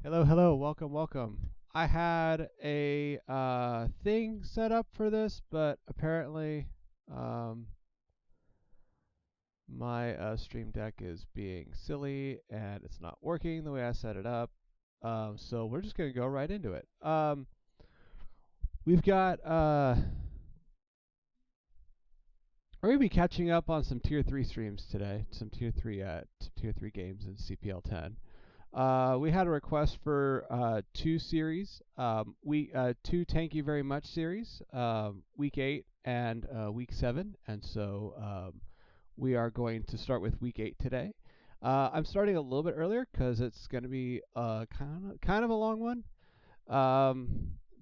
Hello, hello, welcome, welcome. I had a thing set up for this, but apparently um, my Stream Deck is being silly and it's not working the way I set it up. So we're just going to go right into it. We've got, we're going to be catching up on some Tier 3 streams today, some Tier 3 games in CPL 10. We had a request for 2 series, two Thank You Very Much series, week 8 and week 7, and so we are going to start with week 8 today. I'm starting a little bit earlier because it's going to be kind of a long one,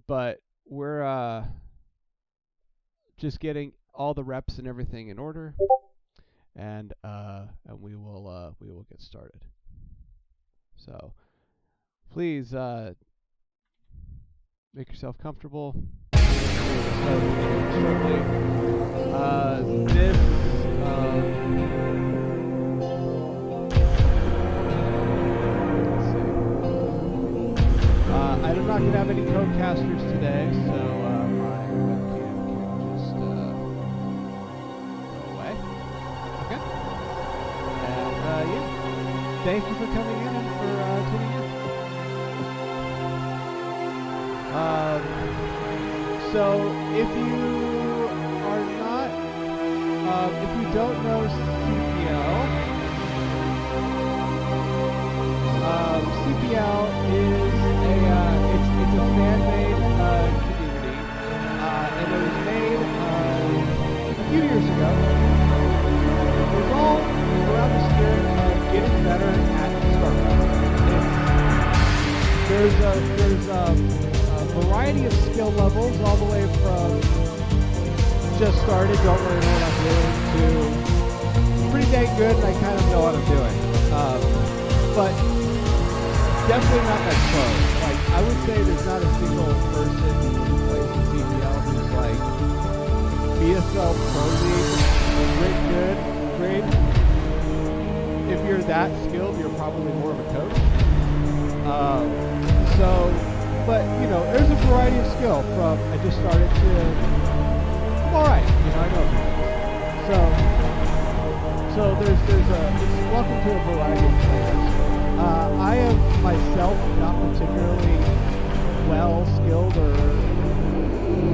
but we're just getting all the reps and everything in order, and we will get started. So please make yourself comfortable. This I'm not going to have any codecasters today, so my webcam can just go away. Okay. And yeah, thank you for coming in and for tuning in. So if you are not, if you don't know CPL, CPL is it's a fan-made community, and it was made a few years ago. It was all around the spirit of getting better at Starcraft. There's a variety of skill levels, all the way from just started, don't really know what I'm doing, to pretty dang good and I kind of know what I'm doing. But definitely not that close. Like, I would say there's not a single person who plays in CPL who's like BSL Pro League, great. If you're that skilled, you're probably more of a coach. But you know, there's a variety of skill from I just started to I'm all right. You know, I know things. So there's welcome to a variety of players. I am myself not particularly well skilled, or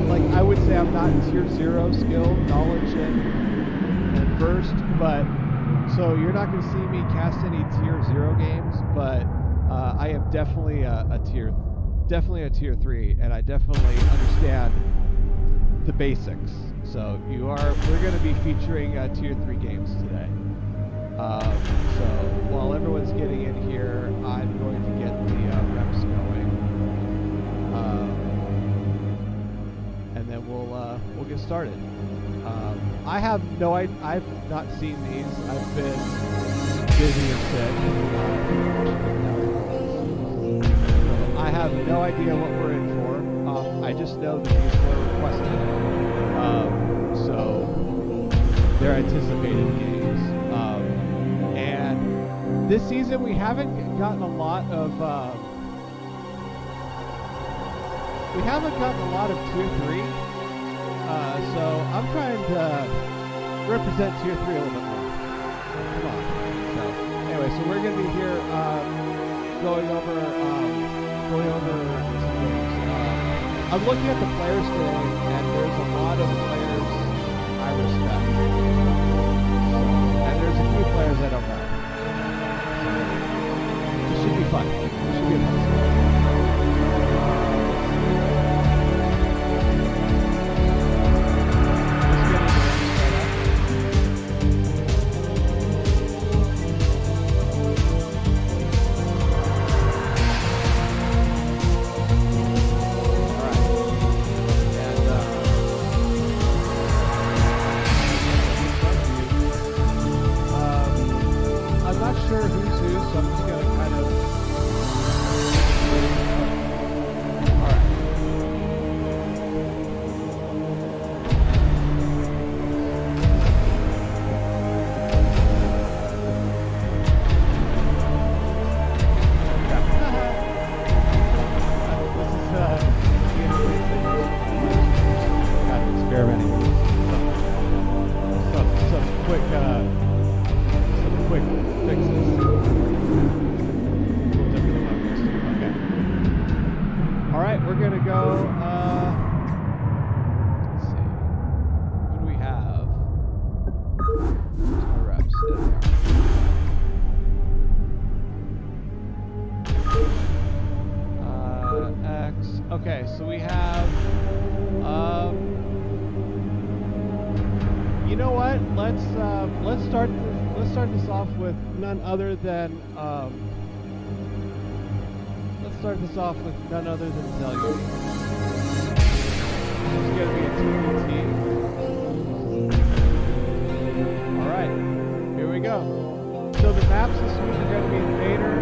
like I would say I'm not tier 0 skilled, knowledge and versed, but so you're not going to see me cast any tier 0 games, but I am definitely a tier 3, and I definitely understand the basics. So we're going to be featuring tier 3 games today. So while everyone's getting in here, I'm going to get the reps going, and then we'll get started. I've not seen these. I've been busy and sick. I have no idea what we're in for. I just know that these were requested, so they're anticipated games. And this season we haven't gotten a lot of tier 3. So I'm trying to represent tier 3 a little bit more. Come on. So anyway, so we're gonna be here going over some things. I'm looking at the players today, and there's a lot of players I respect. And there's a few players I don't know. So, this should be fun. This should be a fun series. Okay, so we have. You know what? Let's start this off with none other than Zelly. It's gonna be a TBT. All right, here we go. So the maps this week are going to be Invader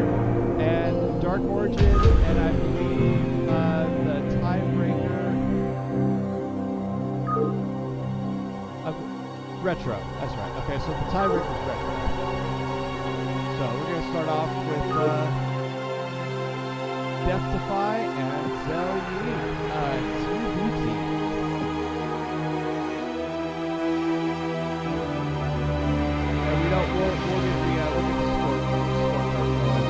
and Dark Origin, and I believe the tiebreaker of Retro. That's right. Okay, so the tiebreaker is Retro. So we're going to start off with Death-Defy and Zell Uneec. TBT. We'll get the scorecard going.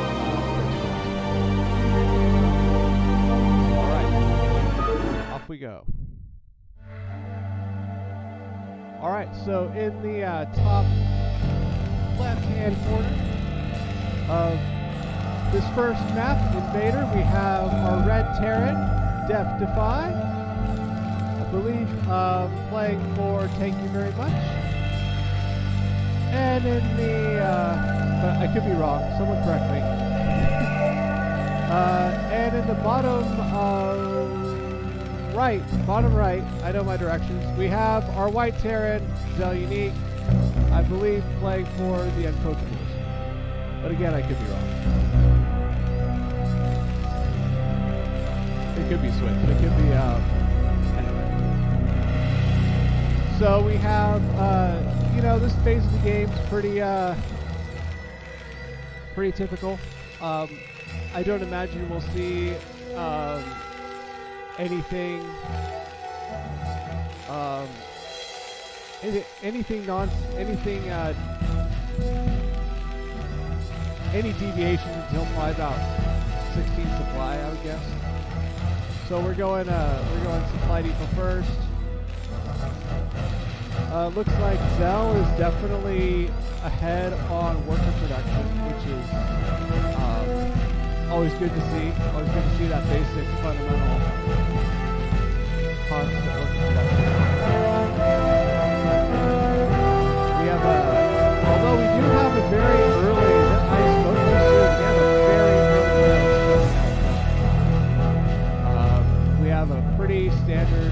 All right, off we go. All right, so in the top left-hand corner of this first map, Invader, we have our Red Terran, Death-Defy. I believe playing for Thank You Very Much. And in the, but I could be wrong, someone correct me. And in the bottom right, I know my directions, we have our White Terran, Zell Uneec, I believe playing for the Uncoachables. But again, I could be wrong. It could be switched. It could be, anyway. So we have, you know, this phase of the game is pretty typical. I don't imagine we'll see anything any deviation until probably about 16 supply, I would guess. So we're going supply depot first. Looks like Zell is definitely ahead on worker production, which is always good to see. Always good to see that basic fundamental constant worker production. We have although we do have a very early, I spoke to you, we have a very early we have a pretty standard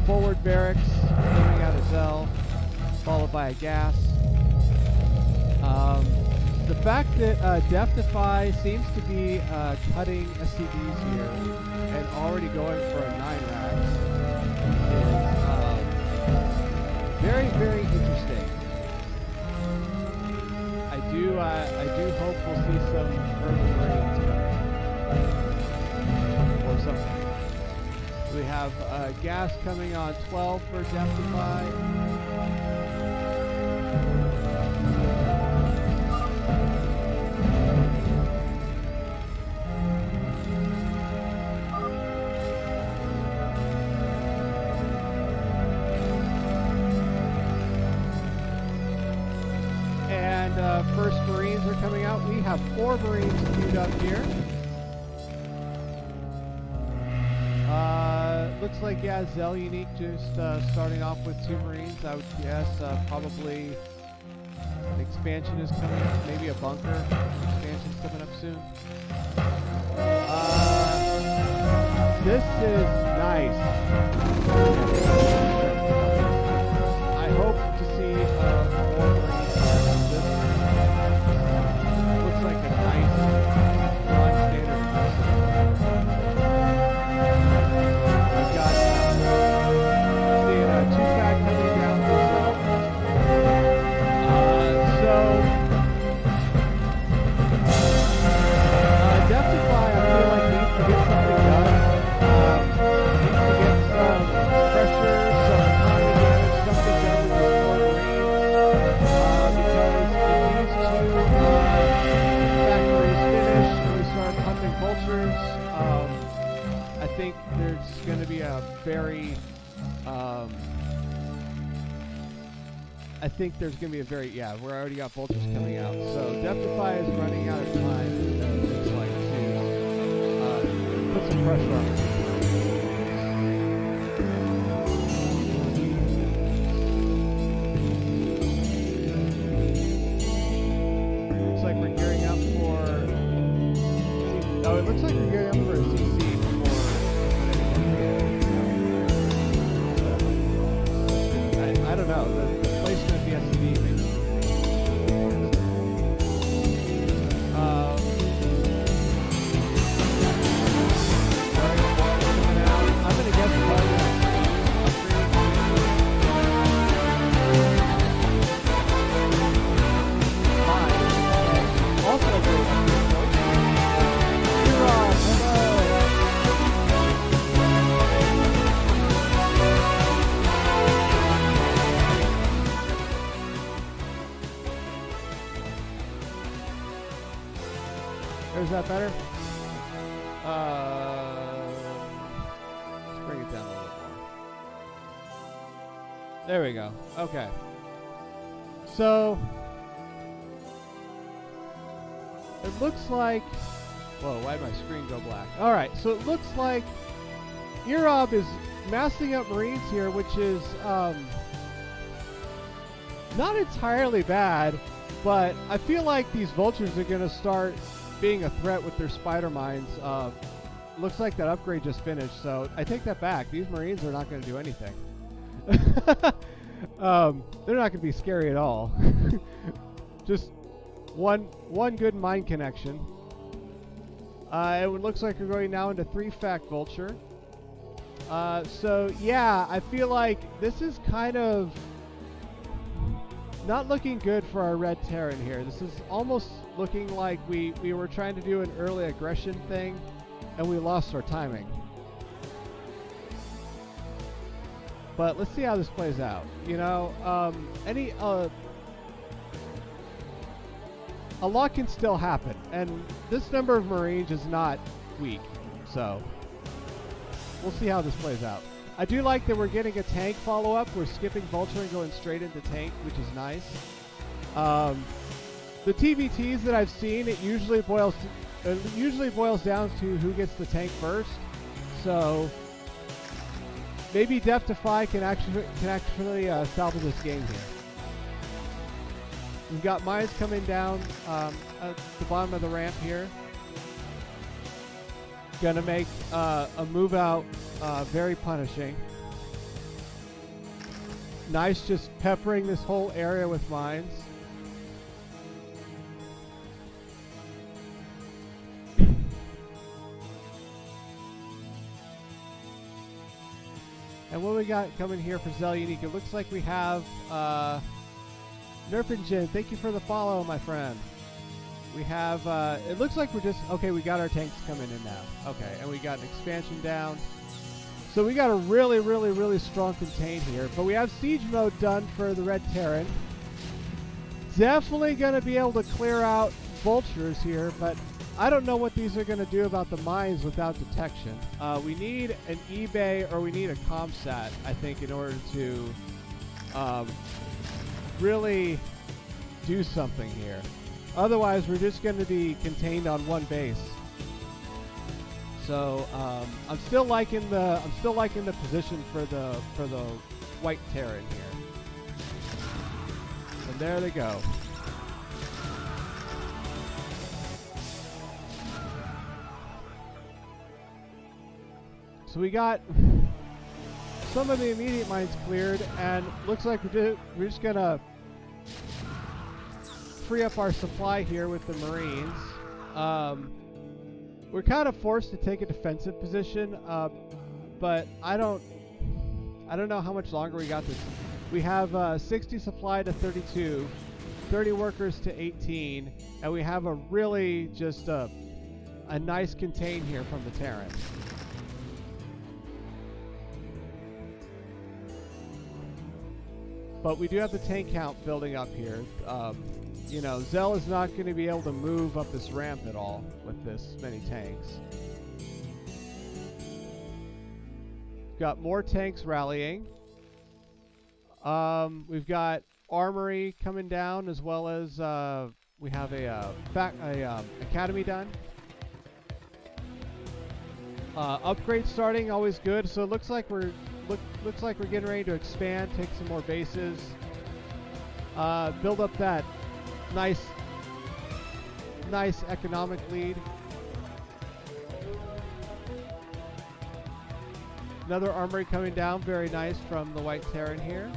forward barracks coming out of Zell, followed by a gas. The fact that Death-Defy seems to be cutting SCVs here and already going for a 9 racks is very, very interesting. I do hope we'll see some early Marines coming or something. We have gas coming on 12 for Death-Defy. And first Marines are coming out. We have 4 Marines queued up here. Looks like, yeah, Zell Uneec just starting off with 2 Marines. I would guess probably an expansion is coming up, maybe a bunker expansion is coming up soon. This is nice. I hope to see more Marines. This looks like a nice non-standard person. I think there's going to be a very, yeah, we're already got vultures coming out. So Death-Defy is running out of time, it looks like, to put some pressure on it. Oh, it looks like we're getting up for a CC before I don't know. The placement of the SCD makes I'm going to guess also a great Is that better? Let's bring it down a little bit more. There we go. Okay. So it looks like. Whoa! Why did my screen go black? All right. So it looks like Erob is massing up Marines here, which is not entirely bad, but I feel like these vultures are going to start being a threat with their spider mines. Looks like that upgrade just finished, so I take that back. These Marines are not going to do anything. They're not going to be scary at all. Just one good mine connection. It looks like we're going now into 3-fact vulture. So yeah, I feel like this is kind of not looking good for our red Terran here. This is almost looking like we were trying to do an early aggression thing and we lost our timing. But let's see how this plays out. You know, a lot can still happen, and this number of Marines is not weak, so we'll see how this plays out. I do like that we're getting a tank follow-up. We're skipping vulture and going straight into tank, which is nice. The TVTs that I've seen, it usually boils down to who gets the tank first. So maybe Def Defy can actually salvage this game here. We've got mines coming down at the bottom of the ramp here. Gonna make a move out very punishing. Nice, just peppering this whole area with mines. And what we got coming here for Zell Uneec? It looks like we have Nerpingen. Thank you for the follow, my friend. We have, it looks like we're just, okay, we got our tanks coming in now. Okay, and we got an expansion down. So we got a really, really, really strong contain here. But we have siege mode done for the Red Terran. Definitely going to be able to clear out vultures here, but I don't know what these are going to do about the mines without detection. We need an eBay or we need a ComSat, I think, in order to really do something here. Otherwise, we're just going to be contained on one base. So I'm still liking the position for the White Terran here. And there they go. So we got some of the immediate mines cleared, and looks like we're just gonna free up our supply here with the Marines. We're kind of forced to take a defensive position, but I don't know how much longer we got this. We have 60 supply to 32, 30 workers to 18, and we have a really just a nice contain here from the Terran. But we do have the tank count building up here. You know, Zell is not going to be able to move up this ramp at all with this many tanks. Got more tanks rallying. We've got armory coming down, as well as we have a academy done. Upgrade starting, always good. So it looks like we're getting ready to expand, take some more bases, build up that nice economic lead. Another armory coming down, very nice from the White Terran here.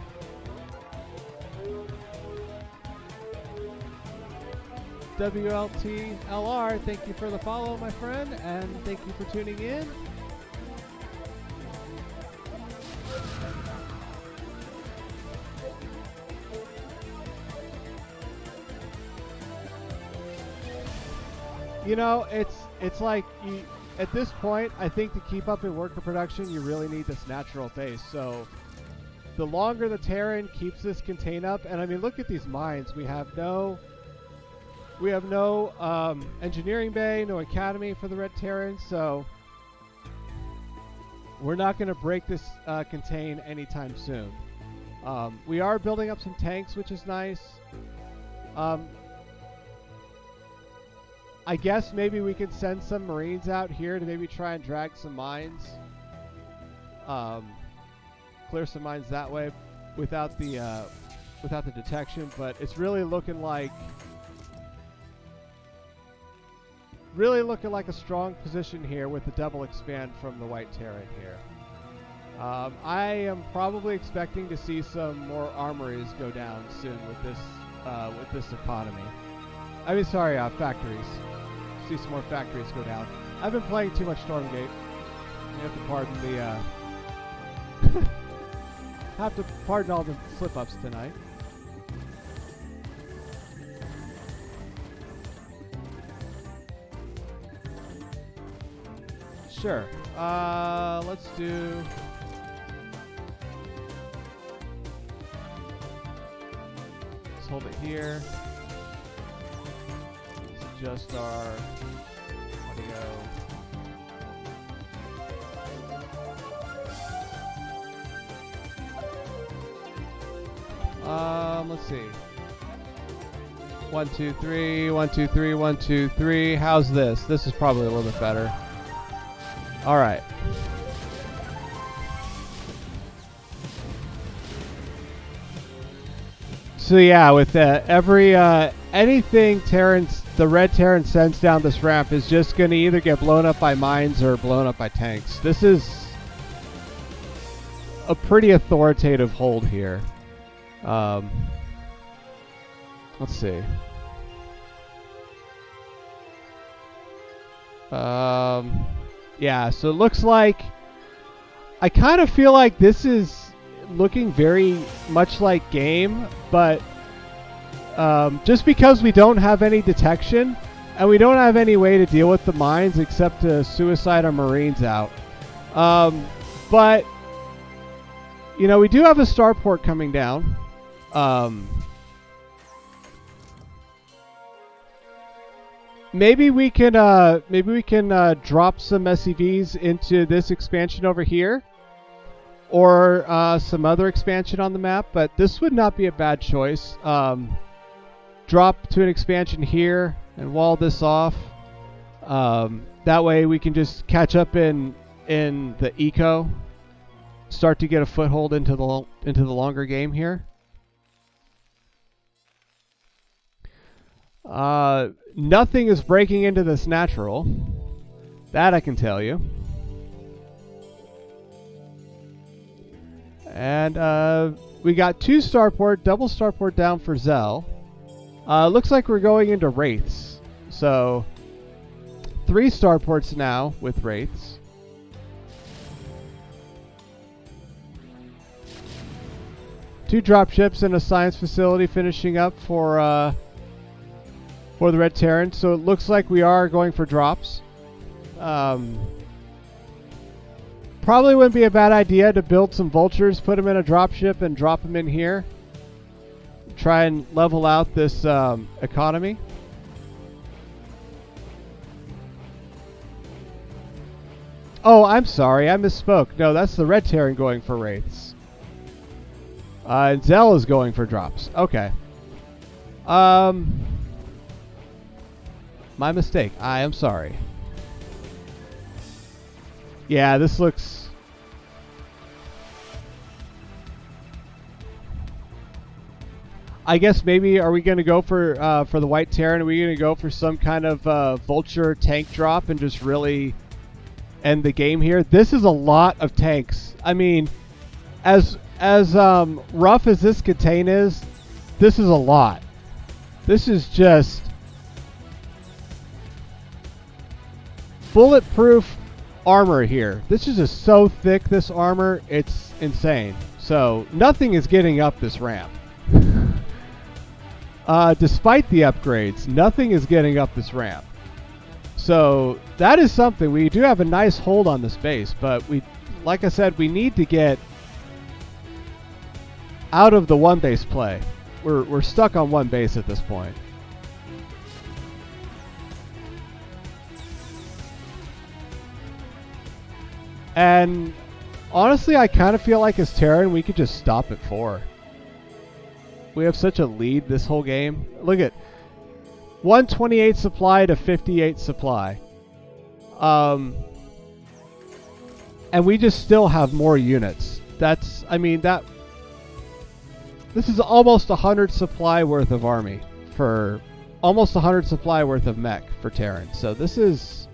WLTLR, thank you for the follow, my friend, and thank you for tuning in. You know, it's like at this point, I think to keep up in worker production, you really need this natural base. So the longer the Terran keeps this contained up, and I mean, look at these mines. We have no engineering bay, no academy for the Red Terran, so we're not going to break this contain anytime soon. We are building up some tanks, which is nice. I guess maybe we could send some Marines out here to maybe try and drag some mines. Clear some mines that way without the detection, but it's really looking like a strong position here with the double expand from the White Terran here. I am probably expecting to see some more armories go down soon with this economy. I mean, sorry, factories. See some more factories go down. I've been playing too much Stormgate. You have to pardon the have to pardon all the slip-ups tonight. Sure. Let's do. Let's hold it here. Just our audio. Let's see. 1, 2, 3, 1, 2, 3, 1, 2, 3. How's this? This is probably a little bit better. All right. So yeah, with every anything the Red Terran sends down this ramp is just going to either get blown up by mines or blown up by tanks. This is a pretty authoritative hold here. Let's see. Yeah, so it looks like I kind of feel like this is looking very much like game, but just because we don't have any detection and we don't have any way to deal with the mines except to suicide our Marines out. But you know, we do have a starport coming down. Maybe we can drop some SCVs into this expansion over here, or some other expansion on the map. But this would not be a bad choice. Drop to an expansion here and wall this off. That way we can just catch up in the eco, start to get a foothold into the longer game here. Nothing is breaking into this natural. That I can tell you. And we got 2 starport, double starport down for Zell. Looks like we're going into Wraiths. So 3 starports now with Wraiths. Two dropships and a science facility finishing up for the Red Terran, so it looks like we are going for drops. Probably wouldn't be a bad idea to build some vultures, put them in a dropship, and drop them in here. Try and level out this economy. Oh, I'm sorry, I misspoke. No, that's the Red Terran going for Wraiths. Zell is going for drops. Okay. My mistake. I am sorry. Yeah, this looks... I guess maybe are we going to go for the White Terran? Are we going to go for some kind of vulture tank drop and just really end the game here. This is a lot of tanks. I mean, as rough as this contain is, this is a lot. This is just bulletproof armor here. This is just so thick, this armor, it's insane. So nothing is getting up this ramp. Despite the upgrades, nothing is getting up this ramp. So that is something. We do have a nice hold on this base, but we, like I said, we need to get out of the one base play. We're stuck on one base at this point. And honestly, I kind of feel like as Terran, we could just stop at 4. We have such a lead this whole game. Look at 128 supply to 58 supply. And we just still have more units. That's, I mean, that... This is almost 100 supply worth of army for... Almost 100 supply worth of mech for Terran. So this is...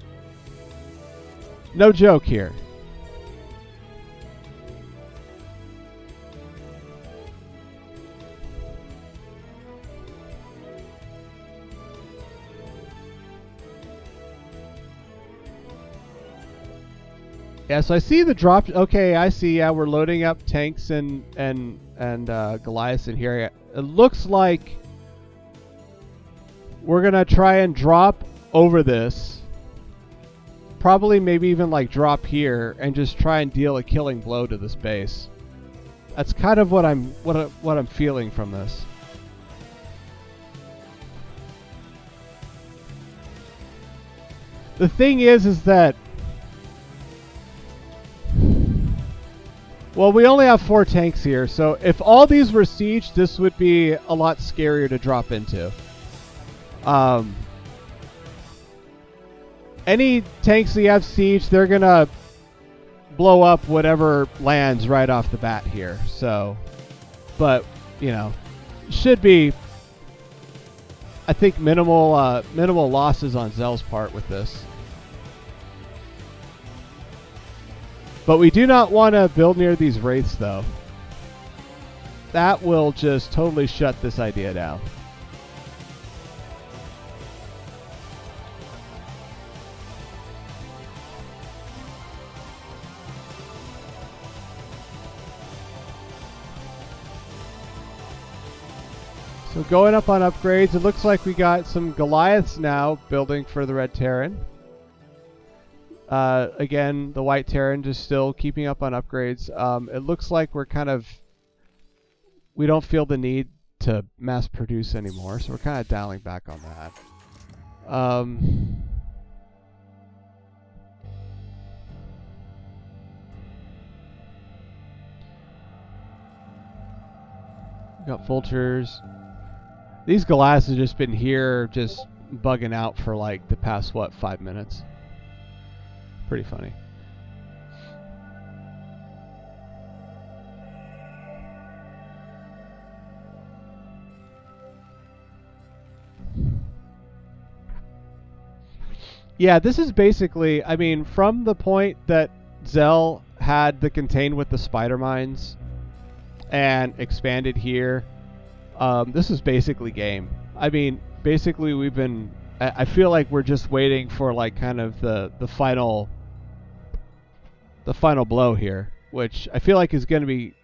no joke here. Yeah, so I see the drop. Okay, I see. Yeah, we're loading up tanks and Goliaths in here. It looks like we're gonna try and drop over this. Probably, maybe even like drop here and just try and deal a killing blow to this base. That's kind of what I'm feeling from this. The thing is that. Well, we only have 4 tanks here, so if all these were siege, this would be a lot scarier to drop into. Any tanks that you have siege, they're gonna blow up whatever lands right off the bat here. So, but you know, should be, I think, minimal losses on Zell's part with this. But we do not want to build near these wraiths, though. That will just totally shut this idea down. So going up on upgrades, it looks like we got some Goliaths now building for the Red Terran. Again, the White Terran just still keeping up on upgrades. It looks like we're kind of... we don't feel the need to mass produce anymore, so we're kind of dialing back on that. We got vultures. These Goliaths have just been here just bugging out for like the past, what, 5 minutes. Pretty funny. Yeah, this is basically, I mean, from the point that Zell had the contain with the spider mines and expanded here, this is basically game. I mean, basically we've been, I feel like we're just waiting for like kind of the final blow here, which I feel like is going to be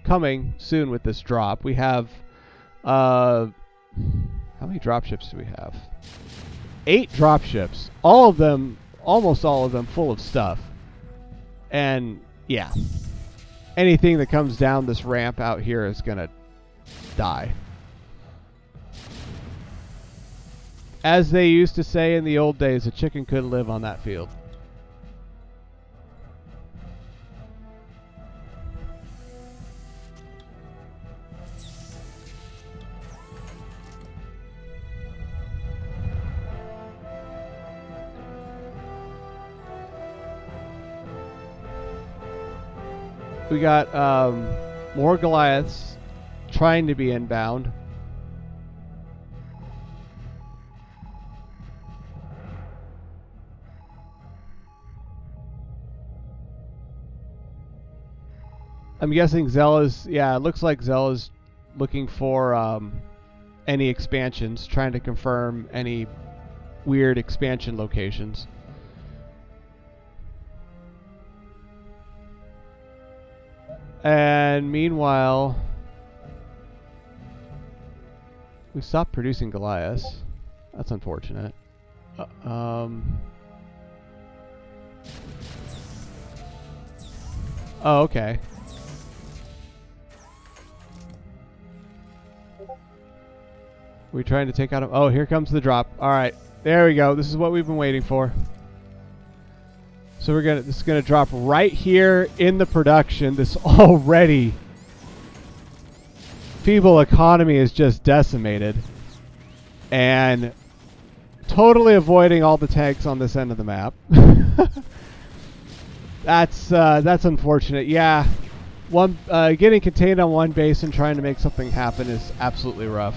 coming soon with this drop. We have, how many dropships do we have? 8 dropships. All of them, almost all of them, full of stuff. And yeah, anything that comes down this ramp out here is going to die. As they used to say in the old days, a chicken couldn't live on that field. We got more Goliaths trying to be inbound. I'm guessing Zella's, yeah, it looks like Zella's looking for any expansions, trying to confirm any weird expansion locations. And meanwhile, we stopped producing Goliaths. That's unfortunate. Oh, okay. We're trying to take out. Oh, here comes the drop. All right, there we go. This is what we've been waiting for. So this is gonna drop right here in the production. This already feeble economy is just decimated, and totally avoiding all the tanks on this end of the map. That's unfortunate. Yeah, getting contained on one base and trying to make something happen is absolutely rough.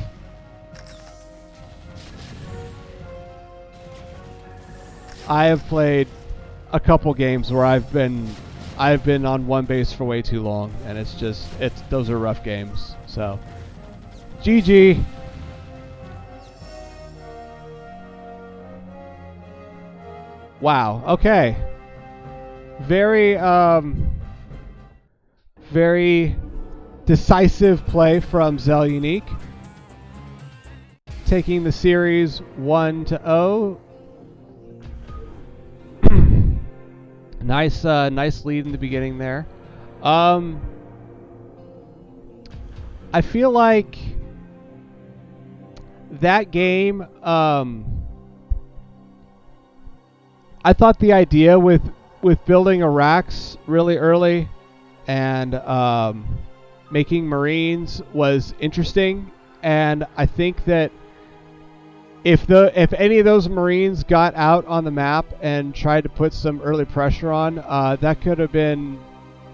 I have played a couple games where I've been on one base for way too long, and those are rough games. So, GG. Wow. Okay. Very decisive play from Uneec, taking the series 1-0. Nice lead in the beginning there. I feel like that game, I thought the idea with building a Rax really early and making Marines was interesting, and I think that if any of those Marines got out on the map and tried to put some early pressure on, that could have been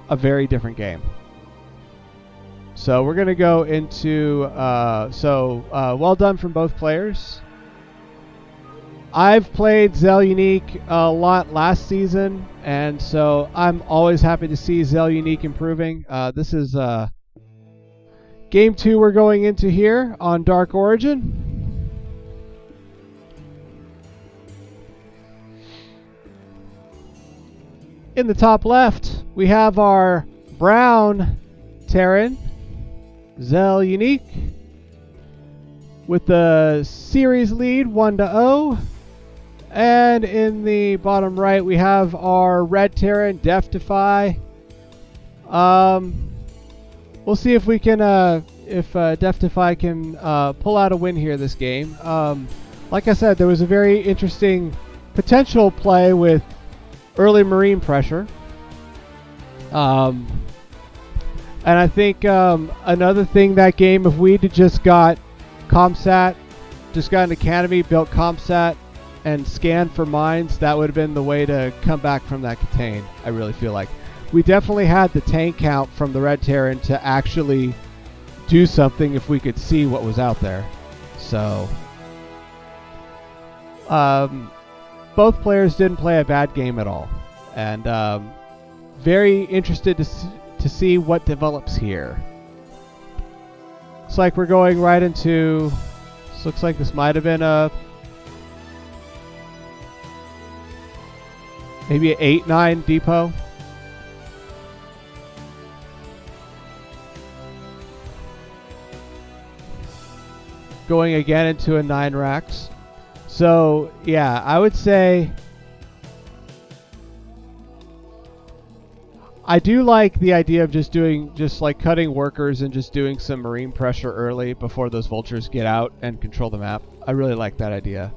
a very different game. So we're going to go into... well done from both players. I've played Uneec a lot last season, and so I'm always happy to see Uneec improving. This is Game 2 we're going into here on Dark Origin. In the top left, we have our brown Terran, Uneec, with the series lead 1-0. And in the bottom right, we have our red Terran, Deftify. We'll see if we can, if Deftify can pull out a win here this game. Like I said, there was a very interesting potential play with early Marine pressure. And I think another thing that game, if we'd just got ComSat, just got an Academy, built ComSat, and scanned for mines, that would have been the way to come back from that contain, I really feel like. We definitely had the tank count from the Red Terran to actually do something if we could see what was out there. So, both players didn't play a bad game at all. And very interested to see what develops here. Looks like we're going right into... looks like this might have been maybe an 8-9 depot. Going again into a 9 racks. So yeah, I would say I do like the idea of just like cutting workers and just doing some Marine pressure early before those vultures get out and control the map. I really like that idea.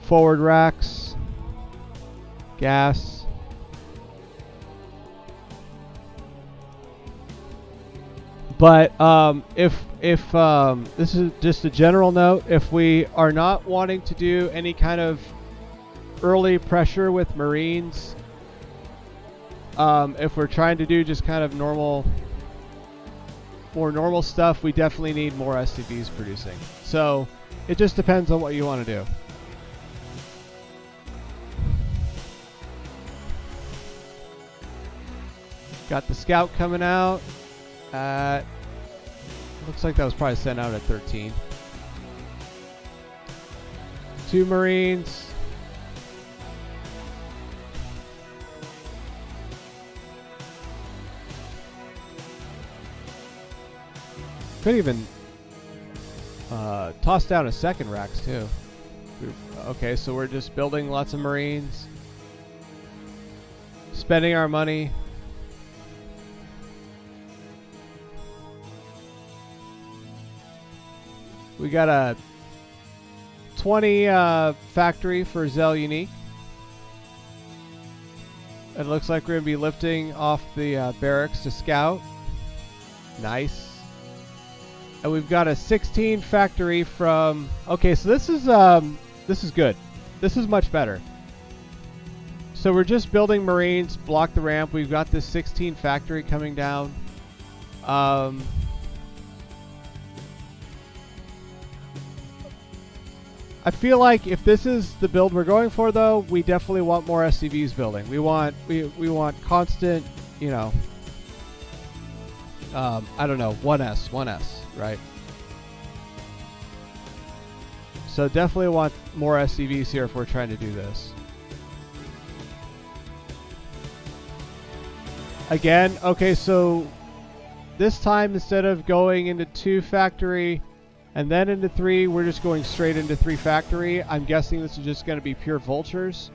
Forward racks, gas. But if this is just a general note, if we are not wanting to do any kind of early pressure with Marines, if we're trying to do just kind of more normal stuff, we definitely need more SCVs producing. So it just depends on what you want to do. Got the scout coming out at, looks like that was probably sent out at 13. 2 Marines. Could even toss down a second Rax too. Okay, so we're just building lots of Marines, spending our money. We got a 20 factory for Zell Uneec. It looks like we're going to be lifting off the barracks to scout. Nice. And we've got a 16 factory from... Okay, so this is good. This is much better. So we're just building Marines, block the ramp. We've got this 16 factory coming down. I feel like if this is the build we're going for, though, we definitely want more SCVs building. We want constant, you know, I don't know, 1S, right? So definitely want more SCVs here if we're trying to do this. Again, okay, so this time instead of going into 2 factory and then into 3, we're just going straight into 3 factory. I'm guessing this is just going to be pure vultures.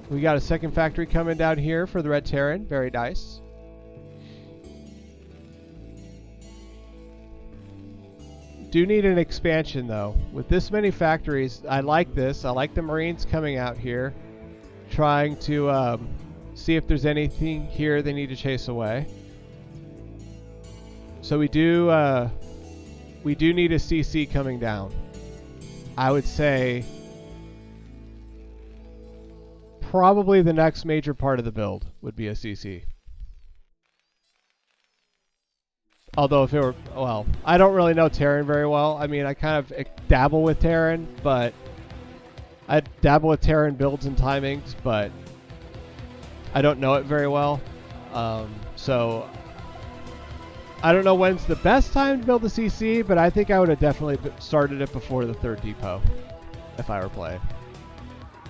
We got a second factory coming down here for the Red Terran. Very nice. Do need an expansion though. With this many factories, I like this. I like the Marines coming out here, trying to see if there's anything here they need to chase away. So we do need a CC coming down. I would say probably the next major part of the build would be a CC. Although if it were, well, I don't really know Terran very well. I mean, I kind of dabble with Terran, but I dabble with Terran builds and timings, but I don't know it very well. So I don't know when's the best time to build the CC, but I think I would have definitely started it before the 3rd depot if I were playing.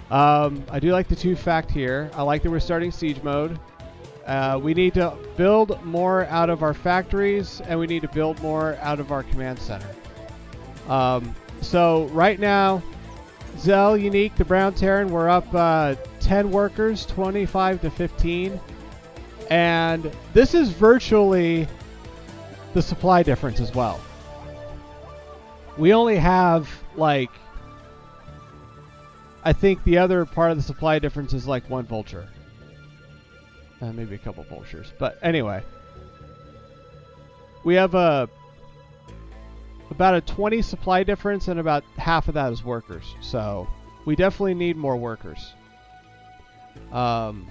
I do like the 2 fact here. I like that we're starting siege mode. We need to build more out of our factories, and we need to build more out of our command center. So right now, Zell Uneec, the Brown Terran, we're up 10 workers, 25 to 15. And this is virtually the supply difference as well. We only have, like, I think the other part of the supply difference is like 1 vulture. Maybe a couple vultures. But anyway, we have about a 20 supply difference, and about half of that is workers. So we definitely need more workers. And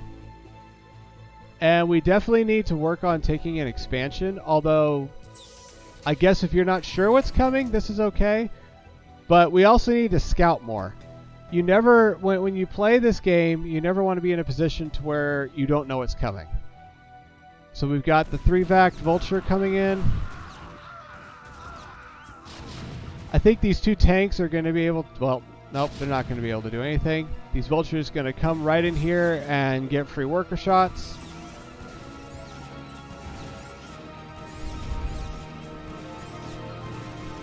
we definitely need to work on taking an expansion, although I guess if you're not sure what's coming, this is okay. But we also need to scout more. You never, when you play this game, you never want to be in a position to where you don't know what's coming. So we've got the 3-vac vulture coming in. I think these 2 tanks are going to be able to, well, nope, they're not going to be able to do anything. These vultures are going to come right in here and get free worker shots.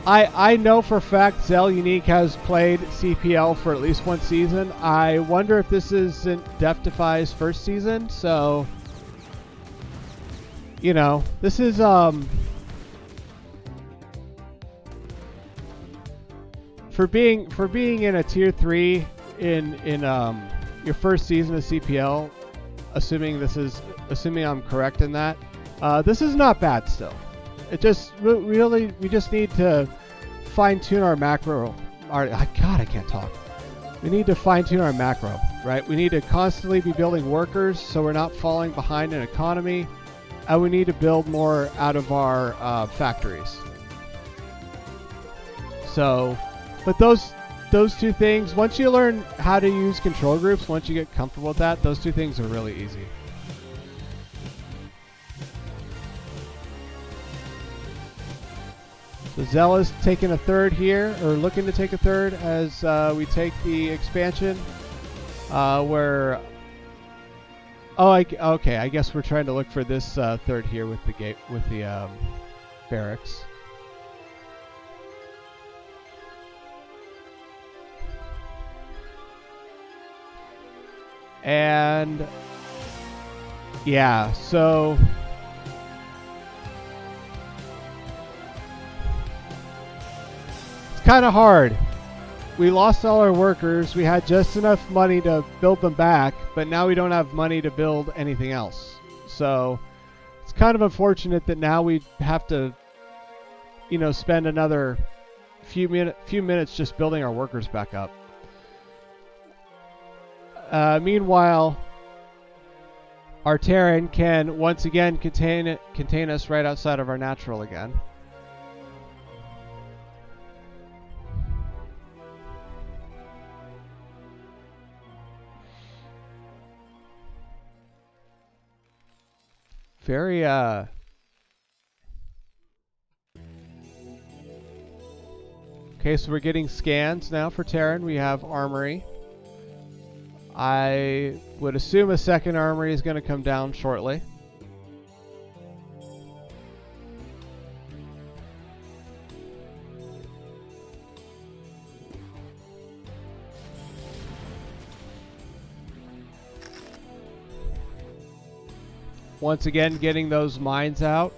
I know for a fact Zell Uneec has played CPL for at least 1 season. I wonder if this isn't Death-Defy's first season, so you know, this is for being in a tier 3 in your first season of CPL, assuming I'm correct in that, this is not bad still. It just really, we just need to fine-tune our macro. God, I can't talk. We need to fine-tune our macro, right? We need to constantly be building workers so we're not falling behind in economy, and we need to build more out of our factories. So, but those two things, once you learn how to use control groups, once you get comfortable with that, those two things are really easy. So Zella's taking a third here, or looking to take a third as we take the expansion. Where, okay, I guess we're trying to look for this third here with the gate, with the barracks. And yeah, so it's kind of hard. We lost all our workers. We had just enough money to build them back, but now we don't have money to build anything else. So it's kind of unfortunate that now we have to, you know, spend another few minutes just building our workers back up. Meanwhile, our Terran can once again contain us right outside of our natural again. Very okay, so we're getting scans now for Terran. We have armory. I would assume a second armory is going to come down shortly. Once again, getting those mines out.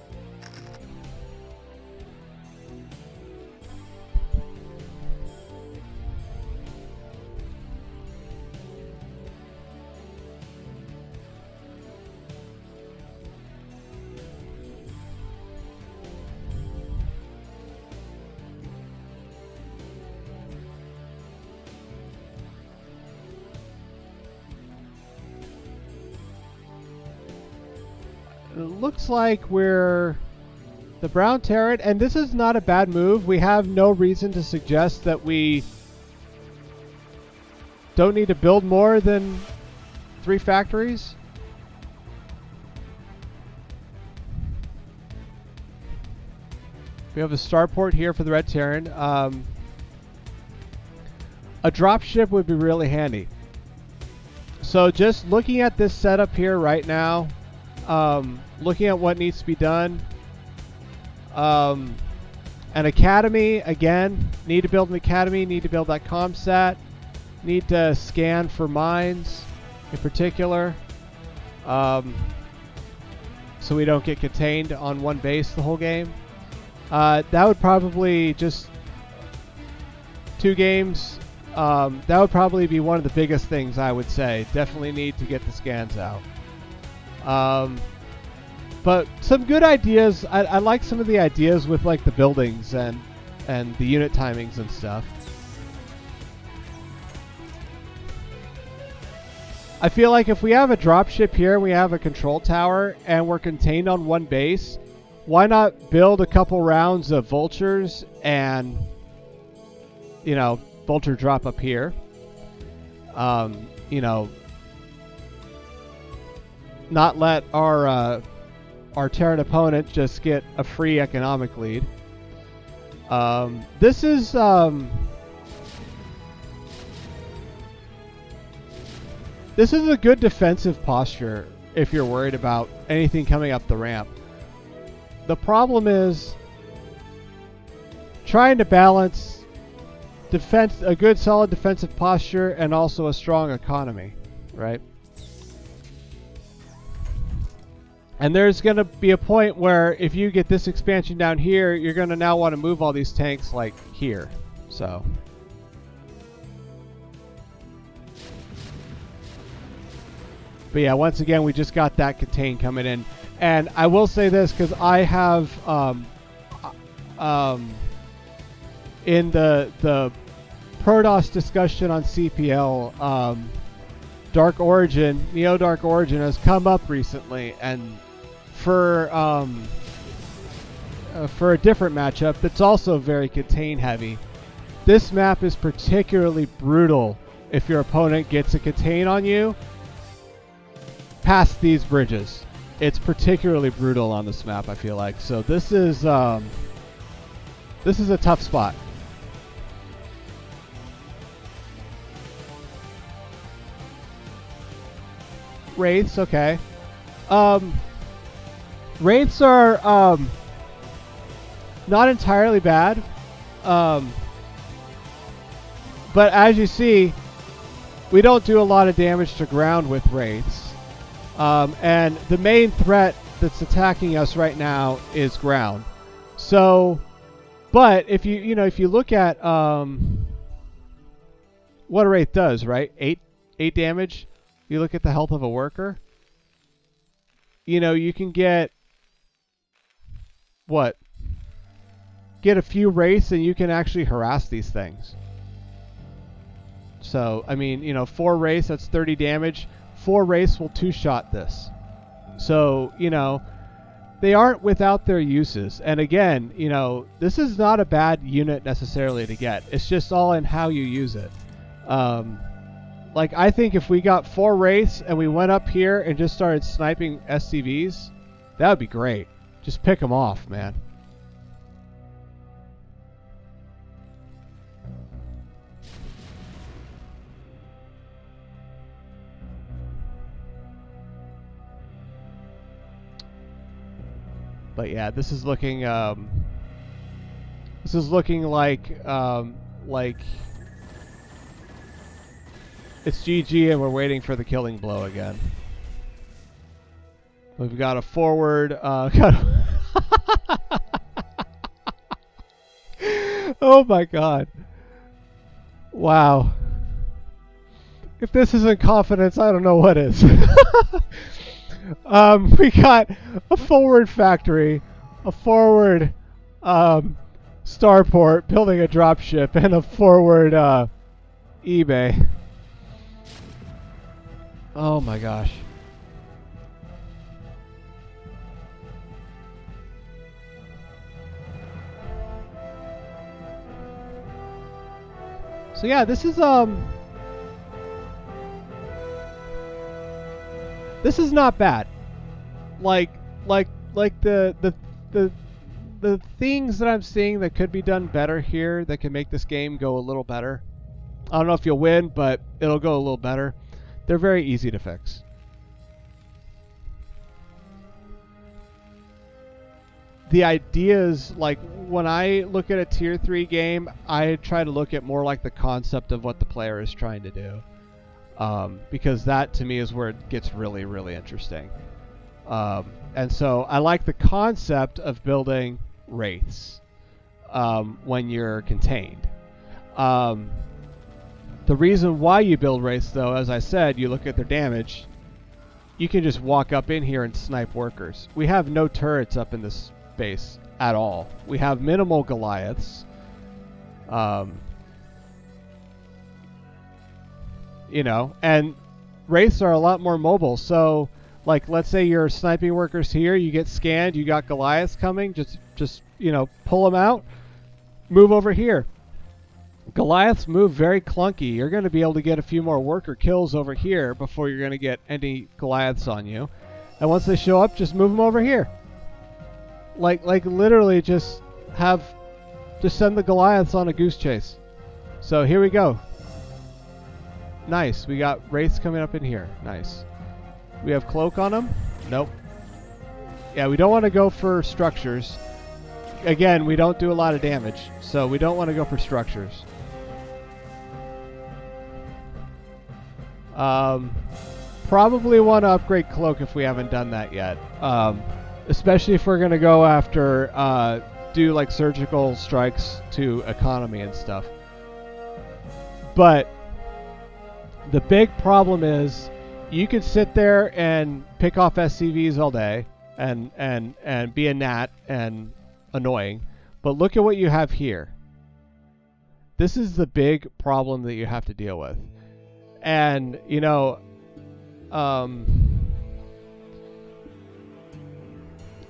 It looks like we're the brown Terran, and this is not a bad move. We have no reason to suggest that we don't need to build more than 3 factories. We have a starport here for the red Terran. A dropship would be really handy. So just looking at this setup here right now, looking at what needs to be done. An academy, again, need to build an academy, need to build that ComSat, need to scan for mines in particular, so we don't get contained on one base the whole game. That would probably just 2 games. That would probably be one of the biggest things, I would say. Definitely need to get the scans out. But some good ideas. I like some of the ideas with like the buildings and the unit timings and stuff. I feel like if we have a dropship here and we have a control tower and we're contained on one base, why not build a couple rounds of vultures and, you know, vulture drop up here. You know, not let our Terran opponent just get a free economic lead. This is a good defensive posture if you're worried about anything coming up the ramp. The problem is trying to balance defense, a good solid defensive posture, and also a strong economy, right? And there's going to be a point where if you get this expansion down here, you're going to now want to move all these tanks like here. So but yeah, once again, we just got that contain coming in. And I will say this, because I have in the Protoss discussion on CPL, Dark Origin, Neo Dark Origin has come up recently, and for a different matchup that's also very contain heavy, This map is particularly brutal if your opponent gets a contain on you past these bridges. It's particularly brutal on this map, I feel like. So this is a tough spot. Wraiths, okay. Wraiths are not entirely bad. But as you see, we don't do a lot of damage to ground with Wraiths. And the main threat that's attacking us right now is ground. So, but if you look at what a Wraith does, right? 8 damage. You look at the health of a worker. You can get what? Get a few Wraiths and you can actually harass these things. So, I mean, 4 Wraiths, that's 30 damage. 4 Wraiths will 2-shot this. So, they aren't without their uses. And again, this is not a bad unit necessarily to get. It's just all in how you use it. Like, I think if we got 4 Wraiths and we went up here and just started sniping SCVs, that would be great. Just pick them off, man. But yeah, this is looking like it's GG and we're waiting for the killing blow again. We've got a forward oh my god. Wow. If this isn't confidence, I don't know what is. We got a forward factory, a forward starport building a dropship, and a forward eBay. Oh my gosh. So yeah, this is not bad. Like the things that I'm seeing that could be done better here that can make this game go a little better. I don't know if you'll win, but it'll go a little better. They're very easy to fix. The ideas, like when I look at a tier 3 game, I try to look at more like the concept of what the player is trying to do. Because that to me is where it gets really, really interesting. And so I like the concept of building wraiths when you're contained. The reason why you build wraiths, though, as I said, you look at their damage. You can just walk up in here and snipe workers. We have no turrets up in this base at all. We have minimal Goliaths. And wraiths are a lot more mobile. So, like, let's say you're sniping workers here, you get scanned, you got Goliaths coming, just pull them out, move over here. Goliaths move very clunky. You're going to be able to get a few more worker kills over here before you're going to get any Goliaths on you. And once they show up, just move them over here. Like literally just send the Goliaths on a goose chase. So here we go. Nice. We got wraiths coming up in here. Nice. We have cloak on them? Nope. Yeah, we don't want to go for structures. Again, we don't do a lot of damage, so we don't want to go for structures. Probably want to upgrade cloak if we haven't done that yet. Especially if we're going to go after, do like surgical strikes to economy and stuff. But the big problem is you could sit there and pick off SCVs all day and be a gnat and annoying, but look at what you have here. This is the big problem that you have to deal with. And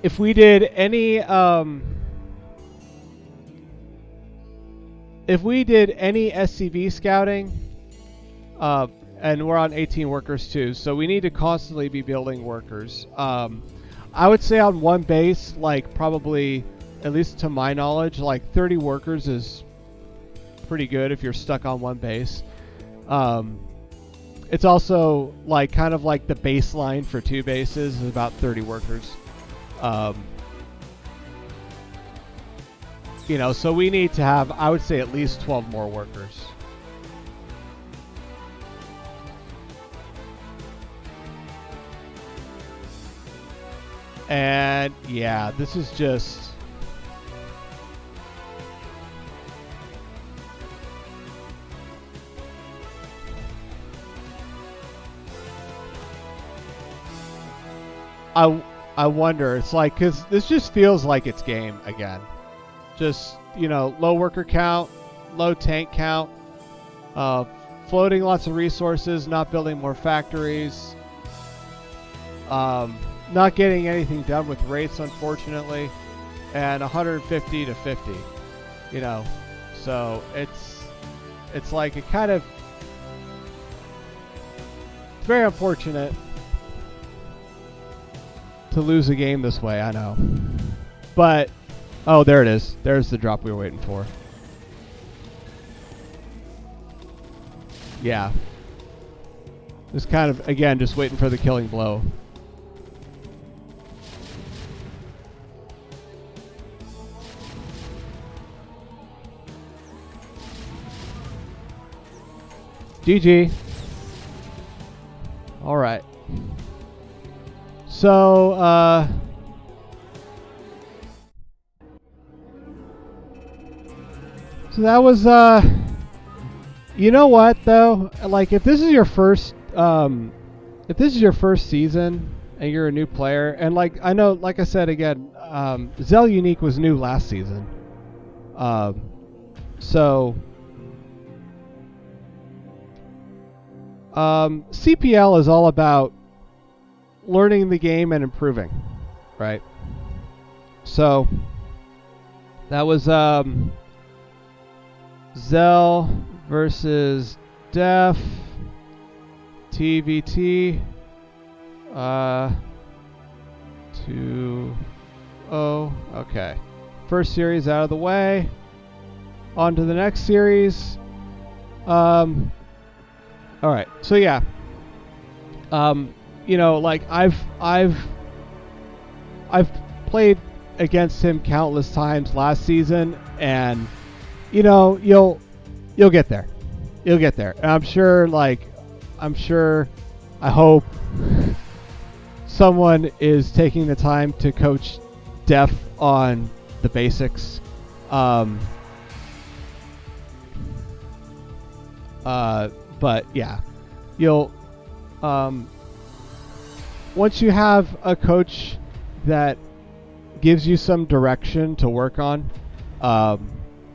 if we did any if we did any SCV scouting, and we're on 18 workers too, so we need to constantly be building workers. I would say on one base, like probably, at least to my knowledge, like 30 workers is pretty good if you're stuck on one base. It's also like kind of like the baseline for two bases is about 30 workers. You know, so we need to have, I would say, at least 12 more workers. And yeah, this is just... I wonder, it's like, because this just feels like it's game again. Just, you know, low worker count, low tank count, floating lots of resources, not building more factories, not getting anything done with rates, unfortunately, and 150 to 50, you know. So it's like it kind of, it's very unfortunate to lose a game this way, I know. But, oh, there it is. There's the drop we were waiting for. Yeah. Just kind of, again, just waiting for the killing blow. GG. All right. So, so that was, you know what though? Like, if this is your first season and you're a new player, and like, I know, like I said again, Zell Uneec was new last season. So, CPL is all about learning the game and improving, right? So that was Zell versus Def TVT 2-0. Okay, first series out of the way, on to the next series. All right, so yeah, you know, like I've played against him countless times last season, and you know, you'll get there. You'll get there. And I'm sure, I hope someone is taking the time to coach Def on the basics. But yeah, you'll once you have a coach that gives you some direction to work on,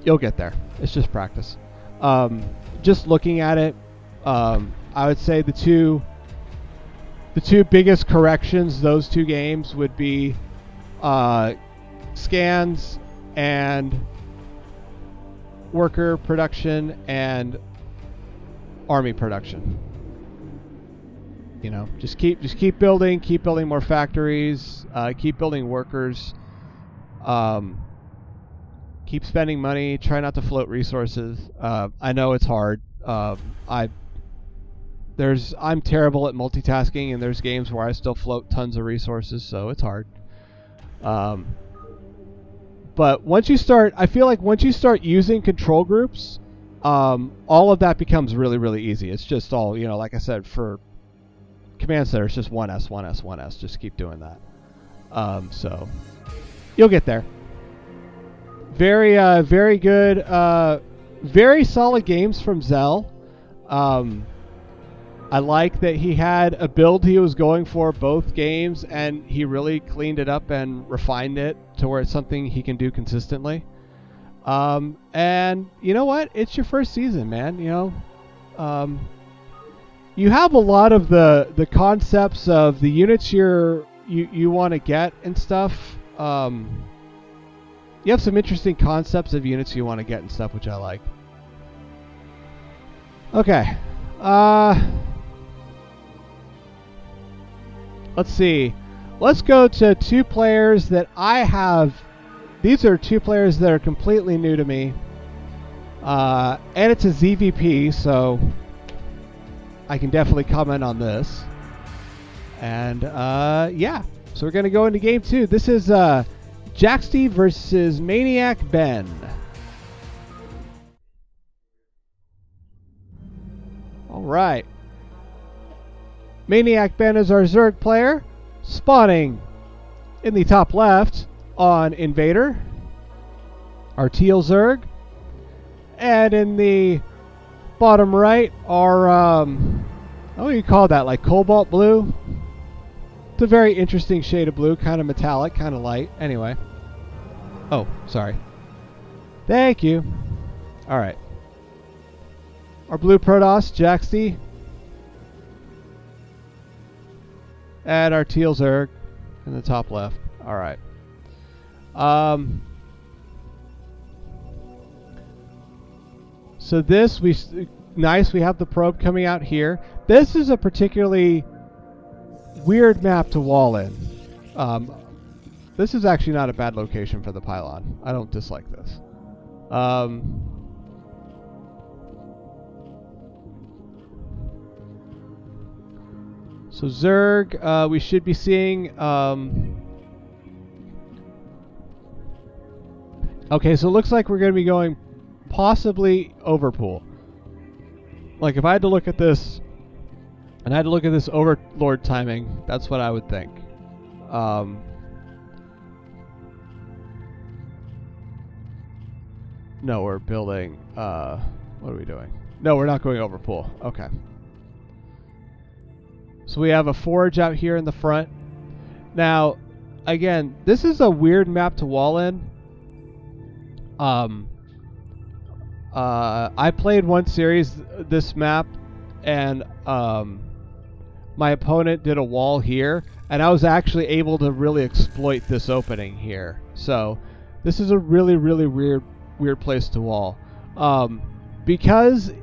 you'll get there. It's just practice. Just looking at it, I would say the two biggest corrections those two games would be scans and worker production and army production. You know, just keep building more factories, keep building workers, keep spending money, try not to float resources. I know it's hard. I'm terrible at multitasking, and there's games where I still float tons of resources, so it's hard. But once you start, I feel like once you start using control groups, all of that becomes really, really easy. It's just all, you know, like I said, for command center, it's just 1S, 1S, 1S. Just keep doing that. So you'll get there. Very, very good, very solid games from Zell. I like that he had a build he was going for both games, and he really cleaned it up and refined it to where it's something he can do consistently. And you know what? It's your first season, man. You know, you have a lot of the concepts of the units you want to get and stuff. You have some interesting concepts of units you want to get and stuff, which I like. Okay. Let's see. Let's go to two players that I have. These are two players that are completely new to me. And it's a ZVP, so I can definitely comment on this. And yeah, so we're going to go into game two. This is Jaxty versus Maniac Ben. All right. Maniac Ben is our Zerg player, spawning in the top left on Invader, our Teal Zerg, and in the bottom right are, what do you call that, like cobalt blue? It's a very interesting shade of blue, kind of metallic, kind of light. Anyway. Oh, sorry. Thank you. All right. Our blue Protoss, Jaxty. And our teal Zerg in the top left. All right. So this, nice, we have the probe coming out here. This is a particularly weird map to wall in. This is actually not a bad location for the pylon. I don't dislike this. So Zerg, we should be seeing... okay, so it looks like we're going to be going possibly overpool. Like if I had to look at this, and I had to look at this Overlord timing, that's what I would think. No, we're building... what are we doing? No, we're not going overpool. Okay. So we have a forge out here in the front. Now, again, this is a weird map to wall in. I played one series this map, and my opponent did a wall here, and I was actually able to really exploit this opening here. So this is a really, really weird place to wall. Because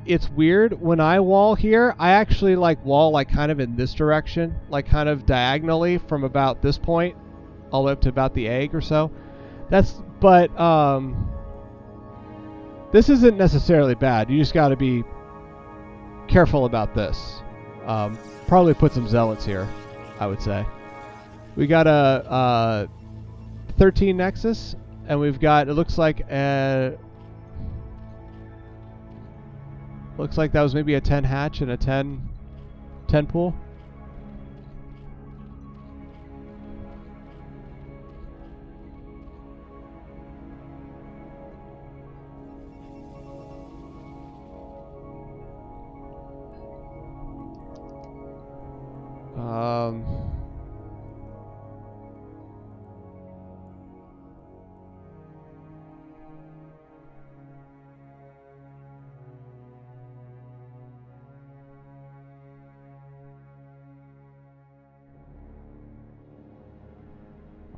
it's weird, when I wall here, I actually like wall like kind of in this direction, like kind of diagonally from about this point all the way up to about the egg or so. But this isn't necessarily bad. You just got to be careful about this. Probably put some zealots here, I would say. We got a 13 Nexus, and we've got, it looks like that was maybe a 10 hatch and a 10 pool.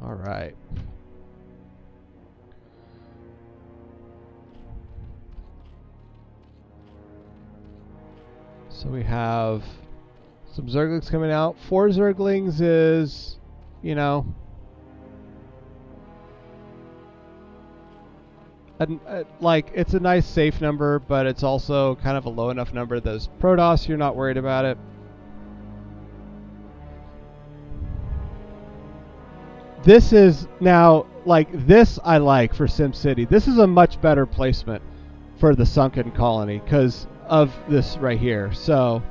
All right. So we have some Zerglings coming out. 4 Zerglings is, you know, like it's a nice safe number, but it's also kind of a low enough number that as Protoss, you're not worried about it. This is now, like, this I like for SimCity. This is a much better placement for the sunken colony because of this right here. So,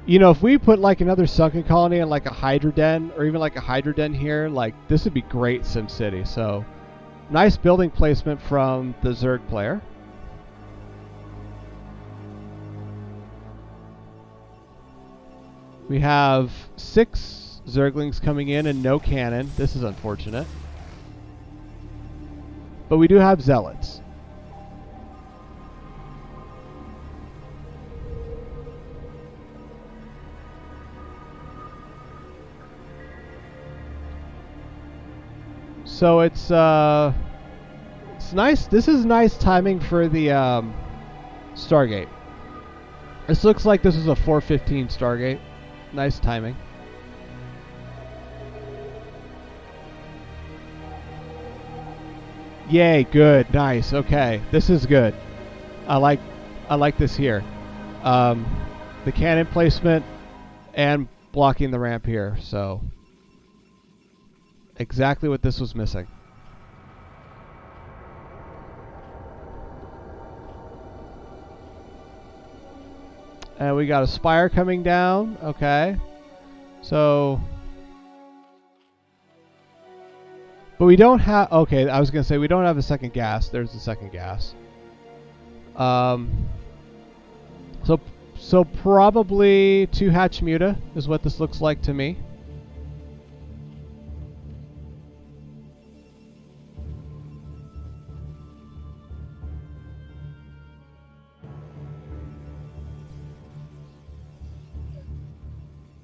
you know, if we put like another sunken colony in like a Hydra Den or even like a Hydra Den here, like this would be great SimCity. So, nice building placement from the Zerg player. We have 6 Zerglings coming in and no cannon. This is unfortunate. But we do have zealots. So it's It's nice. This is nice timing for the Stargate. This looks like this is a 4:15 Stargate. Nice timing. Yay, good, nice, okay. This is good. I like this here. The cannon placement and blocking the ramp here, so exactly what this was missing. And we got a spire coming down. Okay. So, but we don't have, okay, I was going to say we don't have a second gas. There's the second gas. So probably 2 hatch muta is what this looks like to me.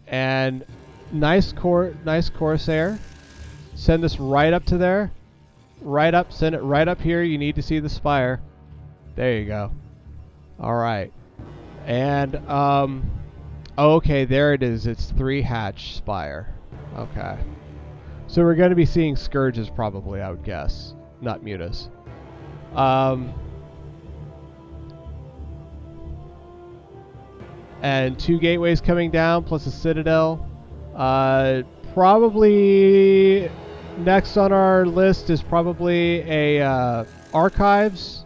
And nice Corsair. Send this right up to there. Right up, send it right up here. You need to see the spire. There you go. Alright. And, okay, there it is. It's 3 hatch spire. Okay. So we're going to be seeing scourges probably, I would guess. Not mutas. And 2 gateways coming down, plus a citadel. Probably next on our list is probably a archives.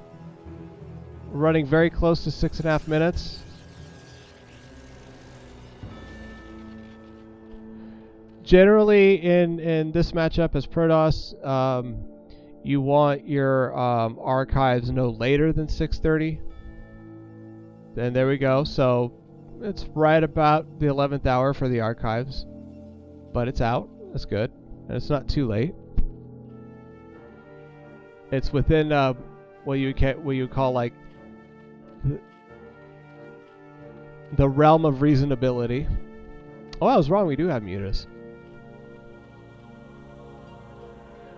Running very close to 6.5 minutes. Generally, in this matchup as Protoss, you want your archives no later than 6:30. And there we go. So it's right about the 11th hour for the archives, but it's out. That's good, and it's not too late. It's within what you call like the realm of reasonability. Oh, I was wrong. We do have mutas.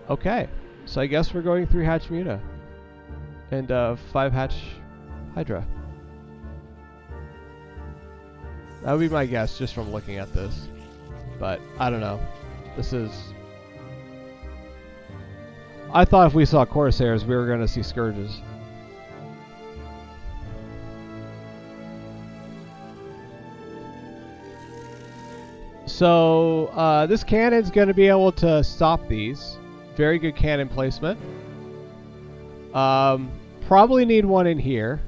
Okay, so I guess we're going 3 hatch muta and 5 hatch hydra. That would be my guess just from looking at this, but I don't know. This is... I thought if we saw Corsairs, we were going to see Scourges. So this cannon's going to be able to stop these. Very good cannon placement. Probably need one in here.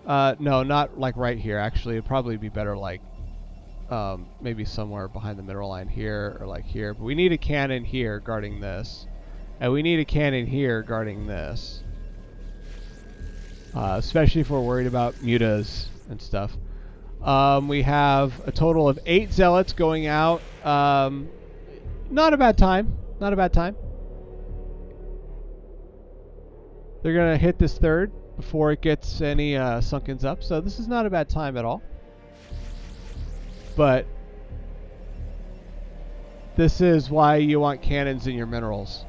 No, not like right here. Actually, it'd probably be better like maybe somewhere behind the mineral line here or like here. But we need a cannon here guarding this. And we need a cannon here guarding this. Especially if we're worried about mutas and stuff. We have a total of 8 zealots going out. Not a bad time. Not a bad time. They're going to hit this third before it gets any sunkens up. So this is not a bad time at all. But this is why you want cannons in your minerals.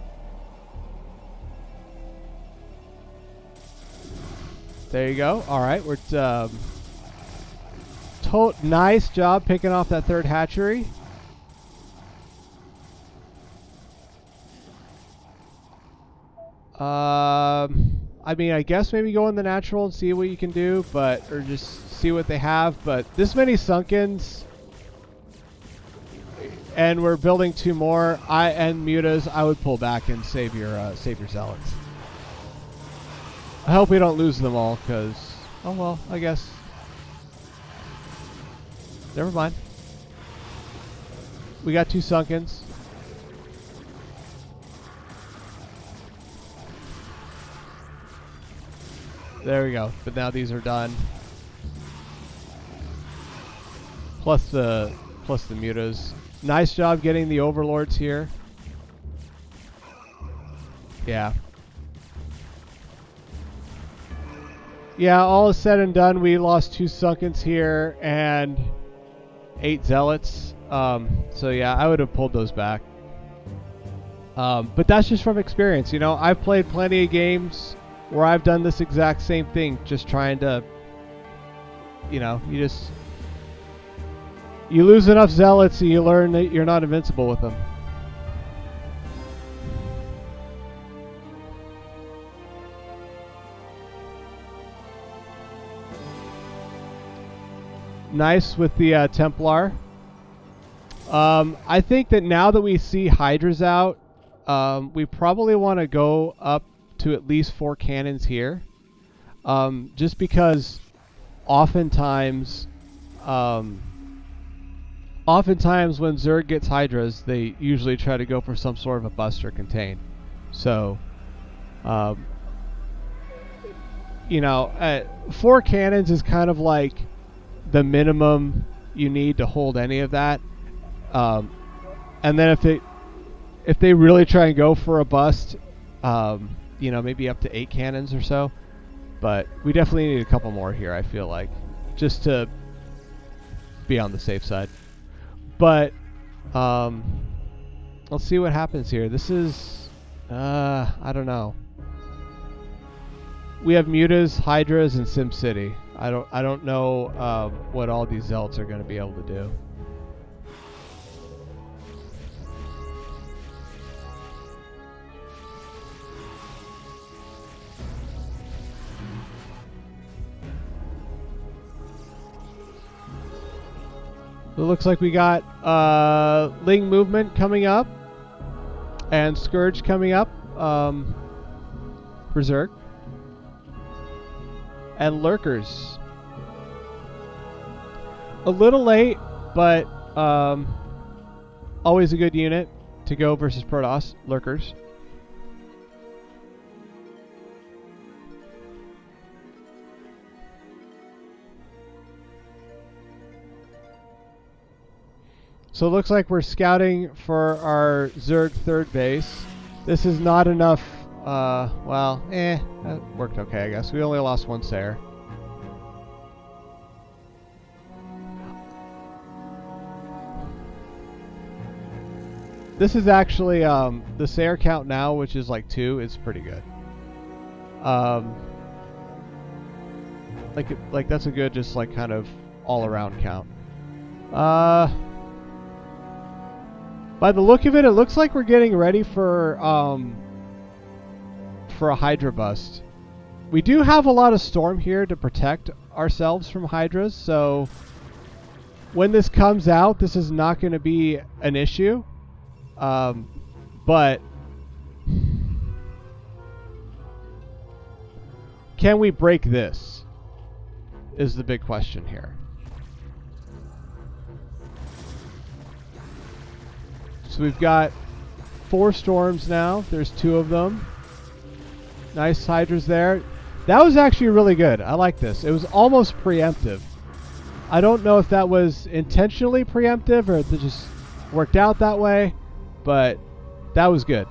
There you go. All right, we're nice job picking off that third hatchery. I mean, I guess maybe go in the natural and see what you can do, but or just see what they have. But this many sunkens, and we're building 2 more. And mutas. I would pull back and save your zealots. I hope we don't lose them all, because oh well, I guess. Never mind. We got 2 sunkens. There we go. But now these are done. Plus the mutas. Nice job getting the overlords here. Yeah. Yeah, all is said and done. We lost 2 sunkens here and 8 zealots. So yeah, I would have pulled those back. But that's just from experience. You know, I've played plenty of games where I've done this exact same thing, just trying to, you know, you lose enough zealots and you learn that you're not invincible with them. Nice with the Templar. I think that now that we see Hydras out, we probably want to go up to at least 4 cannons here. Just because oftentimes when Zerg gets Hydras, they usually try to go for some sort of a bust or contain. So, you know, 4 cannons is kind of like the minimum you need to hold any of that. And then if they really try and go for a bust, you know, maybe up to 8 cannons or so. But we definitely need a couple more here, I feel like, just to be on the safe side. But let's see what happens here. This is I don't know. We have Mutas, Hydras, and SimCity. I don't know what all these Zealots are going to be able to do. It looks like we got Ling movement coming up and Scourge coming up. Berserk. And Lurkers. A little late, but always a good unit to go versus Protoss. Lurkers. So it looks like we're scouting for our Zerg 3rd base. This is not enough. Well, that worked okay, I guess. We only lost 1 Sayer. This is actually, the Sayer count now, which is like 2, is pretty good. Like that's a good, just like kind of all-around count. By the look of it, it looks like we're getting ready for a Hydra bust. We do have a lot of Storm here to protect ourselves from Hydras, so when this comes out, this is not going to be an issue. But can we break this? Is the big question here. So we've got 4 storms now. There's 2 of them. Nice Hydras there. That was actually really good. I like this. It was almost preemptive. I don't know if that was intentionally preemptive or if it just worked out that way, but that was good.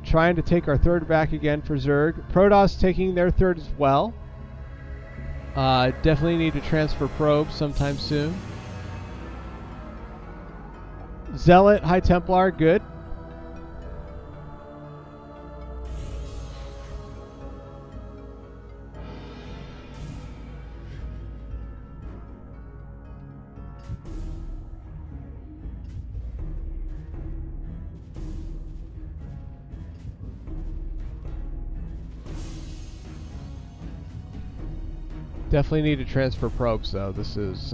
Trying to take our 3rd back again for Zerg. Protoss taking their 3rd as well. Definitely need to transfer probes sometime soon. Zealot, High Templar, good. Definitely need to transfer probes though. This is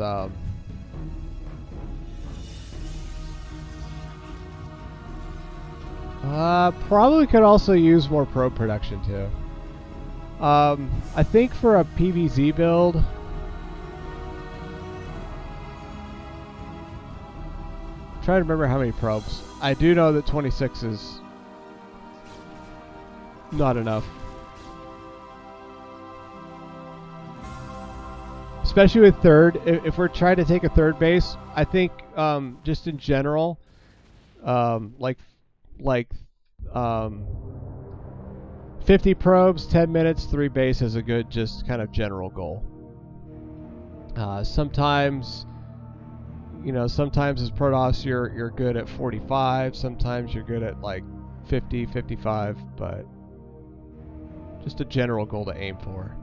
probably could also use more probe production too. I think for a PVZ build, I'm trying to remember how many probes. I do know that 26 is not enough. Especially with 3rd, if we're trying to take a 3rd base, I think just in general, like 50 probes, 10 minutes, 3 base is a good just kind of general goal. Sometimes you know, sometimes as Protoss you're good at 45, sometimes you're good at like 50, 55, but just a general goal to aim for.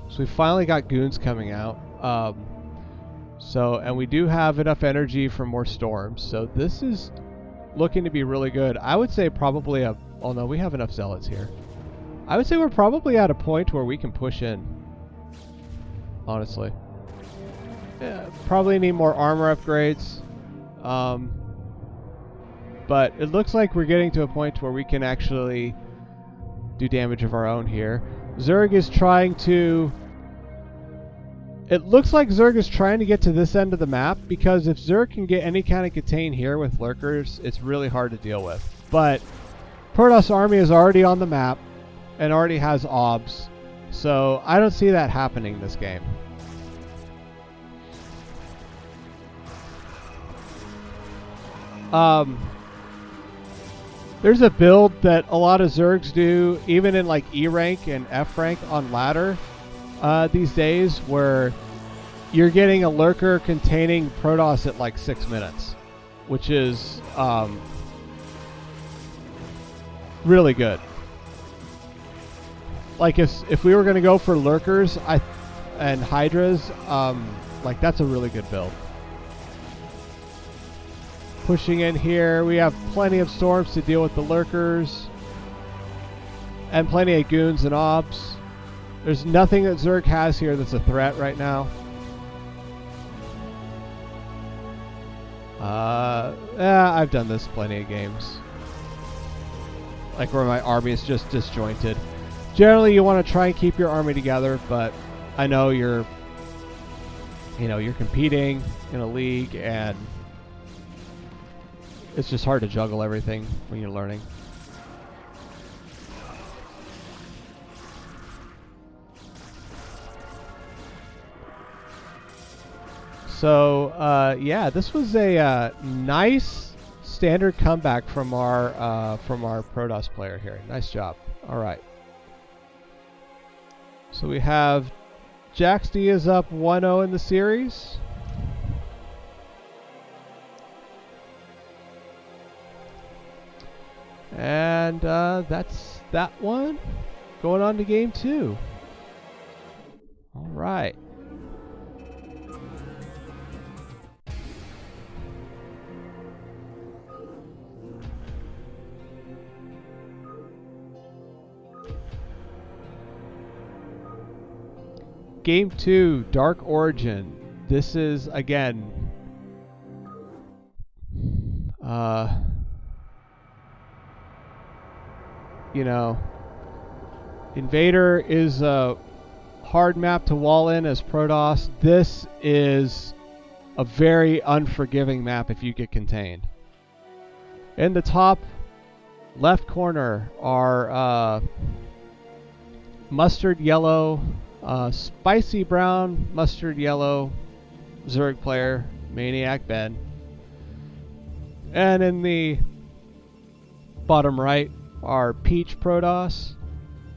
So we finally got goons coming out. And we do have enough energy for more storms. So this is looking to be really good. I would say probably oh no, we have enough zealots here. I would say we're probably at a point where we can push in. Honestly. Yeah, probably need more armor upgrades. But it looks like we're getting to a point where we can actually do damage of our own here. Zerg is trying to... It looks like Zerg is trying to get to this end of the map, because if Zerg can get any kind of contain here with lurkers, it's really hard to deal with. But Protoss army is already on the map and already has obs, so I don't see that happening this game. There's a build that a lot of Zergs do, even in like E rank and F rank on ladder these days, where you're getting a lurker containing Protoss at like 6 minutes, which is really good. Like if we were going to go for lurkers and hydras, like that's a really good build. Pushing in here, we have plenty of storms to deal with the lurkers, and plenty of goons and ops. There's nothing that Zerg has here that's a threat right now. Yeah, I've done this plenty of games. Like where my army is just disjointed. Generally, you want to try and keep your army together, but I know you're competing in a league, and it's just hard to juggle everything when you're learning. So yeah, this was a nice standard comeback from our Protoss player here. Nice job. All right. So we have Jaxd is up 1-0 in the series. And that's that one. Going on to game 2. All right. Game 2, Dark Origin. This is, again, you know, Invader is a hard map to wall in as Protoss. This is a very unforgiving map if you get contained. In the top left corner are mustard yellow, spicy brown, mustard yellow Zerg player, Maniac Ben. And in the bottom right are peach Protoss,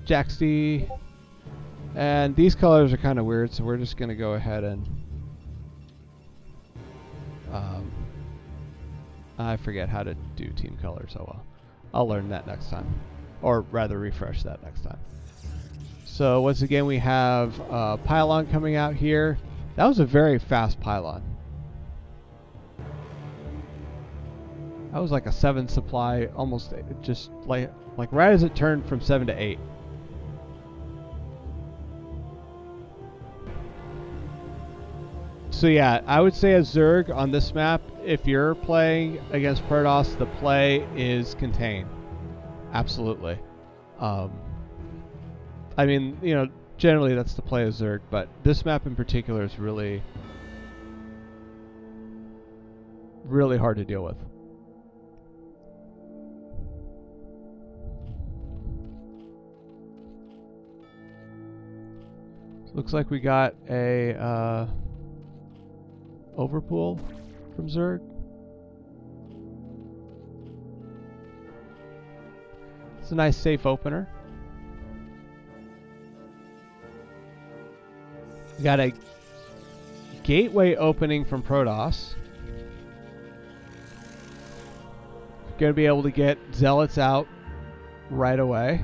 Jaxd, and these colors are kind of weird, so we're just going to go ahead and I forget how to do team colors. Oh well, I'll learn that next time, or rather refresh that next time. So once again, we have Pylon coming out here. That was a very fast Pylon. That was like a 7 supply, almost just like right as it turned from 7 to 8. So yeah, I would say as Zerg on this map, if you're playing against Protoss, the play is contain. Absolutely. I mean, you know, generally that's the play of Zerg, but this map in particular is really, really hard to deal with. Looks like we got a overpool from Zerg. It's a nice safe opener. We got a gateway opening from Protoss. Gonna be able to get Zealots out right away.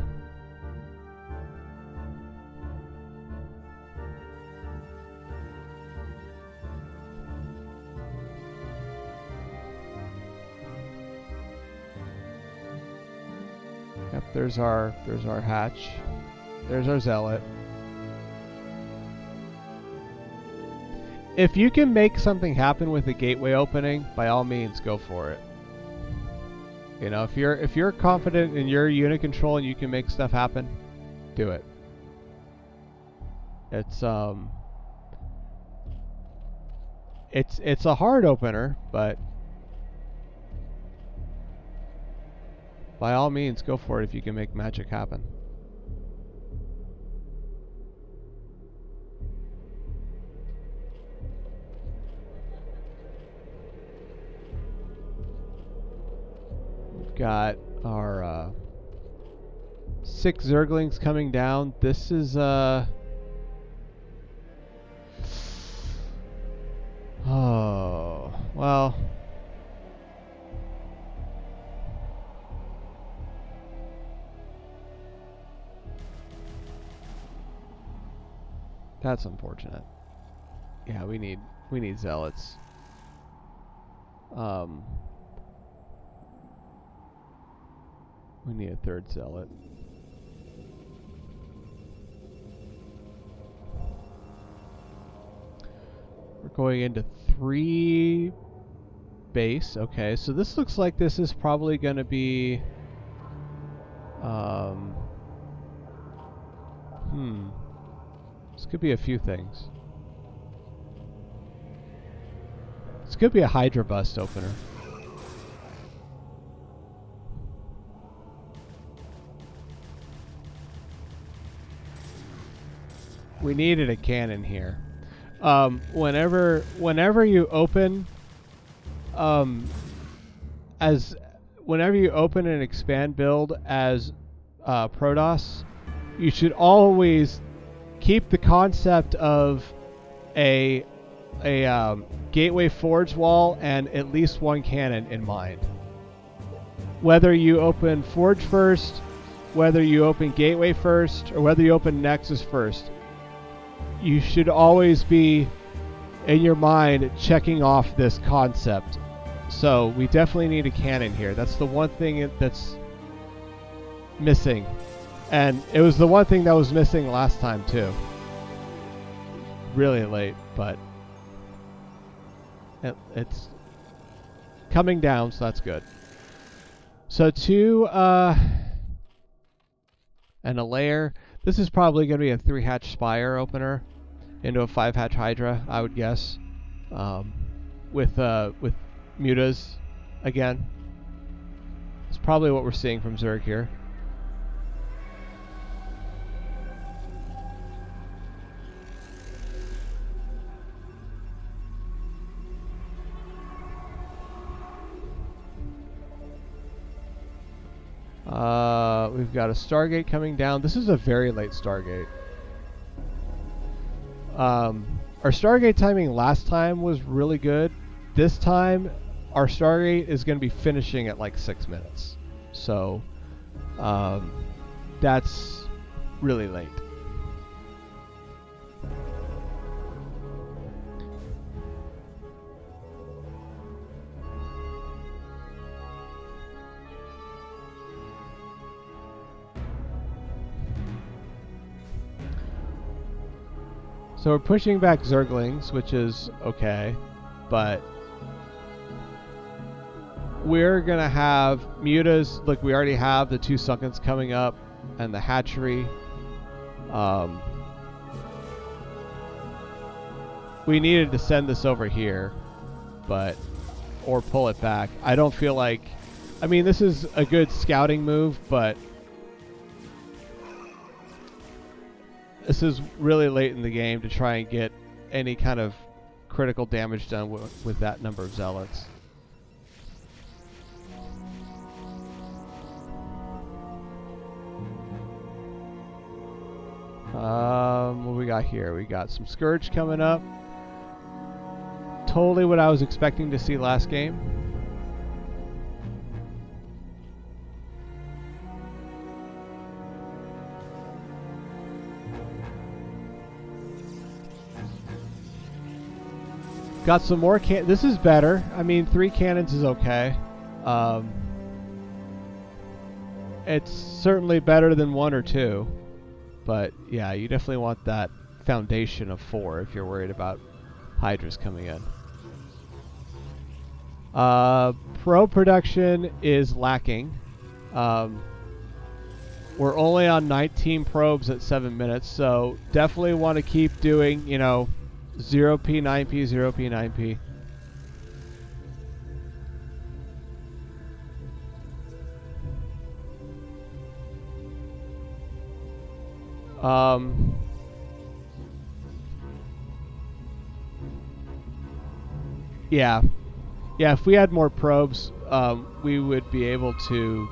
Yep, there's our hatch. There's our Zealot. If you can make something happen with the gateway opening, by all means, go for it. You know, if you're confident in your unit control and you can make stuff happen, do it. It's a hard opener, but by all means, go for it if you can make magic happen. Got our 6 Zerglings coming down. This is oh, well, that's unfortunate. Yeah, we need Zealots. We need a 3rd Zealot. We're going into 3 base. Okay, so this looks like this is probably going to be... This could be a few things. This could be a Hydra Bust opener. We needed a cannon here. Whenever you open, whenever you open an expand build as Protoss, you should always keep the concept of a gateway forge wall and at least 1 cannon in mind. Whether you open forge first, whether you open gateway first, or whether you open nexus first, you should always be in your mind checking off this concept. So we definitely need a cannon here. That's the one thing that's missing. And it was the one thing that was missing last time too. Really late, but it's coming down, so that's good. So 2 and a layer. This is probably going to be a 3-hatch Spire opener into a 5-hatch Hydra, I would guess, with mutas again. It's probably what we're seeing from Zerg here. We've got a Stargate coming down. This is a very late Stargate. Our Stargate timing last time was really good. This time, our Stargate is going to be finishing at like 6 minutes. So, that's really late. So we're pushing back Zerglings, which is okay, but we're going to have mutas. Look, we already have the 2 Sunkens coming up and the hatchery. We needed to send this over here, or pull it back. I don't feel like... I mean, this is a good scouting move, but this is really late in the game to try and get any kind of critical damage done with that number of zealots. What we got here? We got some Scourge coming up. Totally what I was expecting to see last game. Got some more this is better. I mean, 3 cannons is okay. It's certainly better than 1 or 2. But yeah, you definitely want that foundation of 4 if you're worried about Hydras coming in. Probe production is lacking. We're only on 19 probes at 7 minutes, so definitely want to keep doing, you know, 0p, 9p, 0p, 9p. Yeah, if we had more probes, we would be able to,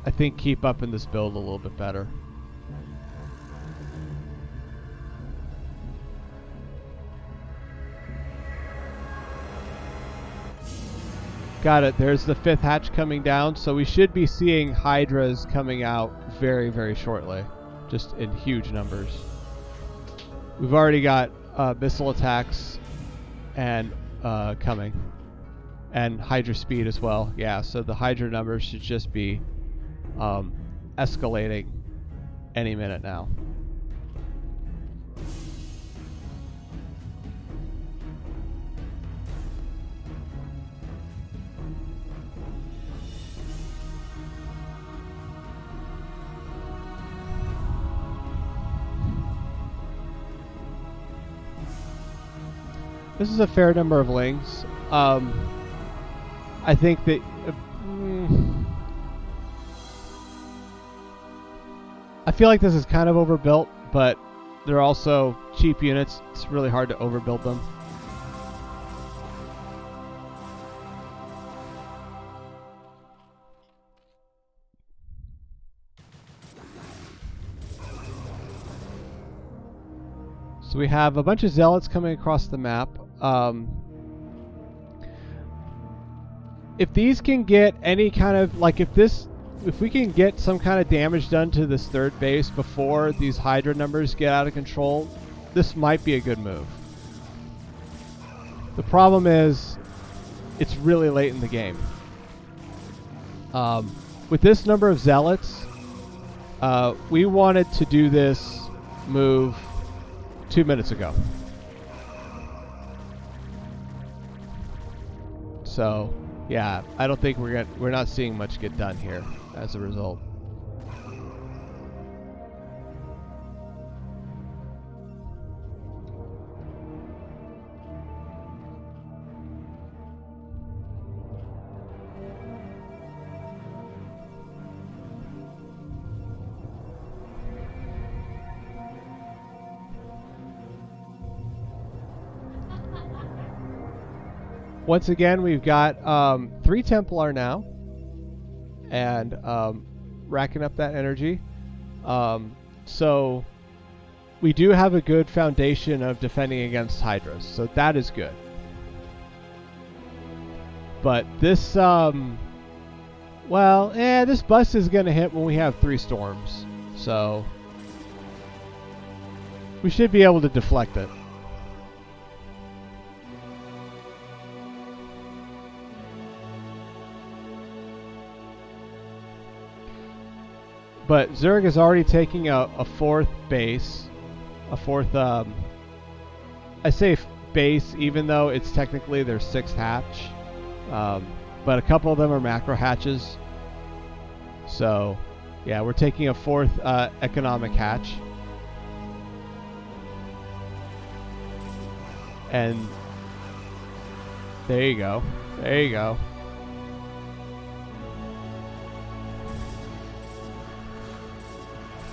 I think, keep up in this build a little bit better. Got it. There's the 5th hatch coming down, so we should be seeing Hydras coming out very, very shortly, just in huge numbers. We've already got missile attacks and coming, and Hydra speed as well. Yeah, so the Hydra numbers should just be escalating any minute now. This is a fair number of lings. I think that I feel like this is kind of overbuilt, but they're also cheap units. It's really hard to overbuild them. So we have a bunch of zealots coming across the map. If these can get any kind of, like, if we can get some kind of damage done to this 3rd base before these Hydra numbers get out of control, this might be a good move. The problem is, it's really late in the game. With this number of zealots, we wanted to do this move 2 minutes ago. So, yeah, I don't think we're not seeing much get done here as a result. Once again, we've got 3 Templar now, and racking up that energy. So we do have a good foundation of defending against Hydras, so that is good. But this, this bust is going to hit when we have 3 storms, so we should be able to deflect it. But Zerg is already taking a 4th base, a 4th, I say base even though it's technically their 6th hatch, but a couple of them are macro hatches. So yeah, we're taking a 4th economic hatch. And there you go, there you go.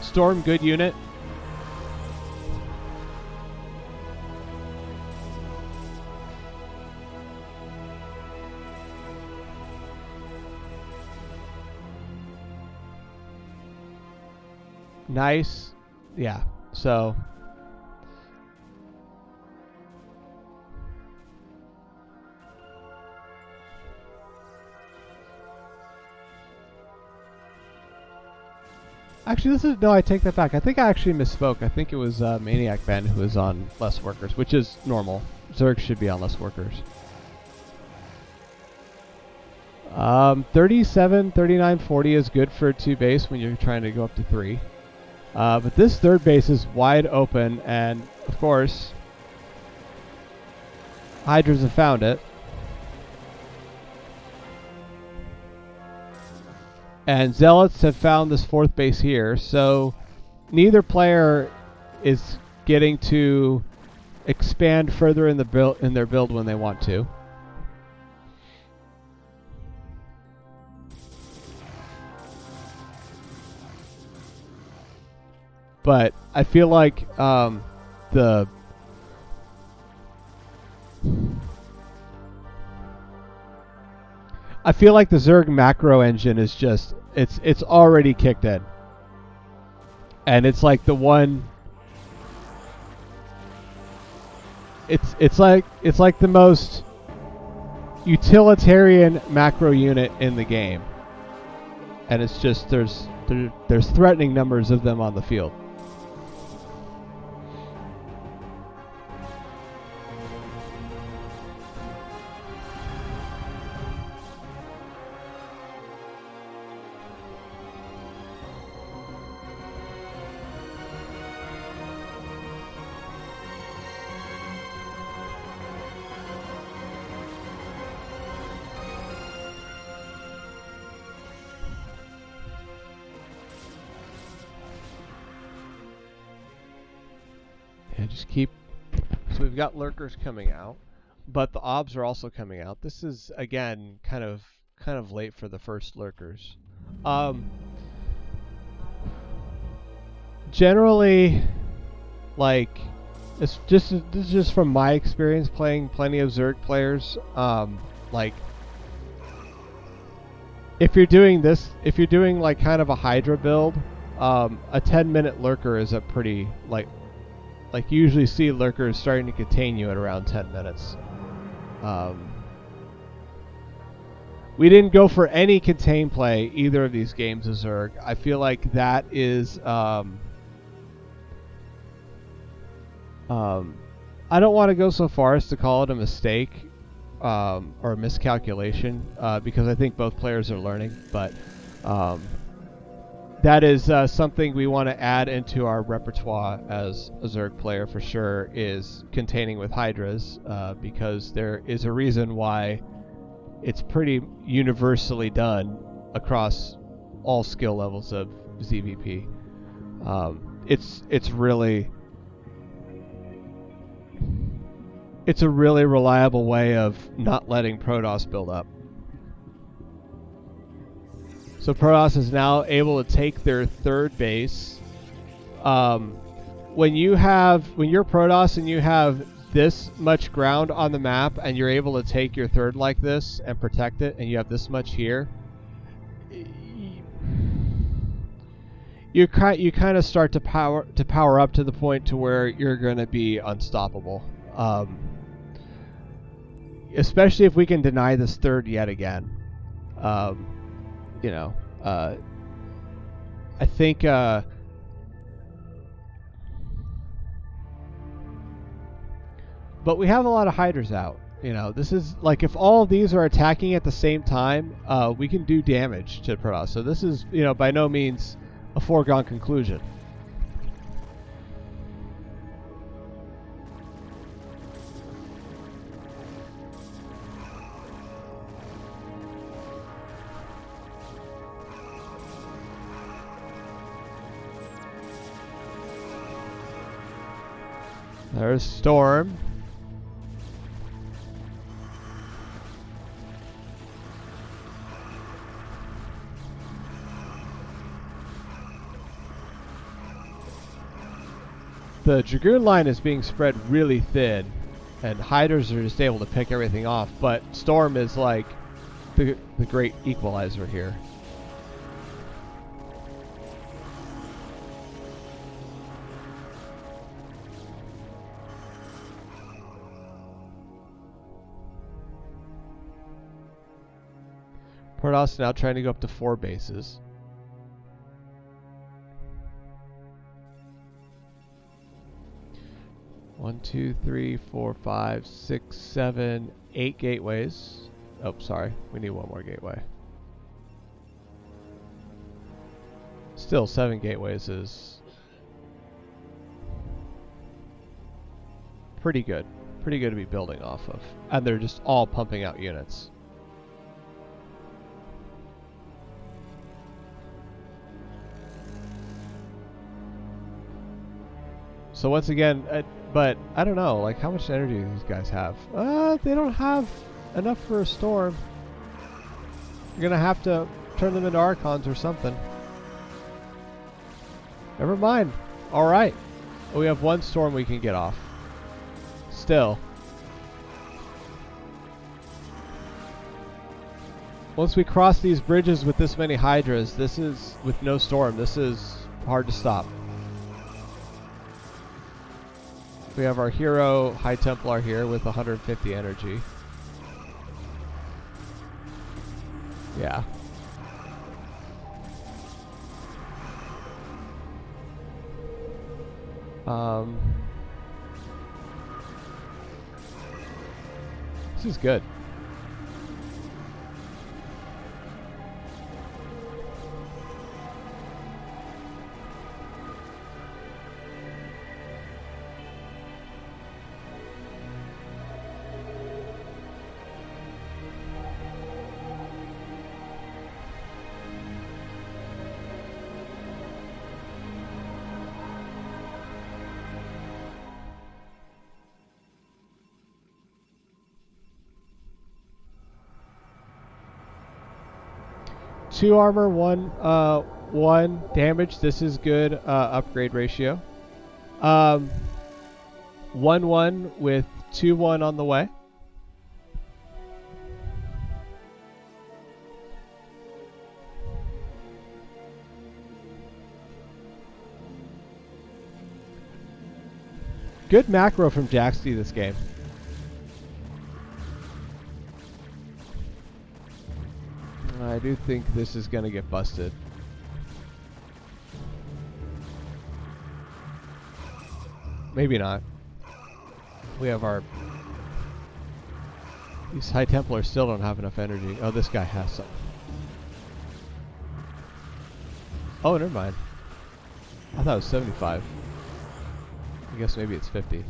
Storm, good unit. Nice. Yeah. So. Actually, this is no. I take that back. I think I actually misspoke. I think it was Maniac Ben who was on less workers, which is normal. Zerg should be on less workers. 37, 39, 40 is good for 2 base when you're trying to go up to 3. But this third base is wide open, and of course, Hydras have found it. And Zealots have found this 4th base here, so neither player is getting to expand further in their build when they want to. But I feel like the Zerg macro engine is just it's already kicked in. And it's like the one it's like the most utilitarian macro unit in the game. And it's just there's threatening numbers of them on the field. Just keep. So we've got lurkers coming out, but the obs are also coming out. This is again kind of late for the first lurkers. Generally, like this is just from my experience playing plenty of Zerg players. Like if you're doing like kind of a Hydra build, a 10-minute lurker is a pretty like you usually see lurkers starting to contain you at around 10 minutes. We didn't go for any contain play either of these games of Zerg. I feel like that is I don't want to go so far as to call it a mistake or a miscalculation because I think both players are learning, but that is something we want to add into our repertoire as a Zerg player for sure, is containing with Hydras, because there is a reason why it's pretty universally done across all skill levels of ZVP. It's a really reliable way of not letting Protoss build up. So Protoss is now able to take their third base. When you're Protoss and you have this much ground on the map and you're able to take your third like this and protect it, and you have this much here, you kind of start to power up to the point to where you're going to be unstoppable. Especially if we can deny this third yet again. I think but we have a lot of Hydras out. This is like if all of these are attacking at the same time, we can do damage to Protoss. So this is, by no means a foregone conclusion. There's Storm. The Dragoon line is being spread really thin, and Hydras are just able to pick everything off, but Storm is like the great equalizer here. Protoss now trying to go up to 4 bases. One, two, three, four, five, six, 7, 8 gateways. Oh, sorry. We need one more gateway. Still, 7 gateways is pretty good. Pretty good to be building off of. And they're just all pumping out units. So once again, but I don't know, like how much energy do these guys have? They don't have enough for a storm. You're gonna have to turn them into Archons or something. Never mind. Alright. We have 1 storm we can get off. Still. Once we cross these bridges with this many Hydras, this is, with no storm, this is hard to stop. We have our hero High Templar here with 150 energy. Yeah. This is good. Two armor, one damage. This is good upgrade ratio. 1-1 with 2-1 on the way. Good macro from Jaxty this game. I do think this is going to get busted. Maybe not. We have our... These High Templars still don't have enough energy. Oh, this guy has some. Oh, never mind. I thought it was 75. I guess maybe it's 50.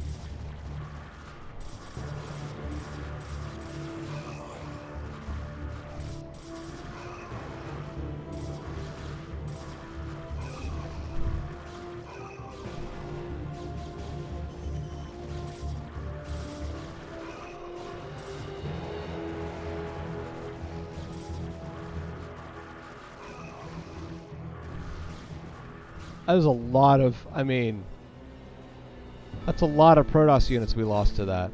That was a lot of, I mean, that's a lot of Protoss units we lost to that.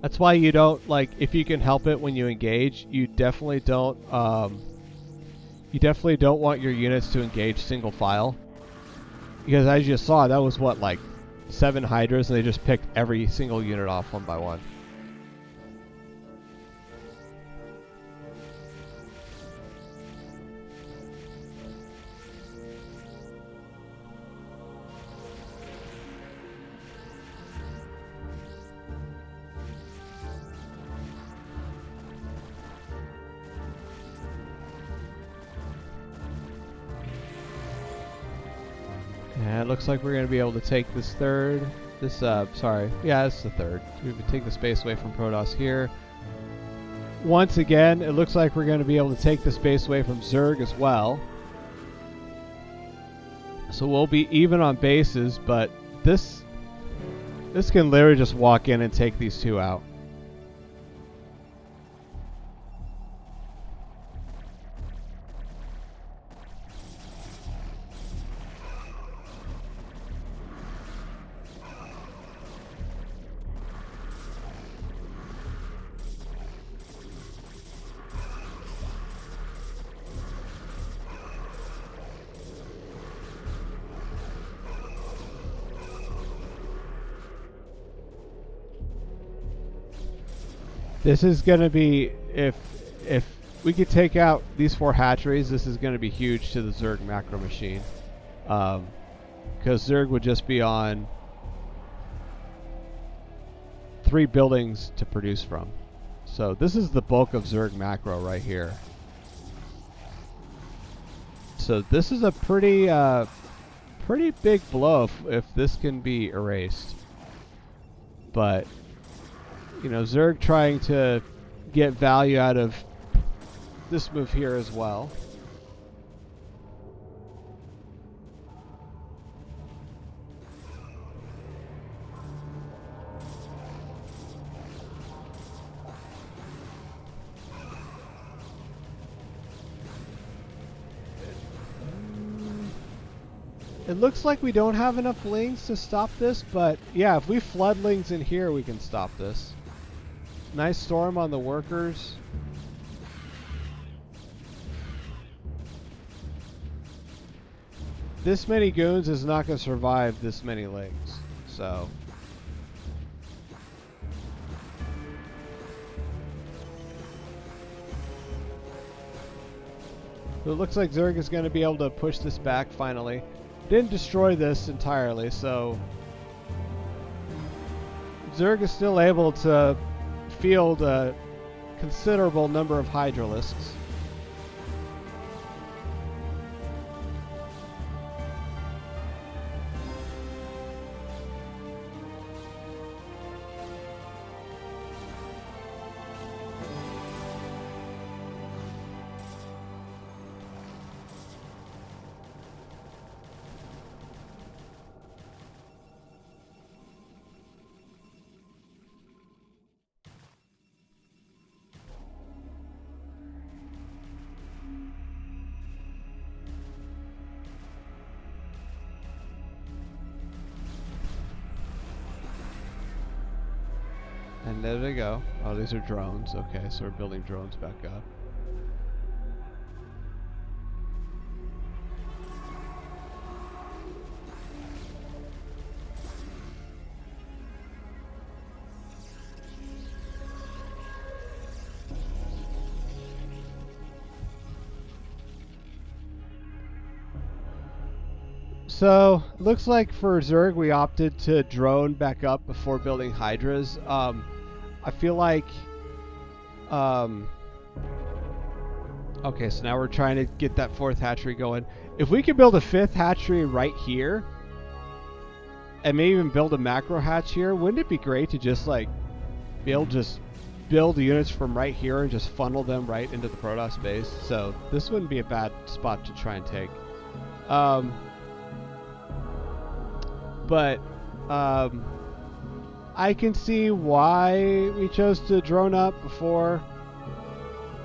That's why you don't, like, if you can help it when you engage, you definitely don't want your units to engage single file. Because as you saw, that was what, like 7 Hydras, and they just picked every single unit off one by one. Yeah, it looks like we're going to be able to take this third. Sorry. Yeah, it's the third. We would take the space away from Protoss here. Once again, it looks like we're going to be able to take the space away from Zerg as well. So we'll be even on bases, but this can literally just walk in and take these two out. This is going to be, if we could take out these 4 hatcheries, this is going to be huge to the Zerg macro machine. Because Zerg would just be on 3 buildings to produce from. So this is the bulk of Zerg macro right here. So this is a pretty big blow if this can be erased. But, you know, Zerg trying to get value out of this move here as well. It looks like we don't have enough lings to stop this, but yeah, if we flood lings in here, we can stop this. Nice storm on the workers. This many goons is not going to survive this many lings, so. It looks like Zerg is going to be able to push this back finally. Didn't destroy this entirely, so Zerg is still able to field a considerable number of Hydralisks. And there they go. Oh, these are drones. Okay, so we're building drones back up. So, looks like for Zerg we opted to drone back up before building Hydras. I feel like... okay, so now we're trying to get that 4th hatchery going. If we could build a 5th hatchery right here, and maybe even build a macro hatch here, wouldn't it be great to just like be able to just build units from right here and just funnel them right into the Protoss base? So this wouldn't be a bad spot to try and take. But I can see why we chose to drone up before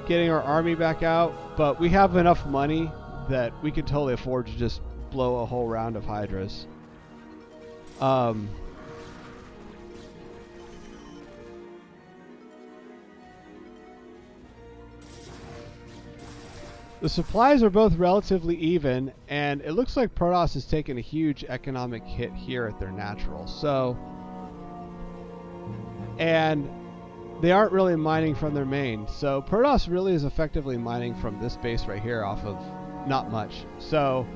getting our army back out, but we have enough money that we can totally afford to just blow a whole round of Hydras. The supplies are both relatively even, and it looks like Protoss has taken a huge economic hit here at their natural. So, and they aren't really mining from their main. So Protoss really is effectively mining from this base right here off of not much. So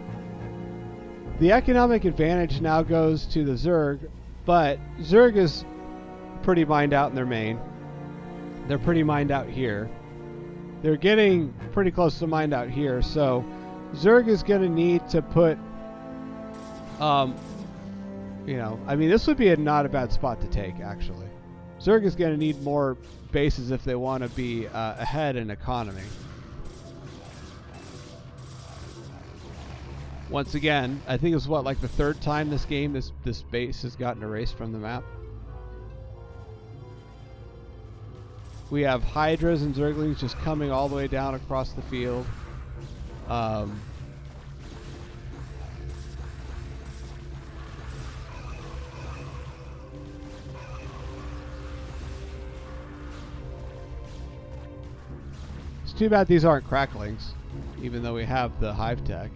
the economic advantage now goes to the Zerg, but Zerg is pretty mined out in their main. They're pretty mined out here. They're getting pretty close to mined out here, so Zerg is going to need to put, you know, I mean, this would be not a bad spot to take, actually. Zerg is going to need more bases if they want to be ahead in economy. Once again, I think it's what, like the 3rd time this game, this base has gotten erased from the map. We have Hydras and Zerglings just coming all the way down across the field. It's too bad these aren't cracklings, even though we have the hive tech.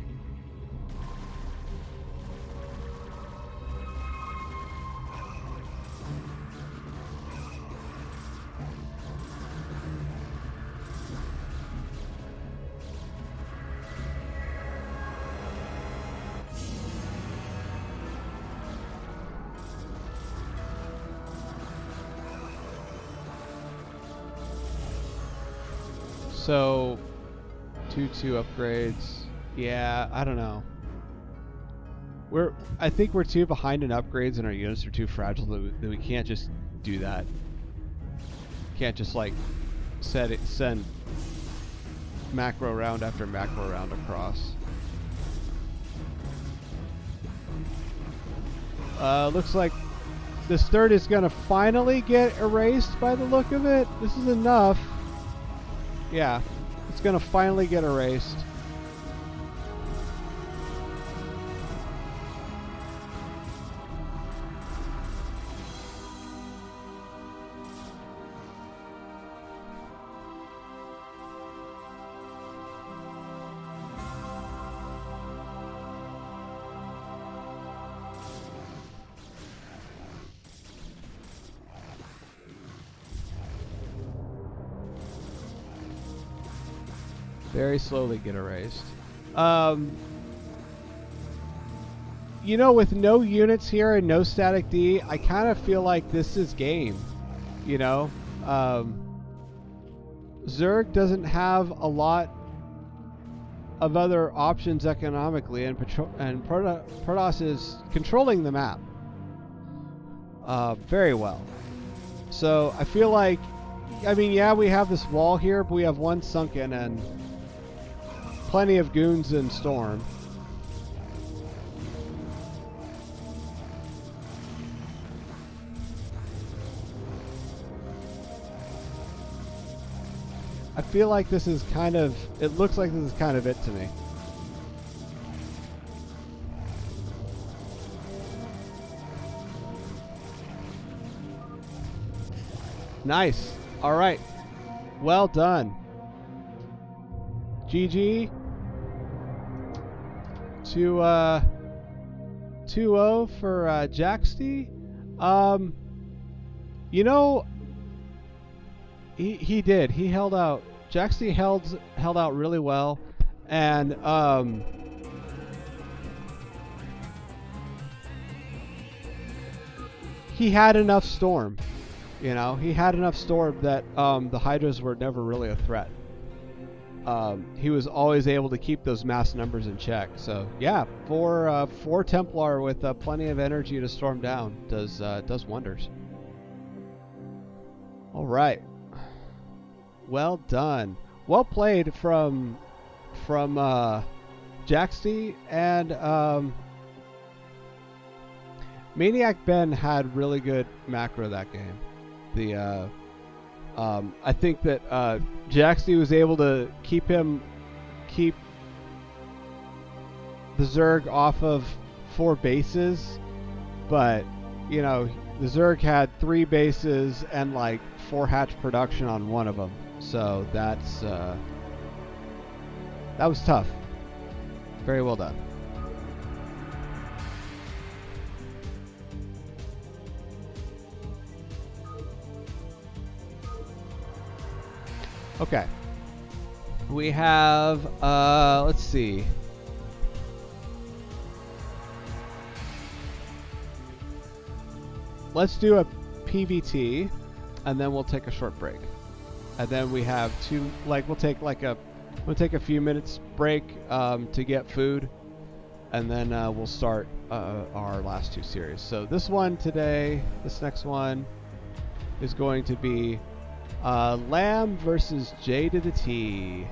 So 2-2 upgrades. Yeah, I don't know. I think we're too behind in upgrades and our units are too fragile that we can't just do that. Can't just like send macro round after macro round across. Looks like this third is gonna finally get erased by the look of it. This is enough. Yeah, it's gonna finally get erased. Very slowly get erased. You know, with no units here and no static D, I kind of feel like this is game. You know? Zerg doesn't have a lot of other options economically, and Protoss is controlling the map very well. So I feel like, I mean, yeah, we have this wall here, but we have one sunken and plenty of goons in Storm. I feel like this is kind of, it looks like this is kind of it to me. Nice. All right. Well done. GG. 2-0 for Jaxty. You know, he did. He held out. Jaxty held out really well, and he had enough storm. You know, he had enough storm that the Hydras were never really a threat. He was always able to keep those mass numbers in check. So yeah, for Templar with plenty of energy to storm down does wonders. All right, well done, well played from Jaxty, and Maniac Ben had really good macro that game. I think that Jaxty was able to keep the Zerg off of 4 bases, but you know, the Zerg had 3 bases and like 4 hatch production on one of them, so that was tough. Very well done. Okay, we have, let's see. Let's do a PVT, and then we'll take a short break. And then we have we'll take a few minutes break to get food, and then we'll start our last 2 series. So this one today, this next one is going to be Lamb versus J to the T.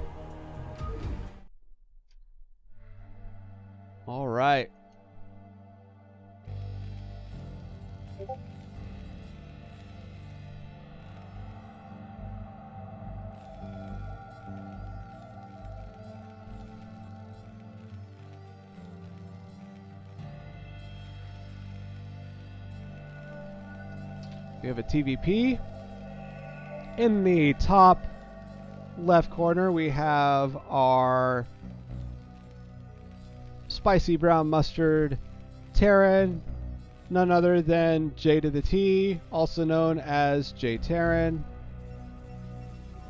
All right. We have a TVP. In the top left corner, we have our spicy brown mustard Terran, none other than J to the T, also known as J Terran.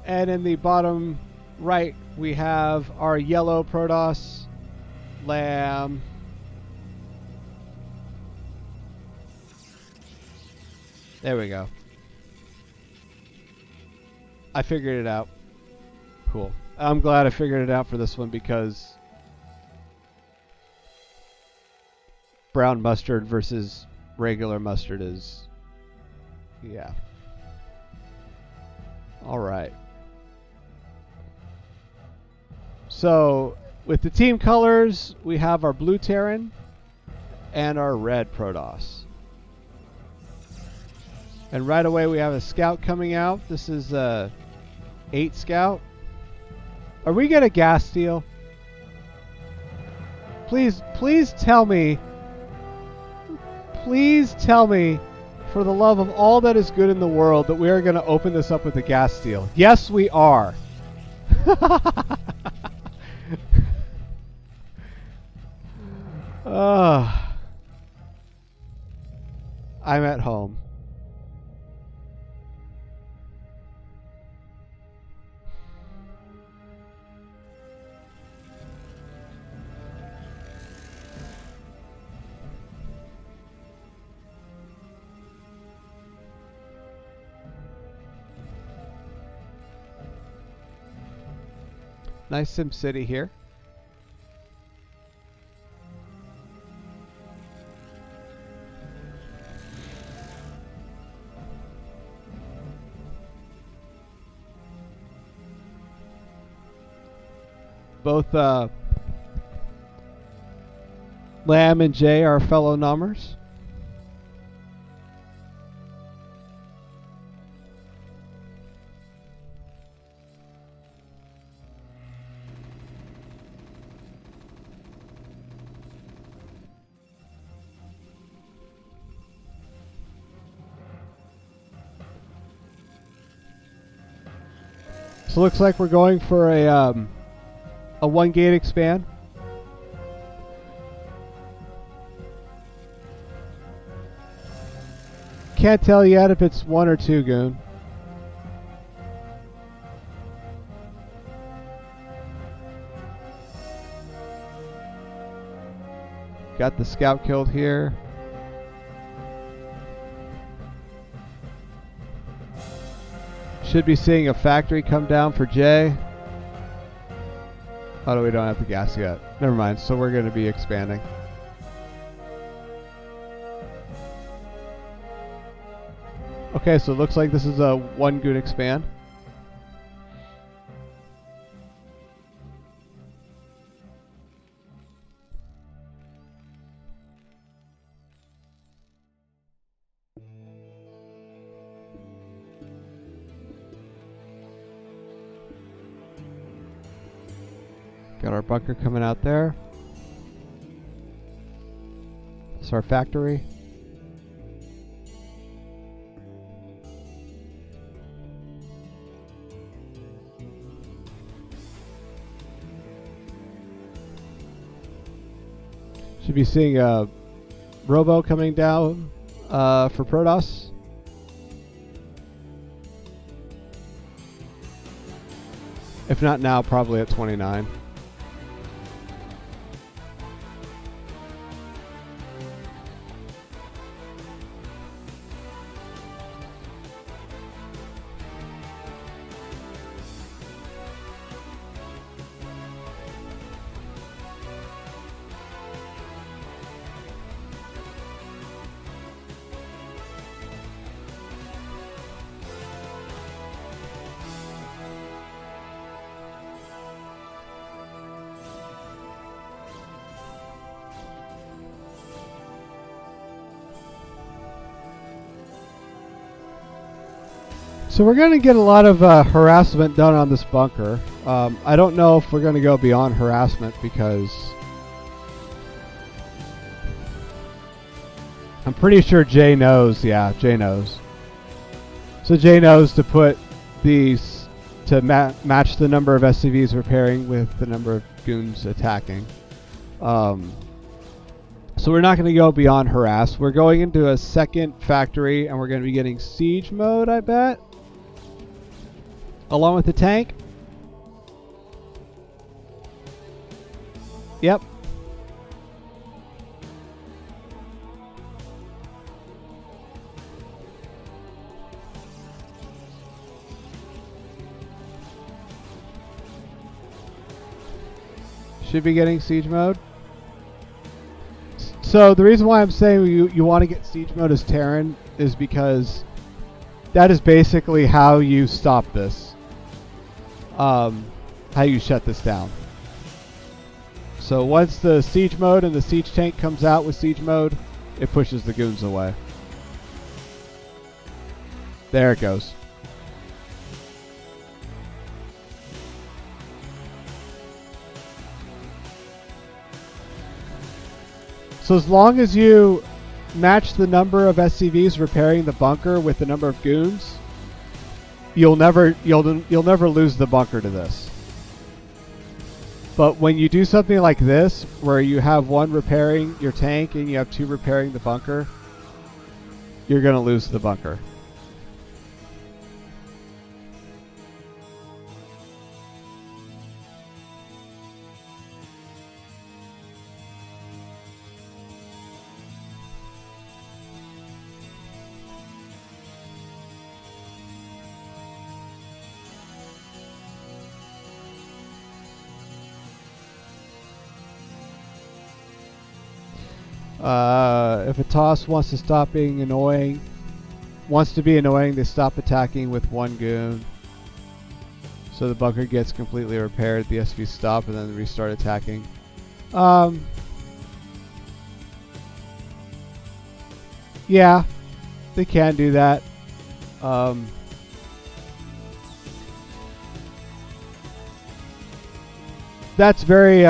And in the bottom right, we have our yellow Protoss Lamb. There we go. I figured it out. Cool. I'm glad I figured it out for this one because brown mustard versus regular mustard is, yeah. All right. So with the team colors, we have our blue Terran and our red Protoss. And right away we have a scout coming out. This is 8 scout. Are we gonna gas steal? Please tell me. Please tell me, for the love of all that is good in the world, that we are gonna open this up with a gas steal. Yes, we are. I'm at home. Nice Sim City here. Both Lamb and Jay are fellow numbers. So looks like we're going for a 1 gate expand. Can't tell yet if it's 1 or 2, Goon. Got the scout killed here. Should be seeing a factory come down for Jay. Oh, we don't have the gas yet. Never mind. So we're going to be expanding. Okay, so it looks like this is a 1 goon expand. Got our bunker coming out there. That's our factory. Should be seeing a Robo coming down for Protoss. If not now, probably at 29. So we're going to get a lot of harassment done on this bunker. I don't know if we're going to go beyond harassment because I'm pretty sure Jay knows. Yeah, Jay knows. So Jay knows to put these to match the number of SCVs repairing with the number of goons attacking. So we're not going to go beyond harass. We're going into a second factory and we're going to be getting siege mode, I bet. Along with the tank. Yep. Should be getting siege mode. So the reason why I'm saying you want to get siege mode as Terran is because that is basically how you stop this. How you shut this down. So once the siege mode and the siege tank comes out with siege mode, it pushes the goons away. There it goes. So as long as you match the number of SCVs repairing the bunker with the number of goons, you'll never lose the bunker to this. But when you do something like this, where you have one repairing your tank and you have two repairing the bunker, you're going to lose the bunker. If a toss wants to stop being annoying, they stop attacking with one goon. So the bunker gets completely repaired, the SV stop, and then they restart attacking. Yeah, they can do that. That's very,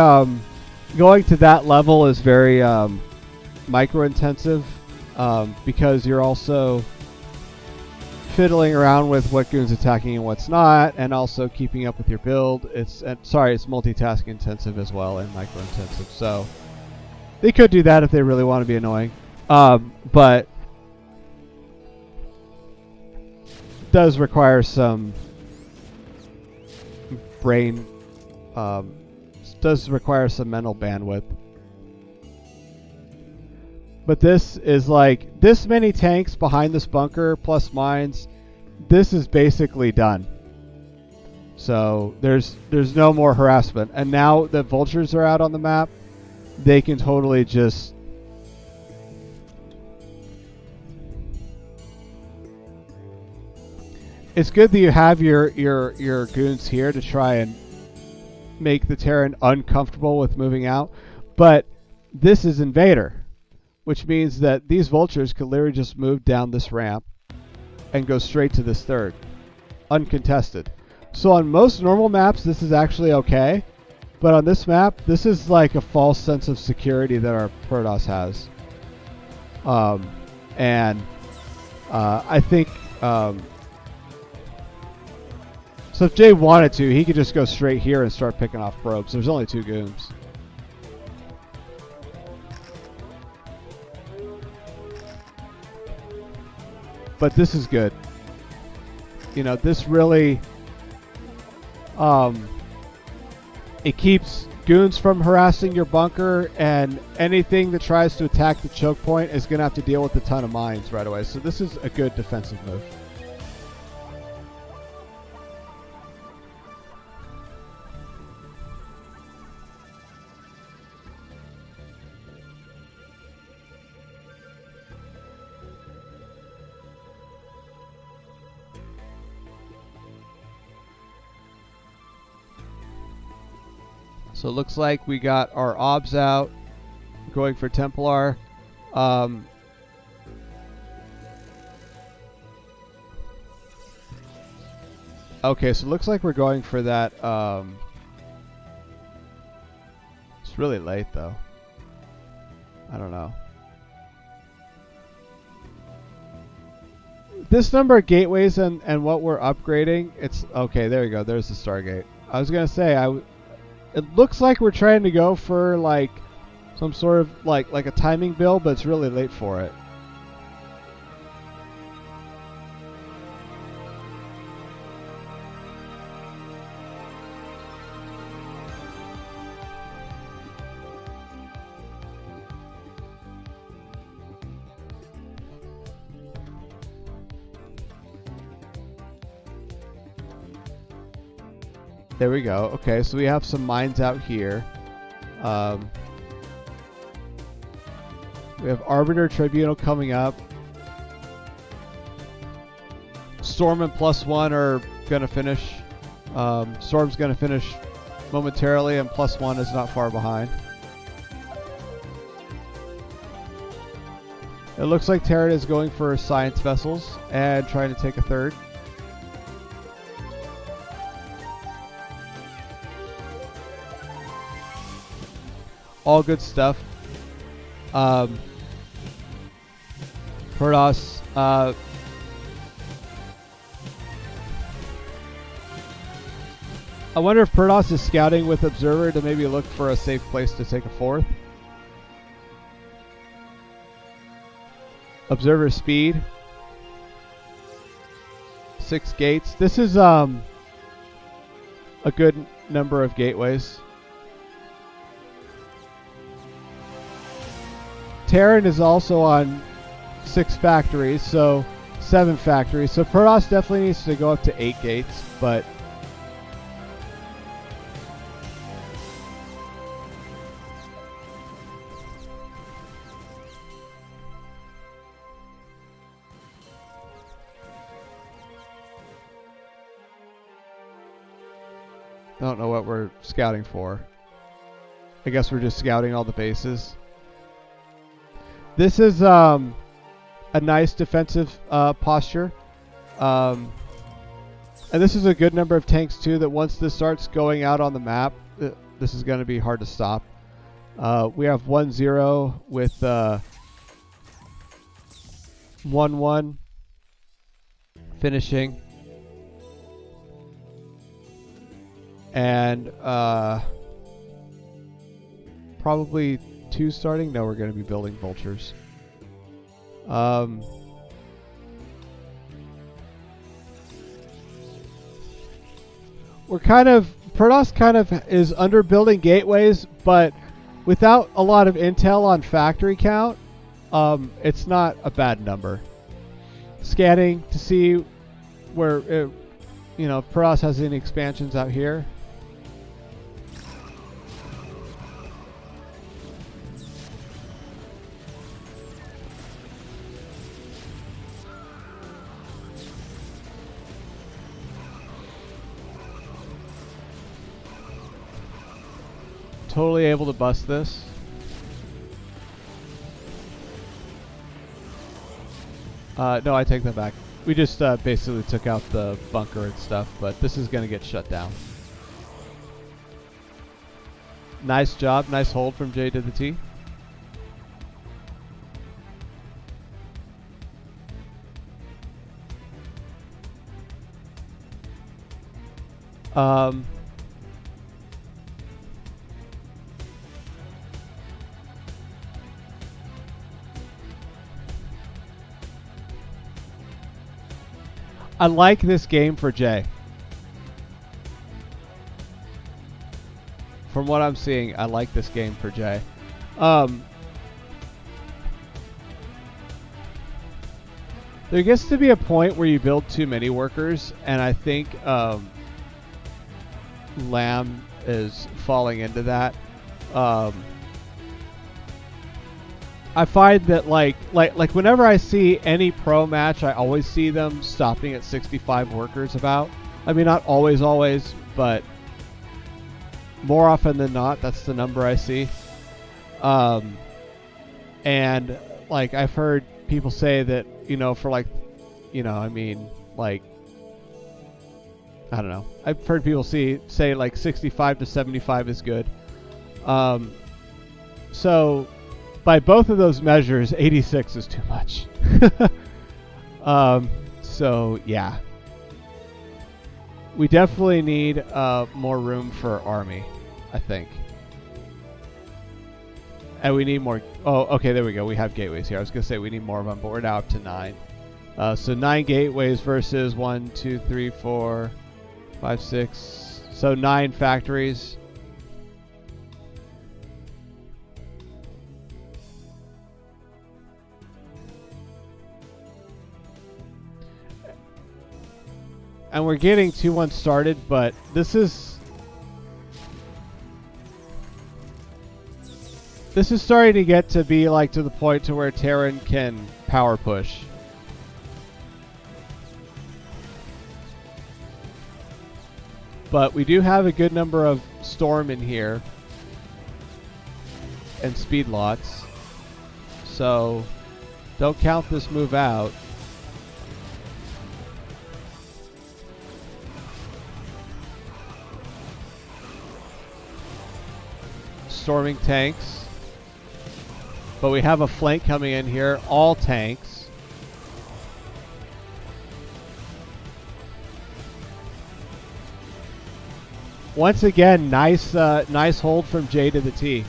going to that level is very, micro intensive, because you're also fiddling around with what goons attacking and what's not, and also keeping up with your build. It's multitask intensive as well and micro intensive. So they could do that if they really want to be annoying, but it does require some brain, does require some mental bandwidth. But this is like, this many tanks behind this bunker plus mines, this is basically done. So there's no more harassment. And now that vultures are out on the map, they can totally just it's good that you have your goons here to try and make the Terran uncomfortable with moving out. But this is Invader, which means that these vultures could literally just move down this ramp and go straight to this third, uncontested. So on most normal maps, this is actually okay. But on this map, this is like a false sense of security that our Protoss has. I think, so if Jay wanted to, he could just go straight here and start picking off probes. There's only two goons. But this is good. You know, this really, it keeps goons from harassing your bunker, and anything that tries to attack the choke point is going to have to deal with a ton of mines right away. So this is a good defensive move. So it looks like we got our obs out, going for Templar. Okay, so it looks like we're going for that. It's really late though. I don't know. This number of gateways and what we're upgrading, it's okay. There you go. There's the Stargate. I was gonna say it looks like we're trying to go for like some sort of like a timing build, but it's really late for it. There we go. Okay, so we have some mines out here. We have Arbiter Tribunal coming up. Storm and +1 are going to finish. Storm's going to finish momentarily, and +1 is not far behind. It looks like Terran is going for science vessels and trying to take a third. All good stuff. Protoss, I wonder if Protoss is scouting with Observer to maybe look for a safe place to take a fourth. Observer speed. 6 gates. This is a good number of gateways. Terran is also on 6 factories, so 7 factories. So Protoss definitely needs to go up to 8 gates, but I don't know what we're scouting for. I guess we're just scouting all the bases. This is a nice defensive posture. And this is a good number of tanks too, that once this starts going out on the map, this is going to be hard to stop. We have 1-0 with 1-1 finishing. And probably 2 starting. No, we're going to be building vultures. Protoss kind of is under building gateways, but without a lot of intel on factory count, it's not a bad number. Scanning to see where if Protoss has any expansions out here. Totally able to bust this. No, I take that back. We just basically took out the bunker and stuff, but this is going to get shut down. Nice job. Nice hold from J to the T. I like this game for Jay. From what I'm seeing, I like this game for Jay. There gets to be a point where you build too many workers, and I think Lamb is falling into that. I find that like whenever I see any pro match, I always see them stopping at 65 workers about. I mean, not always, but more often than not, that's the number I see. And like I've heard people say that, for I don't know. I've heard people say like 65 to 75 is good. So by both of those measures, 86 is too much. So yeah, we definitely need more room for army, I think. And we need more. Oh, okay, there we go. We have gateways here. I was going to say we need more of them, but we're now up to 9. So 9 gateways versus 1, 2, 3, 4, 5, 6. So 9 factories. And we're getting 2-1 started, but this is... This is starting to get to be like to the point to where Terran can power push. But we do have a good number of Storm in here. And speed lots. So don't count this move out. Storming tanks. But we have a flank coming in here, all tanks. Once again, nice hold from J to the T.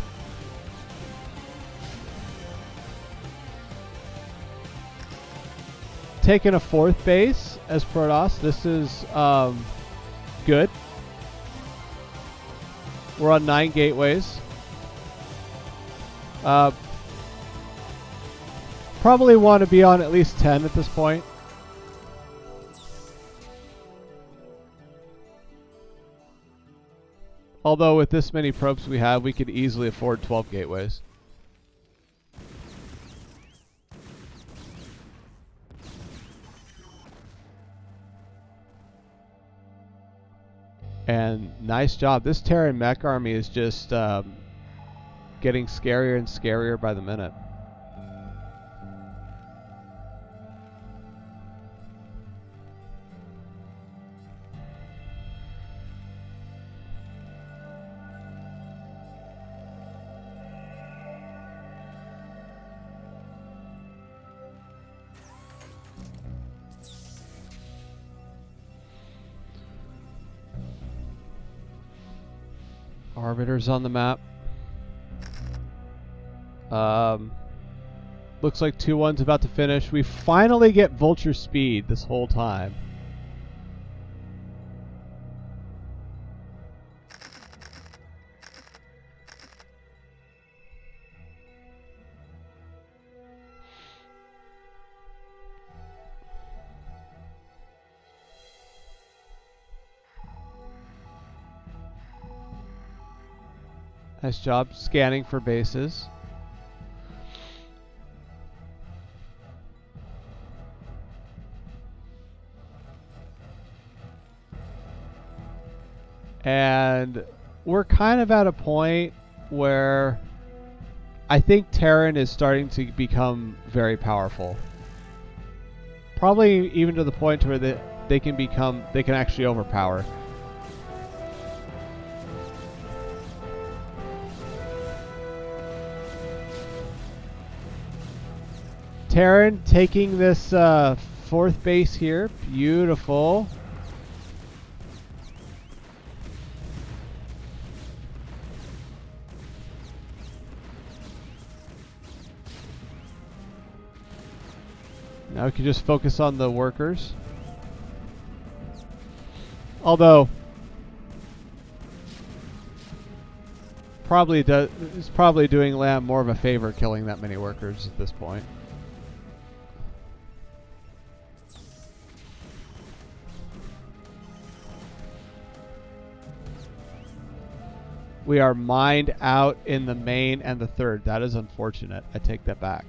Taking a 4th base as Protoss. This is good. We're on 9 gateways. Probably want to be on at least 10 at this point. Although with this many probes we have, we could easily afford 12 gateways. And nice job. This Terran mech army is just getting scarier and scarier by the minute. Arbiters on the map. Looks like 2-1's about to finish. We finally get Vulture speed this whole time. Nice job scanning for bases. And we're kind of at a point where I think Terran is starting to become very powerful. Probably even to the point where they can actually overpower. Terran taking this 4th base here. Beautiful. Now we can just focus on the workers. Although, it's probably doing Lamb more of a favor killing that many workers at this point. We are mined out in the main and the 3rd. That is unfortunate. I take that back.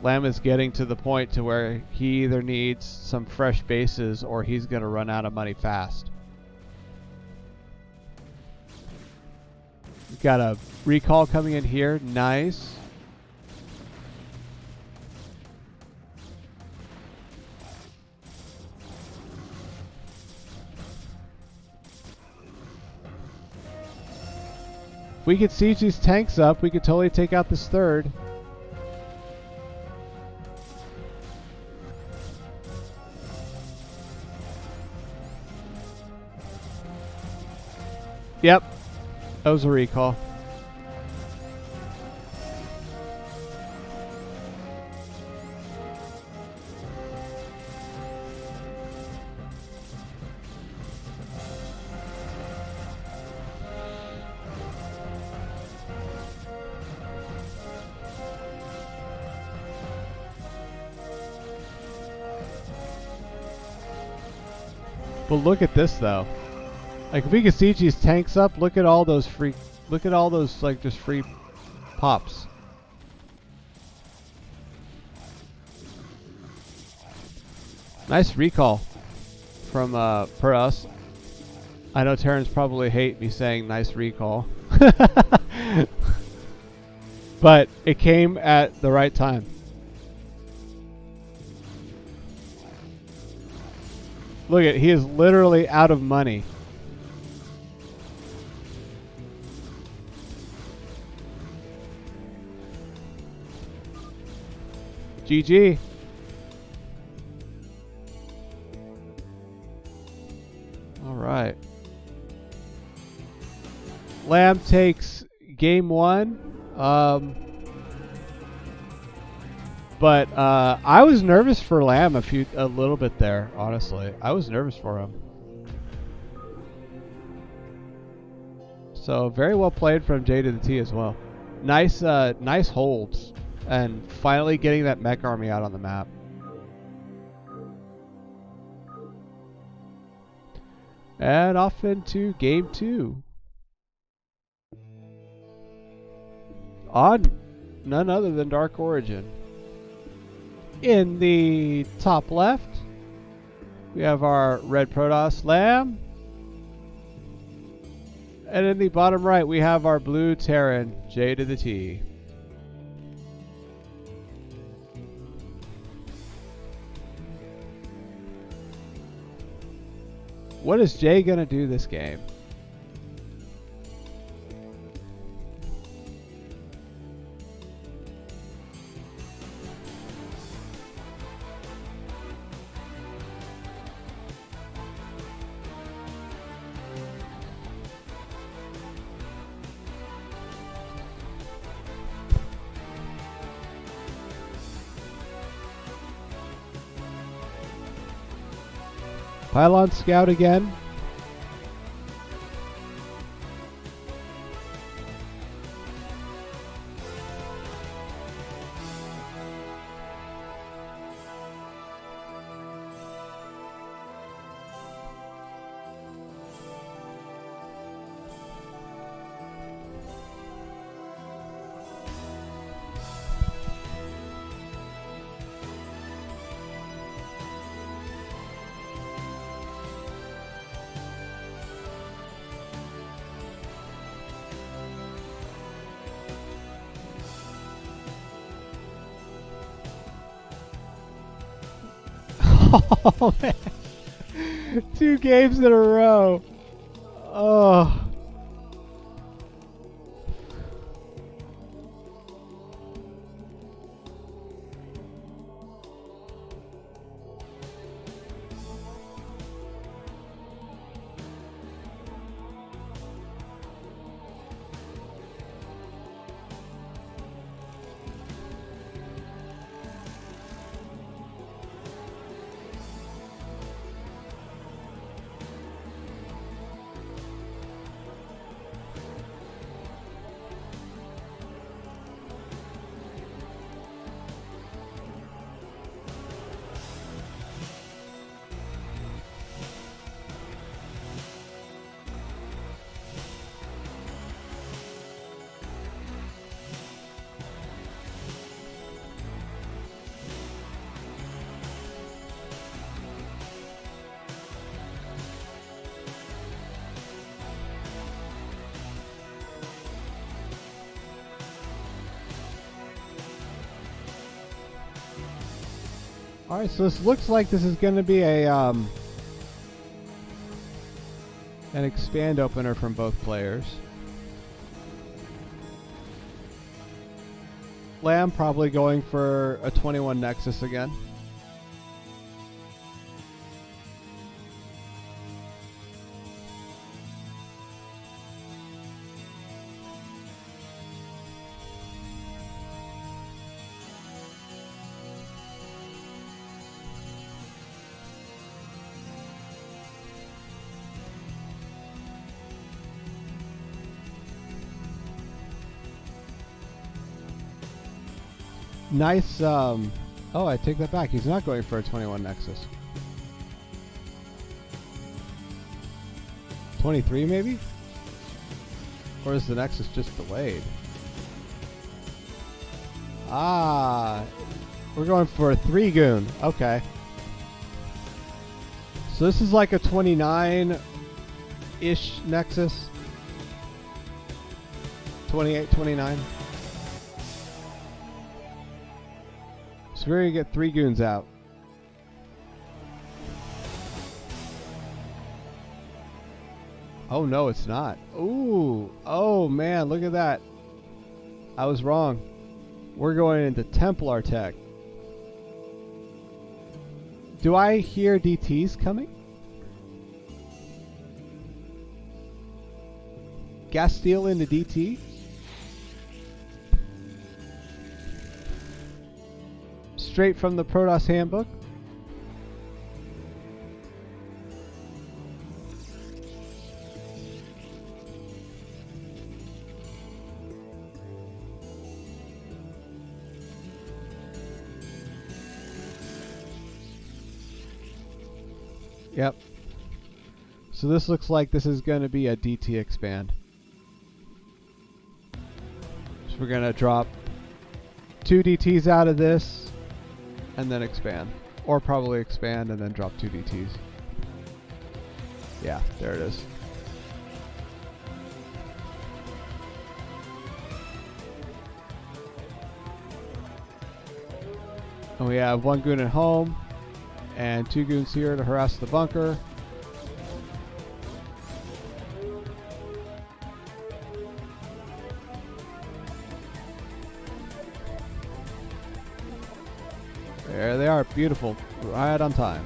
Lamb is getting to the point to where he either needs some fresh bases or he's going to run out of money fast. We've got a recall coming in here. Nice. If we could siege these tanks up, we could totally take out this 3rd. Yep, that was a recall. But look at this though. Like if we can siege these tanks up, look at all those free, look at all those like just free pops. Nice recall from for us. I know Terrans probably hate me saying nice recall. But it came at the right time. Look at, he is literally out of money. GG. All right. Lamb takes game 1. But I was nervous for Lamb a little bit there, honestly. I was nervous for him. So very well played from J to the T as well. Nice nice holds. And finally getting that mech army out on the map. And off into game 2. On none other than Dark Origin. In the top left, we have our red Protoss Lamb. And in the bottom right, we have our blue Terran, J to the T. What is Jay going to do this game? Pylon Scout again. Oh man, 2 games in a row. Oh. All right, so this looks like this is going to be a an expand opener from both players. Lamb probably going for a 21 Nexus again. Nice, oh, I take that back. He's not going for a 21 Nexus. 23 maybe? Or is the Nexus just delayed? Ah, we're going for a 3 goon. Okay. So this is like a 29-ish Nexus. 28, 29. So we're going to get 3 goons out. Oh no, it's not. Ooh. Oh man, look at that. I was wrong. We're going into Templar tech. Do I hear DTs coming? Gas steel into DT? Straight from the Protoss handbook? Yep. So this looks like this is going to be a DT expand. So we're going to drop 2 DTs out of this and then expand. Or probably expand and then drop 2 DTs. Yeah, there it is. And we have 1 goon at home. And 2 goons here to harass the bunker. There they are, beautiful, right on time.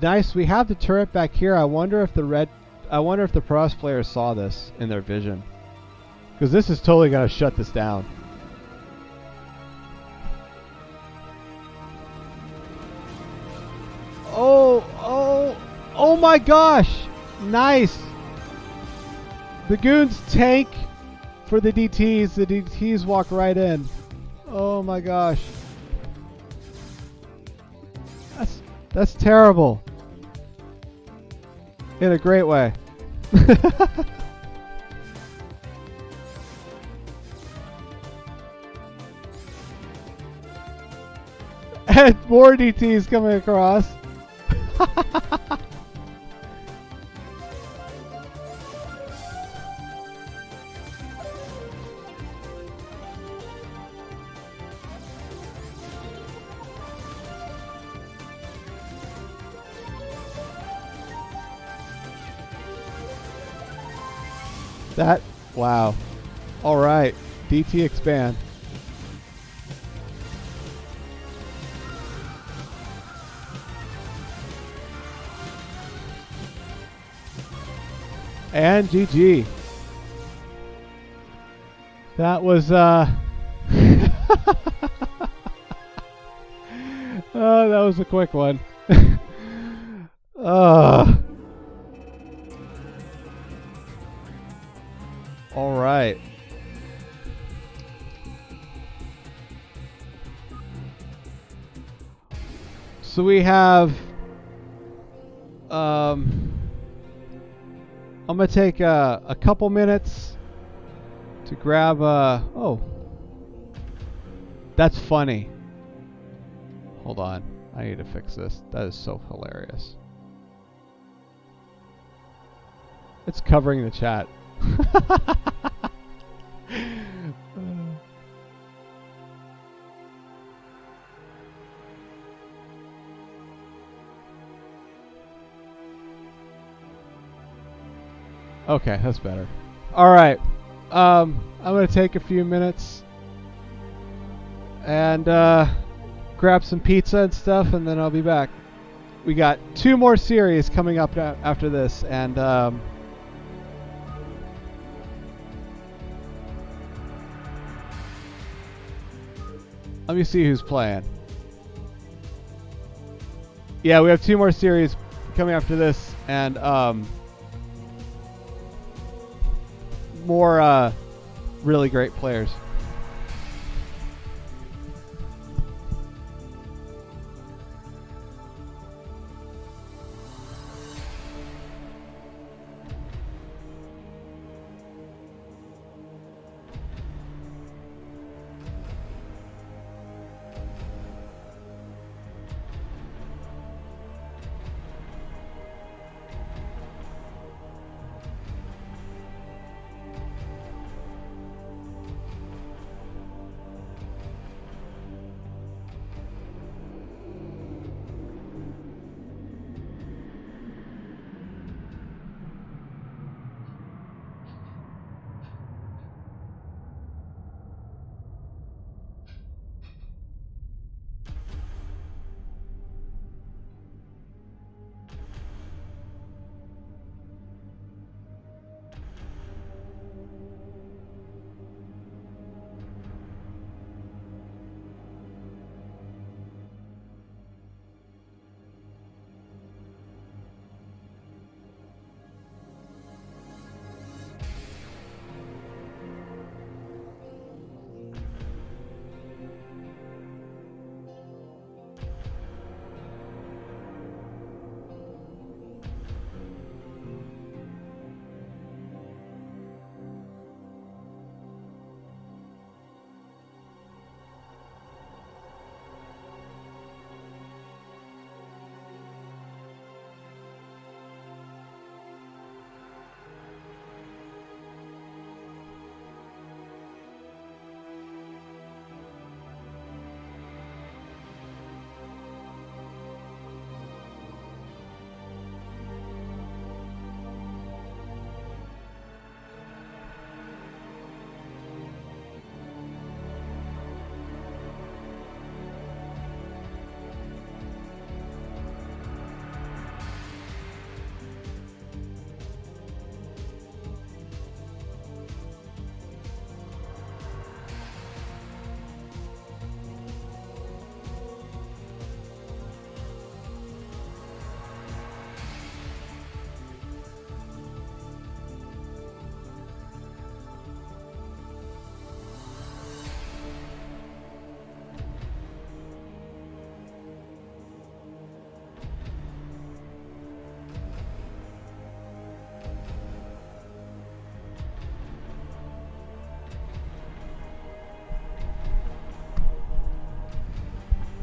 Nice, we have the turret back here. I wonder if the Protoss players saw this in their vision. Because this is totally going to shut this down. Oh my gosh! Nice! The goons tank for the DTs. The DTs walk right in. Oh my gosh. That's terrible. In a great way. And more DTs coming across. Wow. Alright. DT expand. And GG. That was, oh, that was a quick one. All right. So we have, I'm gonna take a couple minutes to grab oh, that's funny. Hold on, I need to fix this. That is so hilarious. It's covering the chat. Okay, that's better. All right. I'm going to take a few minutes and grab some pizza and stuff, and then I'll be back. We got 2 more series coming up after this, and let me see who's playing. Yeah, we have 2 more series coming after this, and more really great players.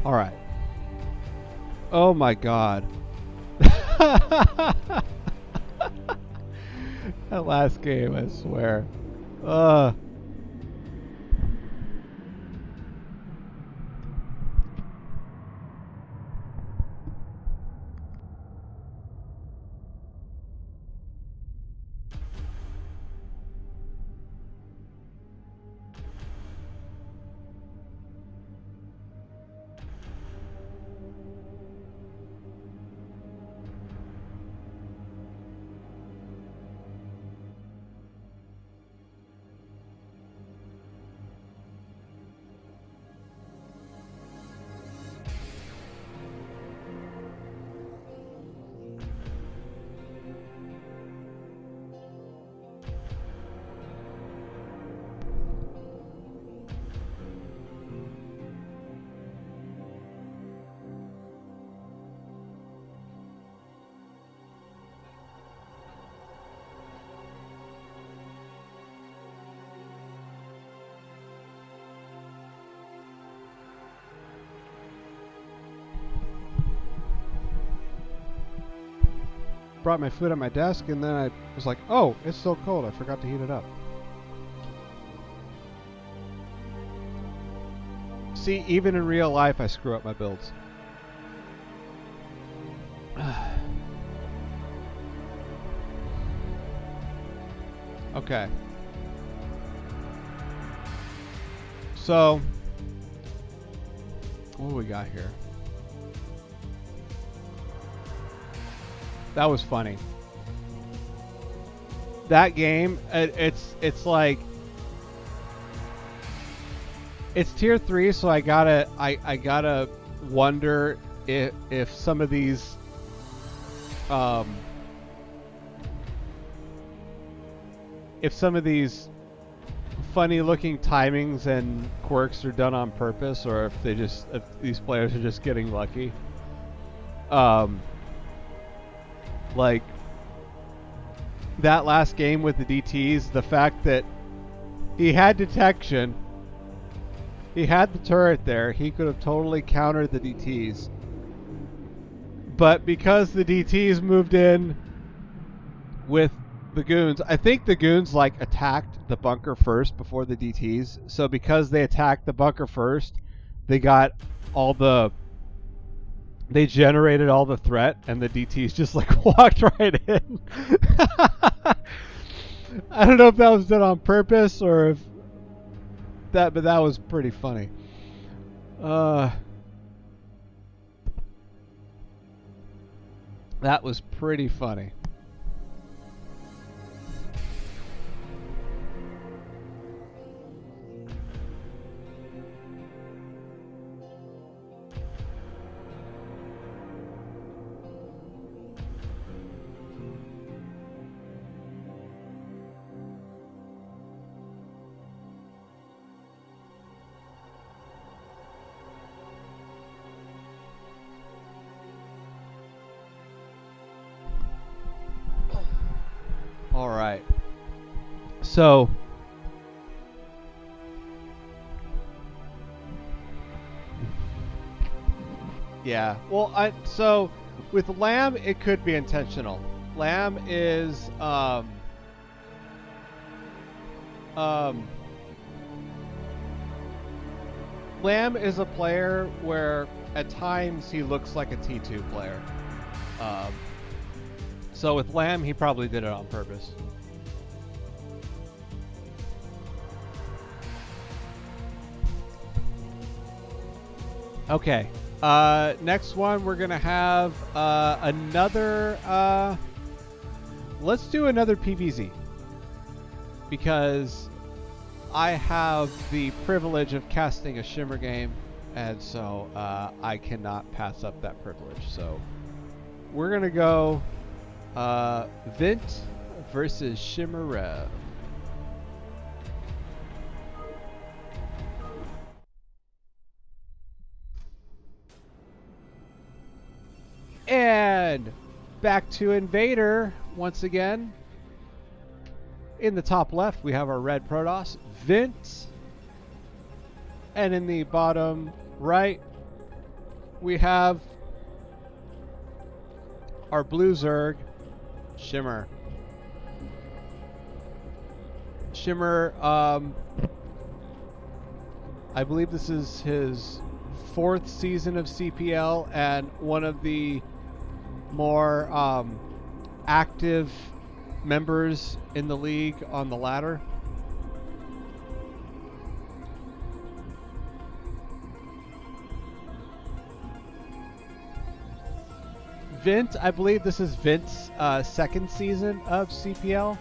All right. Oh my God. That last game, I swear. Brought my food at my desk, and then I was like, oh, it's so cold, I forgot to heat it up. See, even in real life, I screw up my builds. Okay. So, what do we got here? That was funny. That game, it's like it's tier 3, so I gotta wonder if some of these funny looking timings and quirks are done on purpose, or if these players are just getting lucky. Like that last game with the DTs, the fact that he had detection, he had the turret there, he could have totally countered the DTs. But because the DTs moved in with the goons, I think the goons like attacked the bunker first before the DTs. So because they attacked the bunker first, they got they generated all the threat, and the DTs just like walked right in. I don't know if that was done on purpose or if but that was pretty funny. That was pretty funny. All right. So yeah. Well, so with Lamb, it could be intentional. Lamb is Lamb is a player where at times he looks like a T2 player. So with Lamb, he probably did it on purpose. Okay. Next one, we're going to have another... let's do another PVZ. Because I have the privilege of casting a Shimmer game. And so I cannot pass up that privilege. So we're going to go Vint versus Shimmer Rev. And back to Invader once again. In the top left, we have our red Protoss, Vint. And in the bottom right, we have our blue Zerg, Shimmer. Shimmer, I believe this is his 4th season of CPL and one of the more active members in the league on the ladder. Vint, I believe this is Vint's 2nd season of CPL.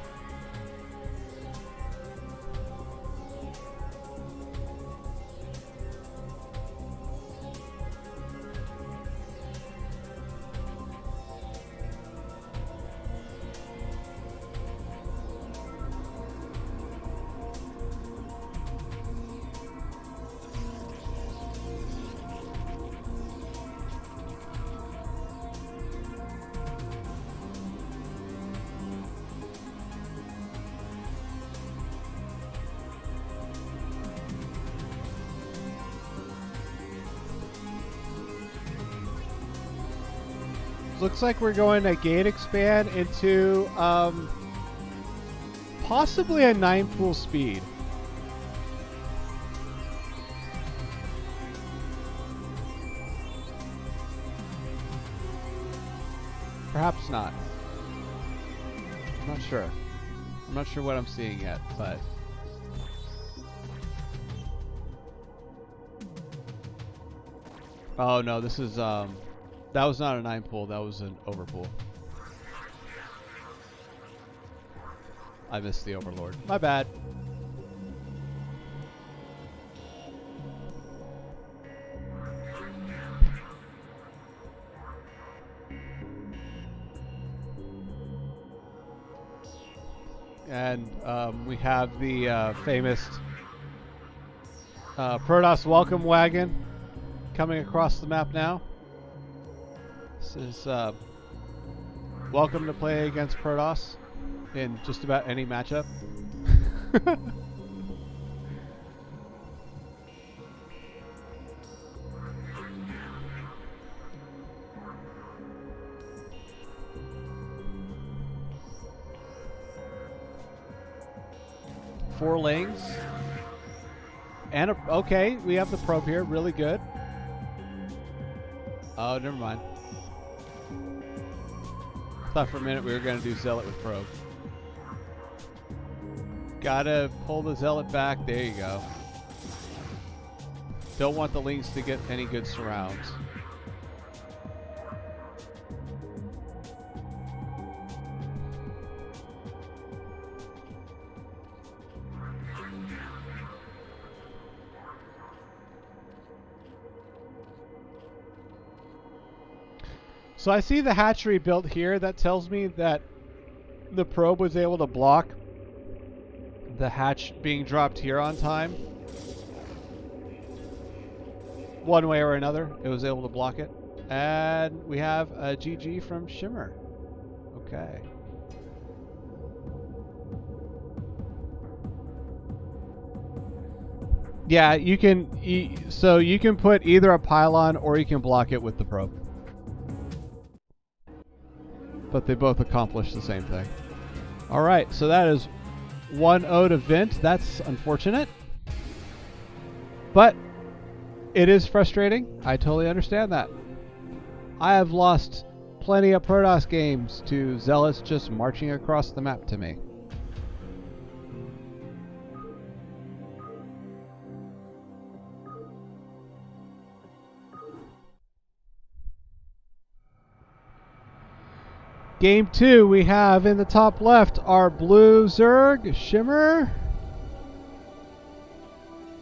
Looks like we're going to gate expand into possibly a 9 pool speed. Perhaps not. I'm not sure. I'm not sure what I'm seeing yet, but... Oh no, this is, that was not a 9 pool, that was an over pool. I missed the overlord. My bad. And we have the famous Protoss welcome wagon coming across the map now. This is welcome to play against Protoss in just about any matchup. 4 lanes. And okay, we have the probe here. Really good. Oh, never mind. Thought for a minute we were going to do Zealot with probe. Gotta pull the Zealot back. There you go. Don't want the Lynx to get any good surrounds. So I see the hatchery built here. That tells me that the probe was able to block the hatch being dropped here on time. One way or another, it was able to block it. And we have a GG from Shimmer. Okay. Yeah, you can. So you can put either a pylon or you can block it with the probe. But they both accomplish the same thing. All right, so that is 1-0 to Vint. That's unfortunate. But it is frustrating. I totally understand that. I have lost plenty of Protoss games to Zealots just marching across the map to me. Game 2, we have in the top left our blue Zerg, Shimmer.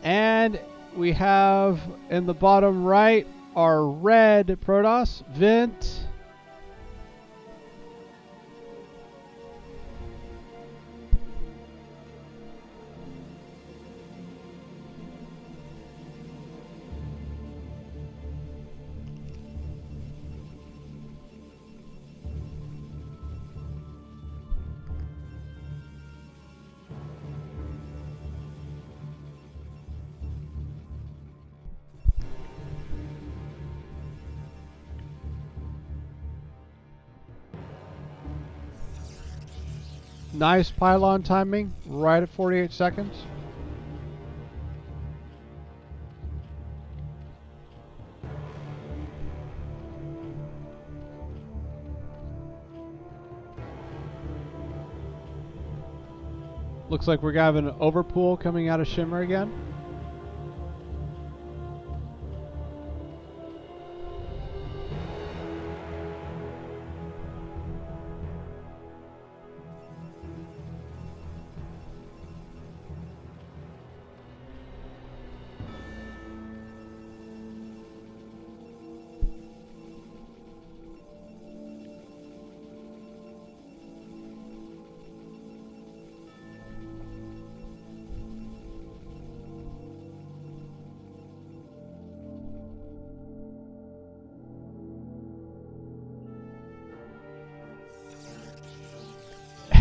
And we have in the bottom right our red Protoss, Vint. Nice pylon timing, right at 48 seconds. Looks like we're gonna have an overpool coming out of Shimmer again.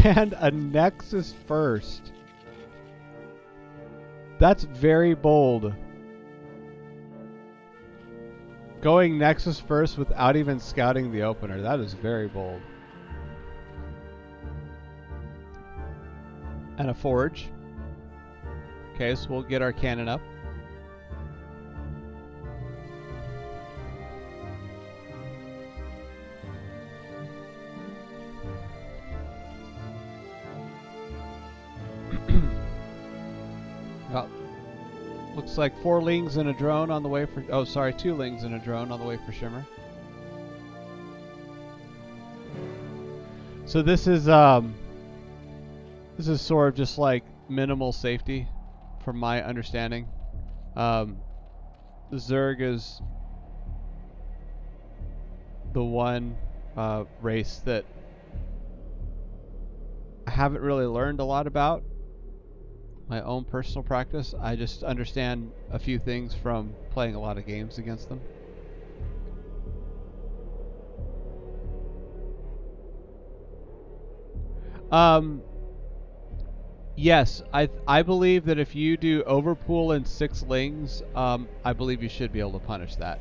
And a Nexus first. That's very bold. Going Nexus first without even scouting the opener. That is very bold. And a forge. Okay, so we'll get our cannon up. Well, looks like 4 lings and a drone on the way for... Oh, sorry, 2 lings and a drone on the way for Shimmer. So this is sort of just like minimal safety, from my understanding. Zerg is the one race that I haven't really learned a lot about. My own personal practice. I just understand a few things from playing a lot of games against them. Yes, I believe that if you do overpool and 6 lings, I believe you should be able to punish that.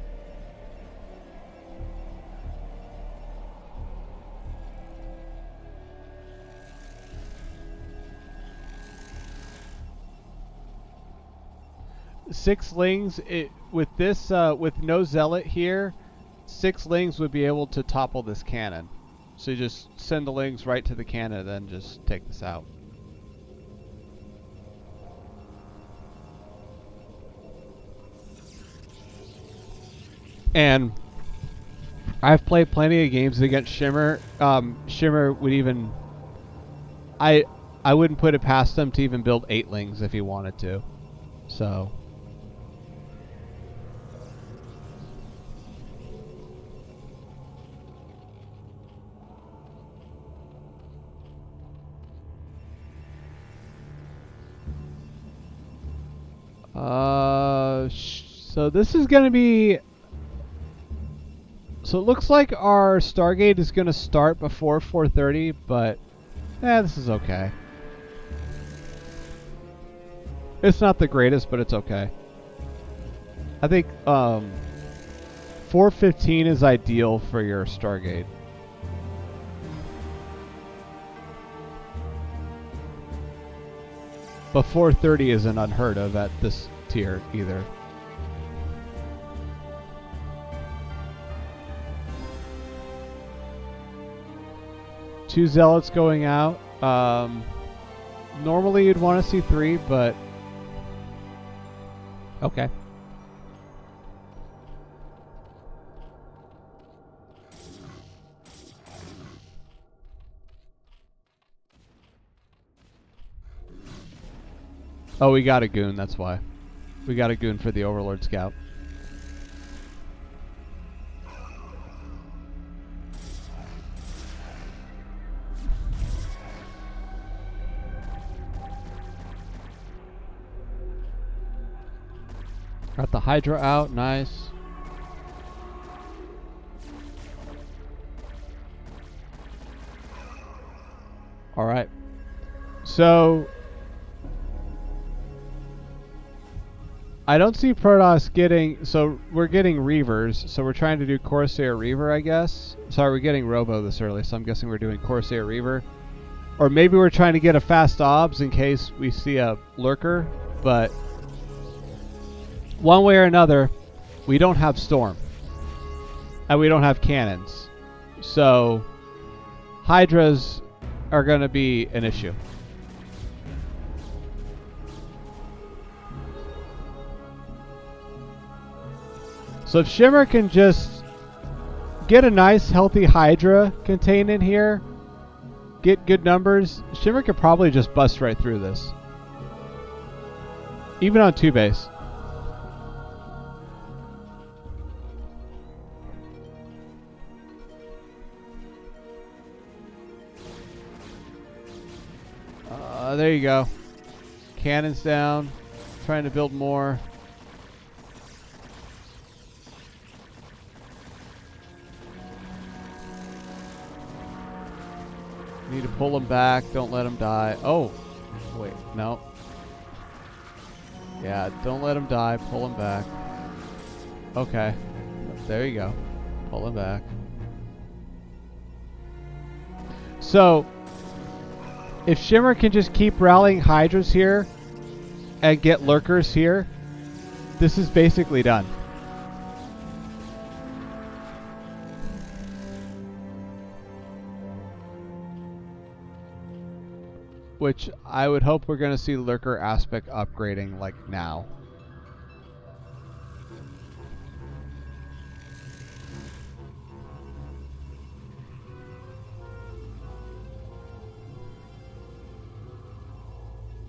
Six lings, with this, with no zealot here, 6 lings would be able to topple this cannon. So you just send the lings right to the cannon and then just take this out. And I've played plenty of games against Shimmer. Shimmer would even... I wouldn't put it past him to even build 8 lings if he wanted to. So... so this is going to be... So it looks like our Stargate is going to start before 4:30, but this is okay. It's not the greatest, but it's okay. I think 4:15 is ideal for your Stargate. But 4:30 isn't unheard of at this tier either. Two zealots going out. Normally you'd want to see 3, but okay. Oh, we got a goon, that's why. We got a goon for the Overlord Scout. Got the Hydra out, nice. Alright. So... I don't see Protoss getting... So, we're getting Reavers, so we're trying to do Corsair Reaver, I guess. Sorry, we're getting Robo this early, so I'm guessing we're doing Corsair Reaver. Or maybe we're trying to get a fast obs in case we see a lurker, but... One way or another, we don't have Storm. And we don't have cannons. So, Hydras are going to be an issue. So if Shimmer can just get a nice healthy Hydra contained in here, get good numbers, Shimmer could probably just bust right through this. Even on 2 base. There you go. Cannons down. Trying to build more. Need to pull them back. Don't let them die. Oh. Wait. No. Yeah, don't let them die. Pull them back. Okay. There you go. Pull them back. So... if Shimmer can just keep rallying Hydras here and get lurkers here, this is basically done. which I would hope we're going to see lurker aspect upgrading like now.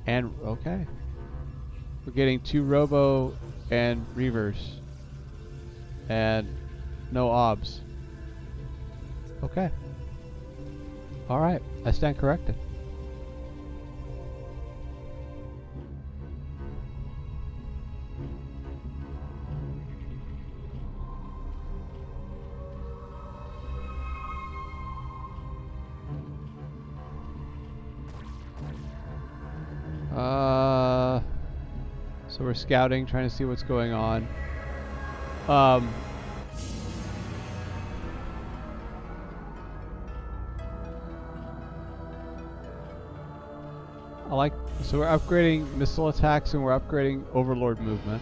And okay, we're getting 2 robo and reavers and no obs. Okay. All right, I stand corrected. So we're scouting, trying to see what's going on. So we're upgrading missile attacks and we're upgrading overlord movement.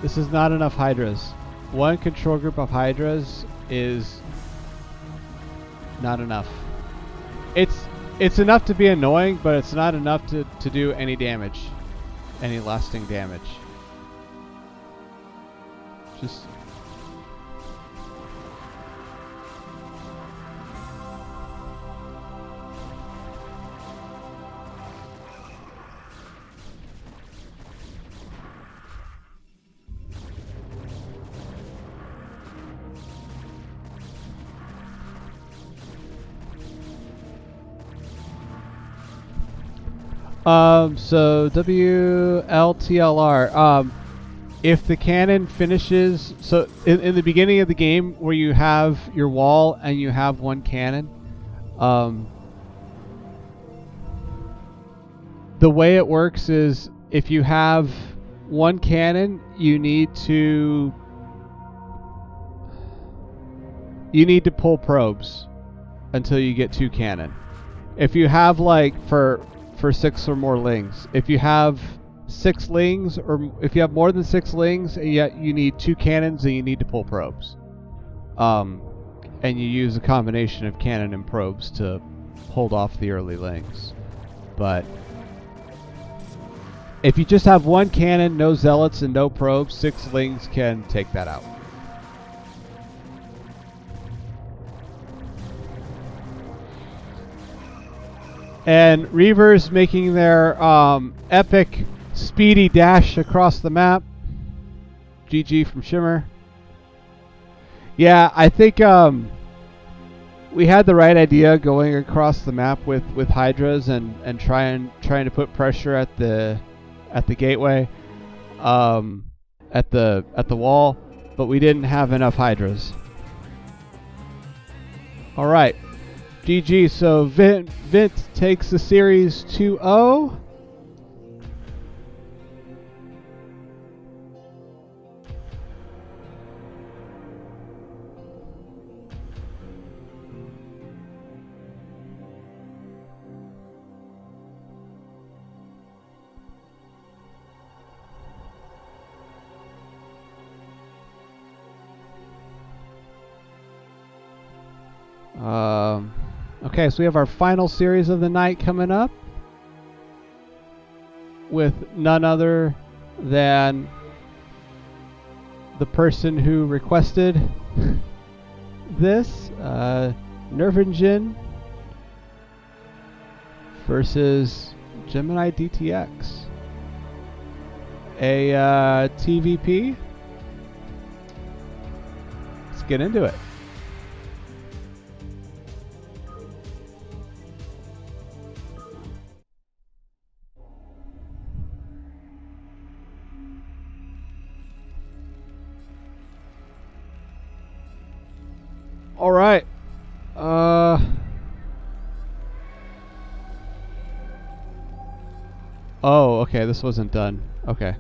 This is not enough Hydras. One control group of Hydras is not enough. It's enough to be annoying, but it's not enough to do any damage. Any lasting damage. Just so WLTLR, if the cannon finishes, so in the beginning of the game where you have your wall and you have one cannon, the way it works is if you have one cannon, you need to pull probes until you get 2 cannon. If you have like for 6 or more lings. If you have 6 lings, or if you have more than 6 lings, yet you need 2 cannons and you need to pull probes. And you use a combination of cannon and probes to hold off the early lings. But if you just have one cannon, no zealots, and no probes, 6 lings can take that out. And Reavers making their epic speedy dash across the map. GG from Shimmer. Yeah, I think we had the right idea going across the map with Hydras and trying to put pressure at the gateway, at the wall, but we didn't have enough Hydras. All right. GG, so Vint takes the series 2-0. Okay, so we have our final series of the night coming up with none other than the person who requested this, Nervingen versus Gemini DTX. A TVP. Let's get into it. All right. Oh, okay. This wasn't done. Okay.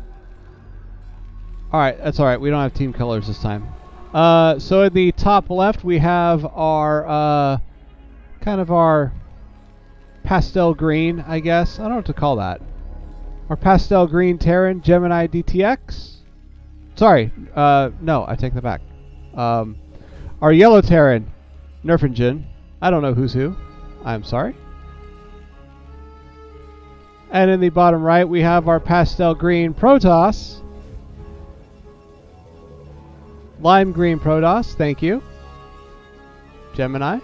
Alright, that's alright. We don't have team colors this time. So in the top left, we have our, kind of our pastel green, I guess. I don't know what to call that. Our pastel green Terran Gemini DTX. Sorry, no, I take that back. Our yellow Terran Nerfingen. I don't know who's who. I'm sorry. And in the bottom right, we have our pastel green Protoss. Lime green Protoss, thank you. Gemini.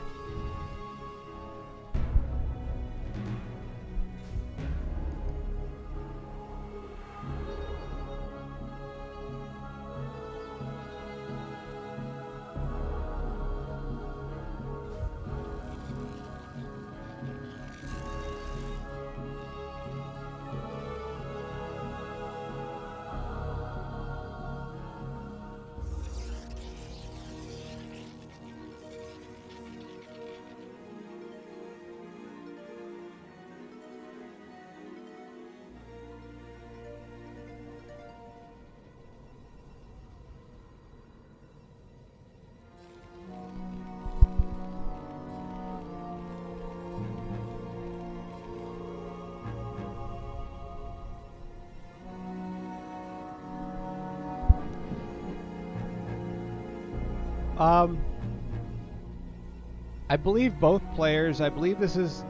I believe both players, I believe this is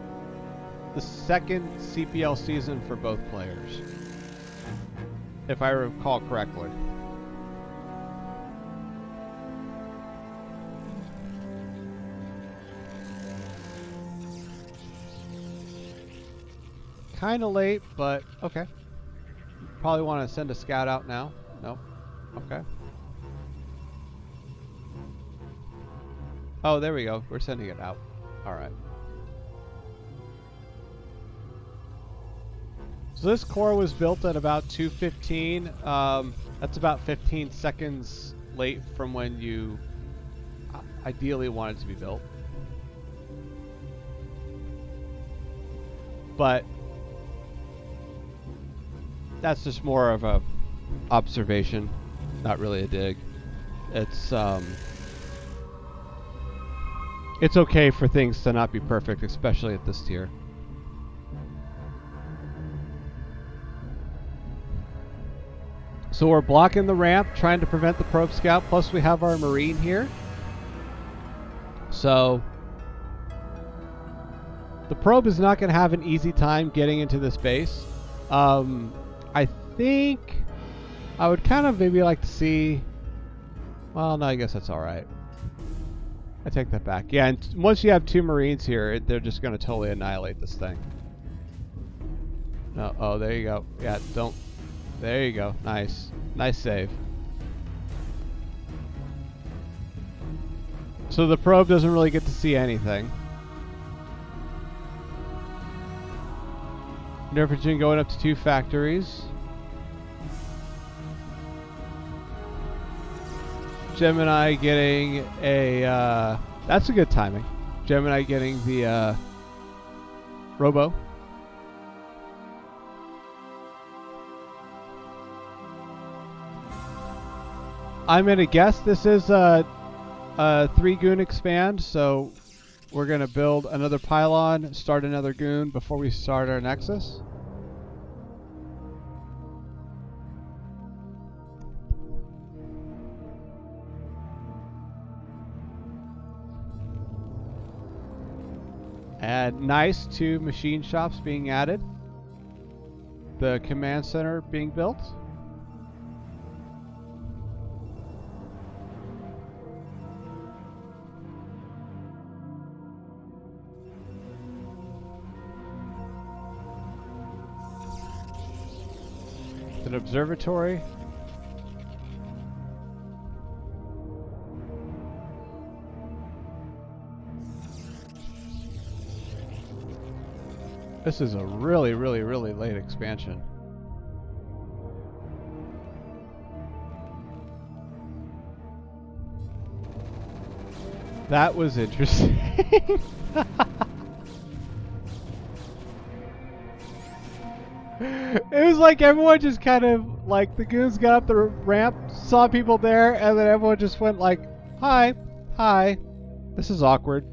the second CPL season for both players, if I recall correctly. Kind of late, but okay. Probably want to send a scout out now. Nope. Okay. Oh, there we go. We're sending it out. Alright. So this core was built at about 2:15. That's about 15 seconds late from when you ideally want it to be built. But that's just more of a observation, not really a dig. It's okay for things to not be perfect, especially at this tier. So we're blocking the ramp, trying to prevent the probe scout, plus we have our marine here. So the probe is not going to have an easy time getting into this base. I think I would kind of maybe like to see... Well, no, I guess that's alright. I take that back. Yeah, and once you have two marines here, they're just going to totally annihilate this thing. No, oh, there you go. Yeah, don't... There you go. Nice. Nice save. So the probe doesn't really get to see anything. Nerfingen going up to 2 factories. Gemini getting a... that's a good timing. Gemini getting the Robo. I'm going to guess this is a 3-goon expand, so we're going to build another pylon, start another goon before we start our Nexus. And nice, 2 machine shops being added. The command center being built. An observatory. This is a really, really, really late expansion. That was interesting. It was like everyone just kind of Like, the goons got up the ramp, saw people there, and then everyone just went like, hi, hi. This is awkward.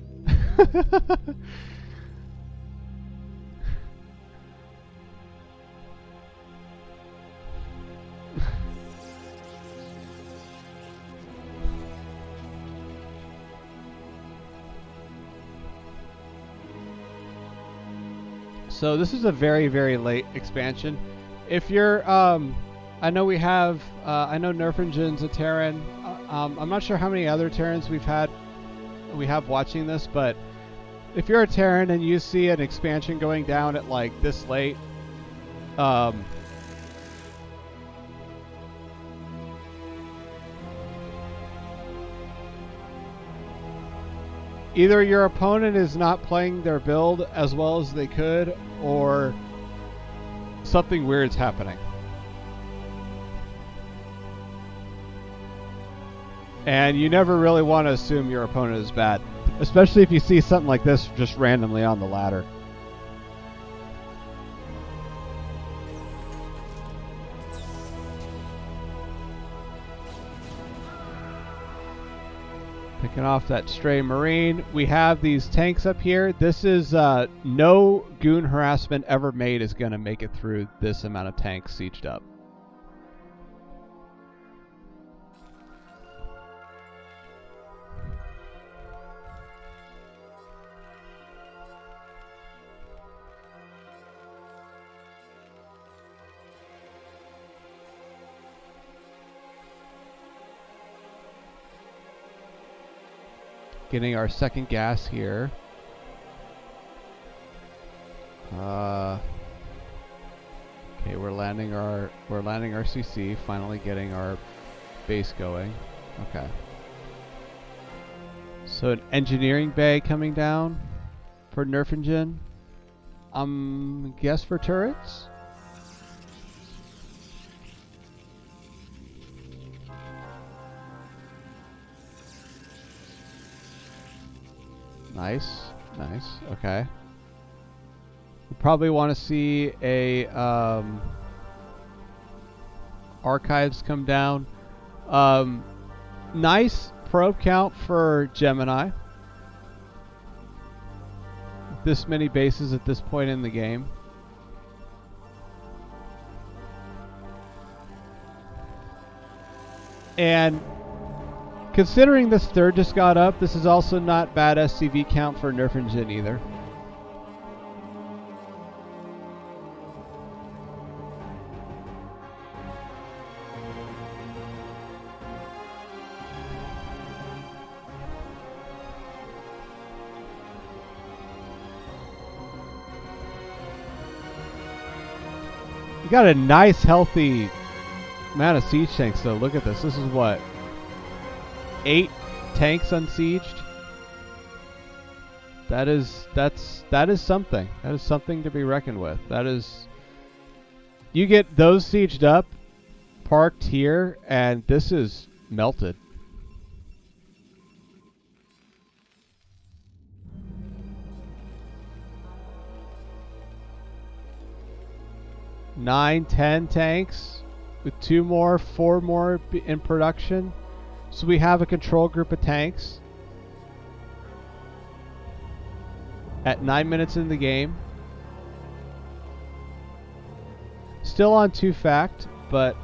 So this is a very, very late expansion. If you're, I know we have, I know Nerfingen's a Terran. I'm not sure how many other Terrans we have watching this, but if you're a Terran and you see an expansion going down at like this late, either your opponent is not playing their build as well as they could, or something weird's happening. And you never really want to assume your opponent is bad, especially if you see something like this just randomly on the ladder. Picking off that stray Marine. We have these tanks up here. This is no goon harassment ever made is going to make it through this amount of tanks sieged up. Getting our second gas here. Okay, we're landing our CC, finally getting our base going. Okay. So an engineering bay coming down for Nerfingen. Guess for turrets? Nice, nice. Okay. We probably want to see a archives come down. Nice probe count for Gemini. This many bases at this point in the game. And considering this third just got up, this is also not bad SCV count for Nerfingen either. You got a nice healthy amount of siege tanks though. Look at this. This is what? 8 tanks unsieged. That is something. That is something to be reckoned with. That is, you get those sieged up, parked here, and this is melted. Nine, 10 tanks with 2 more, 4 more in production. So we have a control group of tanks at 9 minutes in the game. Still on 2 fact, but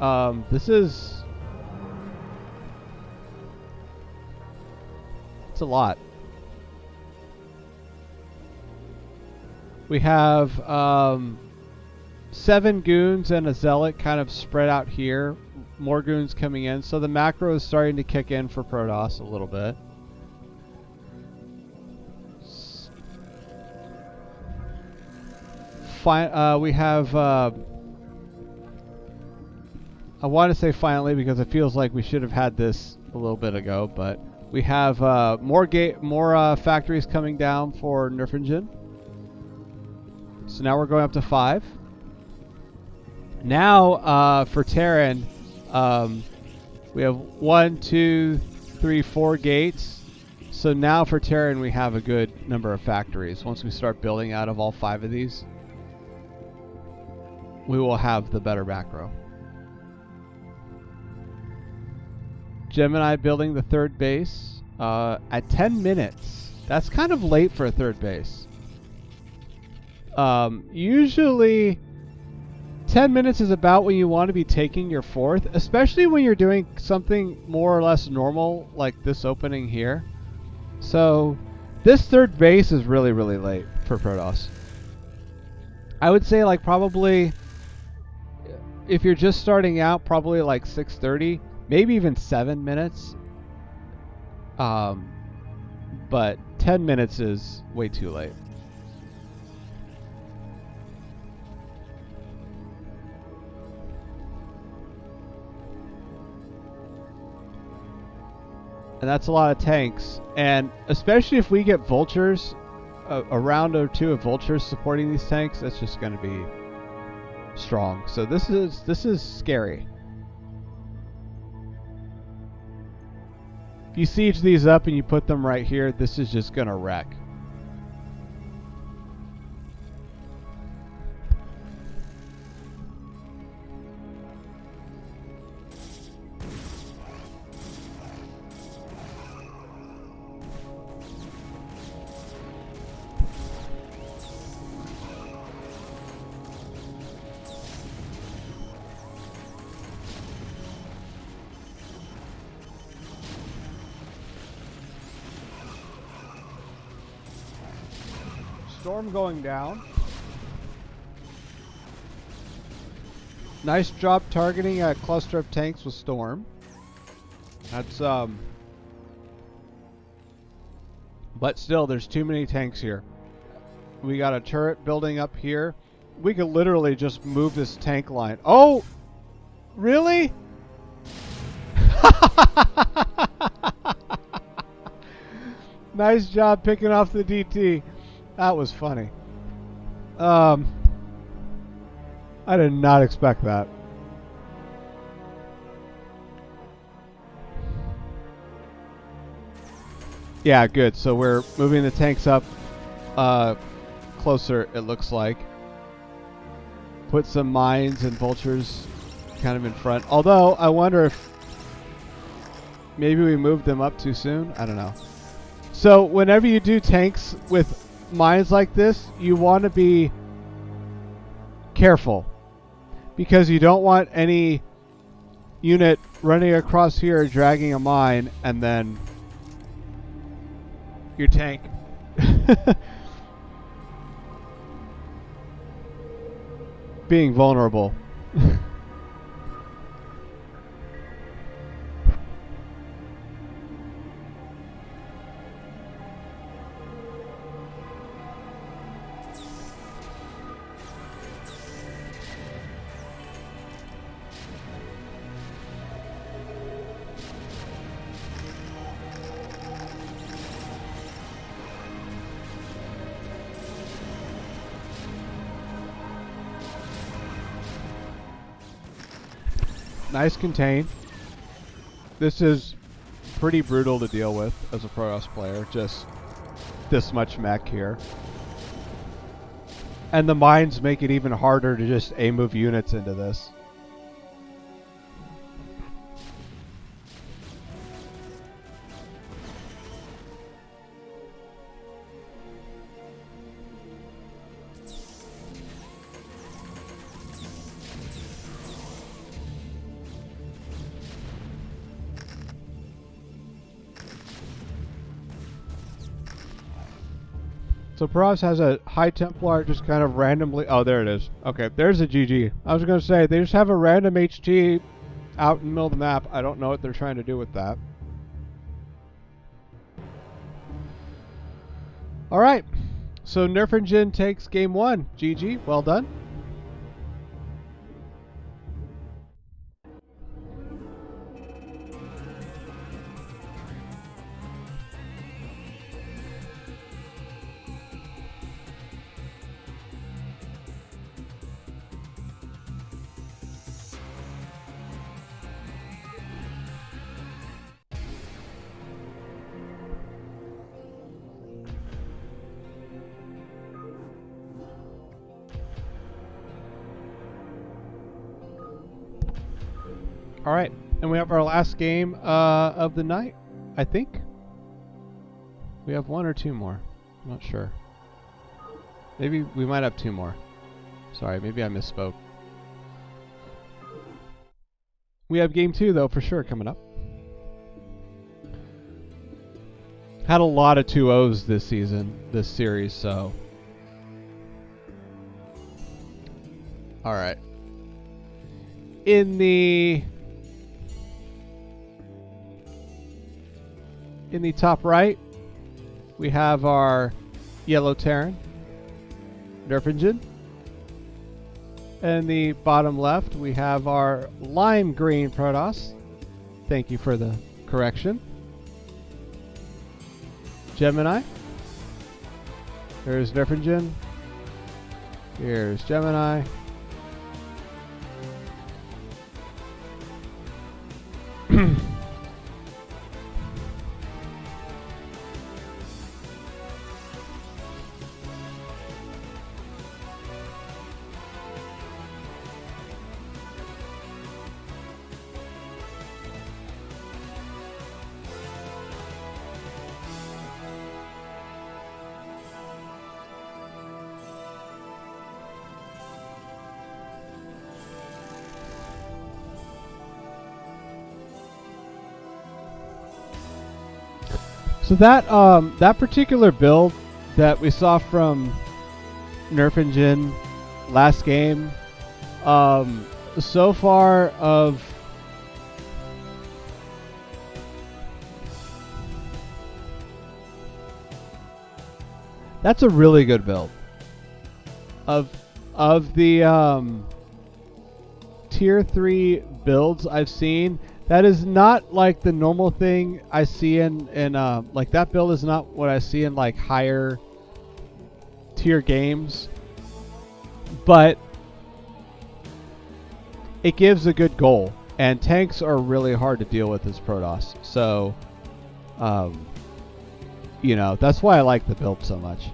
it's a lot. We have 7 goons and a zealot kind of spread out here. More goons coming in, so the macro is starting to kick in for Protoss a little bit. We have I want to say finally because it feels like we should have had this a little bit ago, but we have more factories coming down for Nerfingen. So now we're going up to 5. Now for Terran, we have 1, 2, 3, 4 gates. So now for Terran we have a good number of factories. Once we start building out of all 5 of these, we will have the better macro. Gemini building the third base at 10 minutes. That's kind of late for a third base. Usually 10 minutes is about when you want to be taking your fourth, especially when you're doing something more or less normal like this opening here. So this third base is really, really late for Protoss. I would say like probably, if you're just starting out, probably like 6:30, maybe even 7 minutes. But 10 minutes is way too late. And that's a lot of tanks, and especially if we get vultures, a round or two of vultures supporting these tanks, that's just going to be strong. So this is scary. If you siege these up and you put them right here, this is just going to wreck. Storm going down. Nice job targeting a cluster of tanks with Storm. That's but still, there's too many tanks here. We got a turret building up here. We could literally just move this tank line. Oh, really? Nice job picking off the DT. That was funny. I did not expect that. Yeah, good. So we're moving the tanks up closer, it looks like. Put some mines and vultures kind of in front. Although, I wonder if maybe we moved them up too soon. I don't know. So whenever you do tanks with mines like this, you want to be careful, because you don't want any unit running across here dragging a mine and then your tank being vulnerable. Nice contain. This is pretty brutal to deal with as a Protoss player, just this much mech here. And the mines make it even harder to just A-move units into this. So Protoss has a high Templar just kind of randomly... Oh, there it is. Okay, there's a GG. I was going to say, they just have a random HT out in the middle of the map. I don't know what they're trying to do with that. Alright, so Nerf and Jin takes game 1. GG, well done. All right, And we have our last game of the night, I think. We have one or two more. I'm not sure. Maybe we might have two more. Sorry, maybe I misspoke. We have game 2, though, for sure, coming up. Had a lot of 2-0s this season, this series, so. Alright. In the top right, we have our yellow Terran, Nerf engine. And the bottom left, we have our lime green Protoss. Thank you for the correction. Gemini. Here's Nerf engine. Here's Gemini. So that particular build that we saw from Nerf Engine last game, so far of that's a really good build. Of the tier 3 builds I've seen, that is not like the normal thing I see in like that build is not what I see in like higher tier games, but it gives a good goal, and tanks are really hard to deal with as Protoss, so you know, that's why I like the build so much.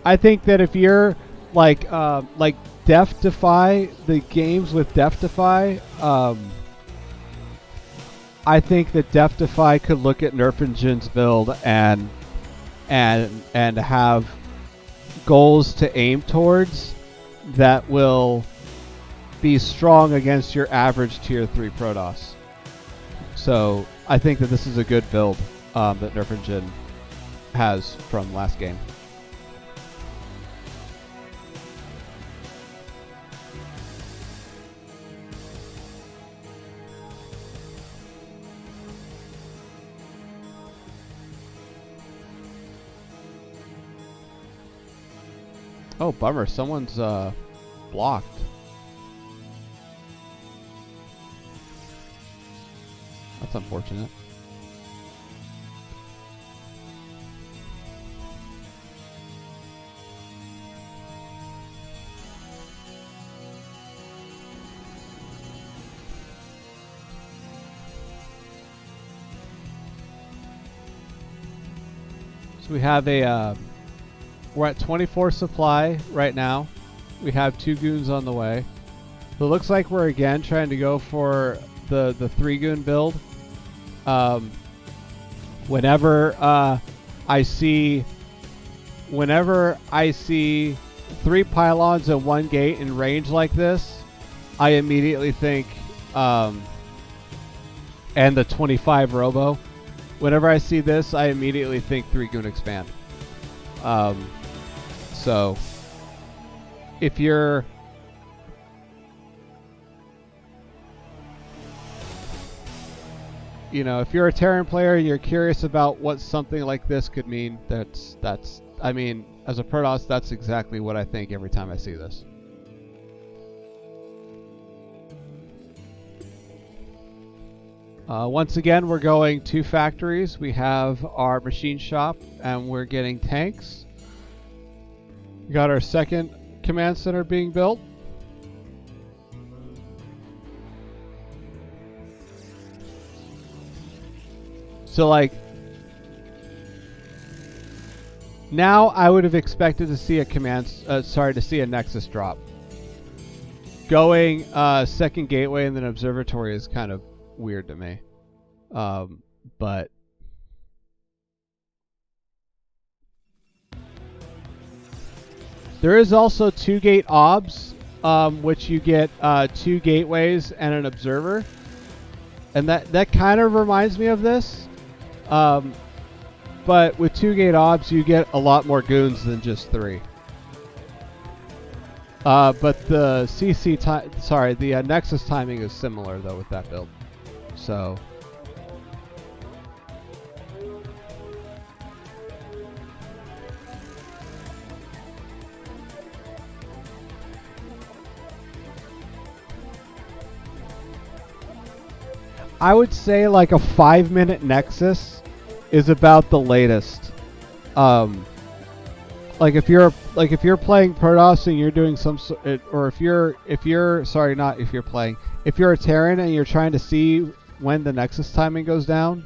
I think that if you're like Def Defy, the games with Def Defy, I think that Def Defy could look at Nerf Engine's build and have goals to aim towards that will be strong against your average tier 3 Protoss. So I think that this is a good build that Nerf Engine has from last game. Oh, bummer. Someone's blocked. That's unfortunate. So we have a we're at 24 supply right now. We have 2 goons on the way. So it looks like we're again trying to go for the 3 goon build. Whenever I see 3 pylons and 1 gate in range like this, I immediately think and the 25 robo. Whenever I see this, I immediately think 3 goon expand. So if you're if you're a Terran player and you're curious about what something like this could mean, that's I mean, as a Protoss, that's exactly what I think every time I see this. Once again, we're going 2 factories. We have our machine shop and we're getting tanks. We got our second command center being built. So like Now I would have expected to see a to see a Nexus drop. Going second gateway and then observatory is kind of weird to me. But there is also 2 gate obs, which you get 2 gateways and an observer, and that kind of reminds me of this. But with 2 gate obs, you get a lot more goons than just 3. But the the Nexus timing is similar though with that build. So I would say like a 5-minute Nexus is about the latest. Like if you're playing Protoss and you're doing or if you're a Terran and you're trying to see when the Nexus timing goes down,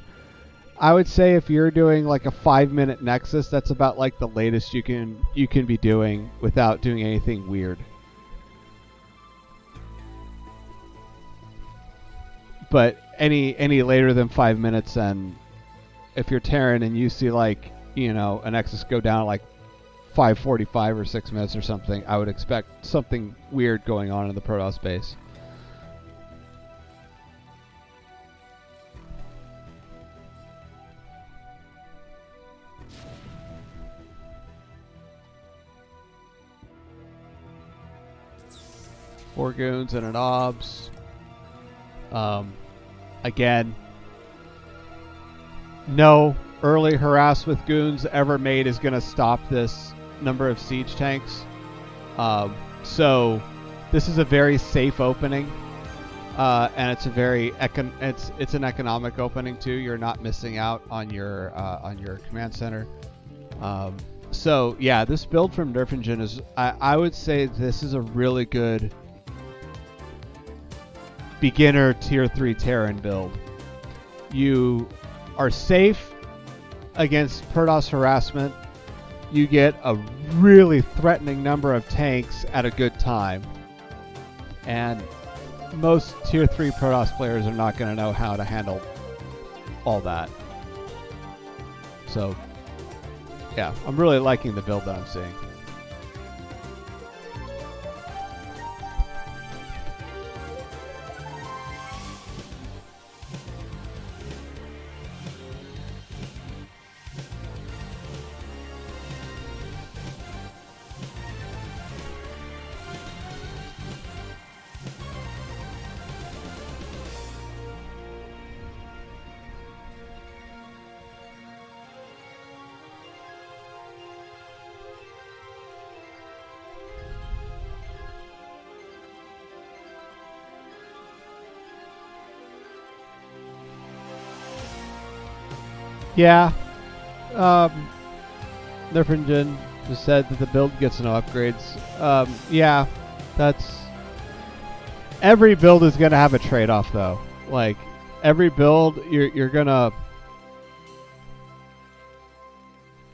I would say if you're doing like a 5-minute Nexus, that's about like the latest you can be doing without doing anything weird. But any later than 5 minutes, and if you're Terran and you see like, you know, a Nexus go down like 5:45 or 6 minutes or something, I would expect something weird going on in the Protoss base. Four goons and an obs. Again, no early harass with goons ever made is going to stop this number of siege tanks. So this is a very safe opening, and it's a very it's an economic opening too. You're not missing out on your command center. So yeah, this build from Nerf Engine is I would say this is a really good beginner tier 3 Terran build. You are safe against Protoss harassment. You get a really threatening number of tanks at a good time. And most tier 3 Protoss players are not going to know how to handle all that. So, yeah, I'm really liking the build that I'm seeing. Yeah. Nerf Engine just said that the build gets no upgrades. Yeah, that's... Every build is going to have a trade-off, though. Like, every build, you're going to...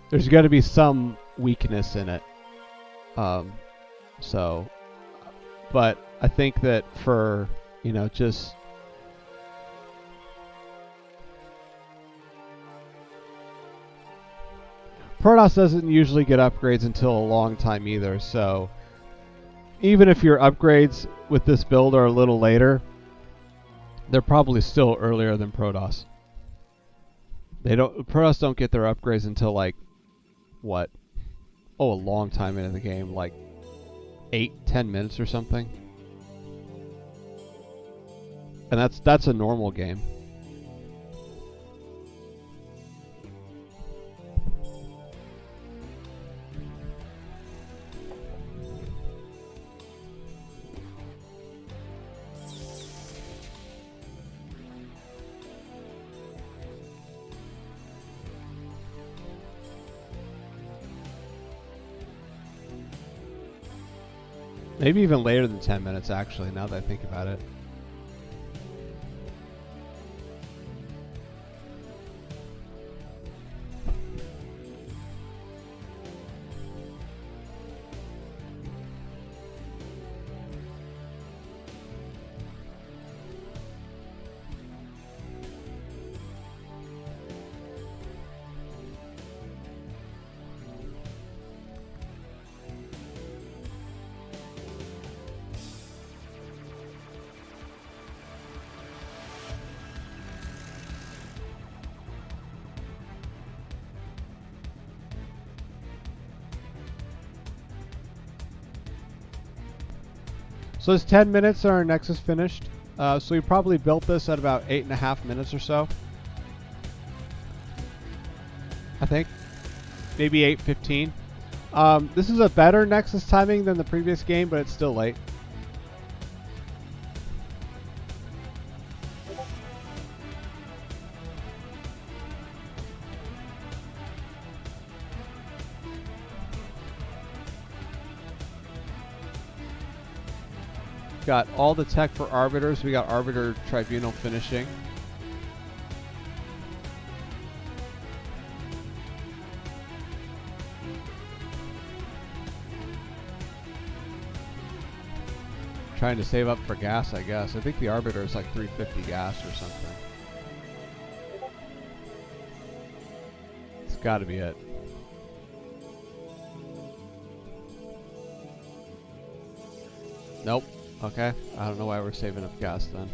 There's going to be some weakness in it. So... But I think that for, you know, just... Protoss doesn't usually get upgrades until a long time either, so even if your upgrades with this build are a little later, they're probably still earlier than Protoss. Protoss don't get their upgrades until like what? Oh, a long time into the game, like 8-10 minutes or something. And that's a normal game. Maybe even later than 10 minutes, actually, now that I think about it. So it's 10 minutes and our Nexus finished. So we probably built this at about 8.5 minutes or so. I think. Maybe 8:15. This is a better Nexus timing than the previous game, but it's still late. Got all the tech for Arbiters. We got Arbiter Tribunal finishing. Trying to save up for gas, I guess. I think the Arbiter is like 350 gas or something. It's got to be it. Nope. Okay. I don't know why we're saving up gas then.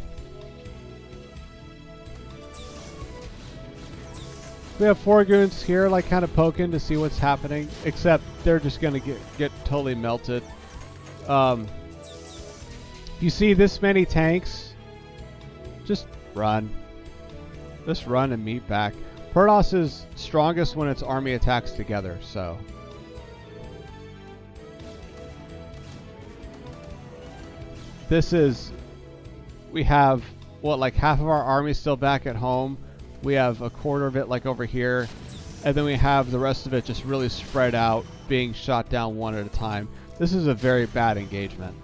We have 4 goons here, like kind of poking to see what's happening, except they're just gonna get totally melted. If you see this many tanks, just run. Just run and meet back. Protoss is strongest when its army attacks together, so. This is, we have, what, like half of our army still back at home. We have a quarter of it like over here. And then we have the rest of it just really spread out, being shot down one at a time. This is a very bad engagement.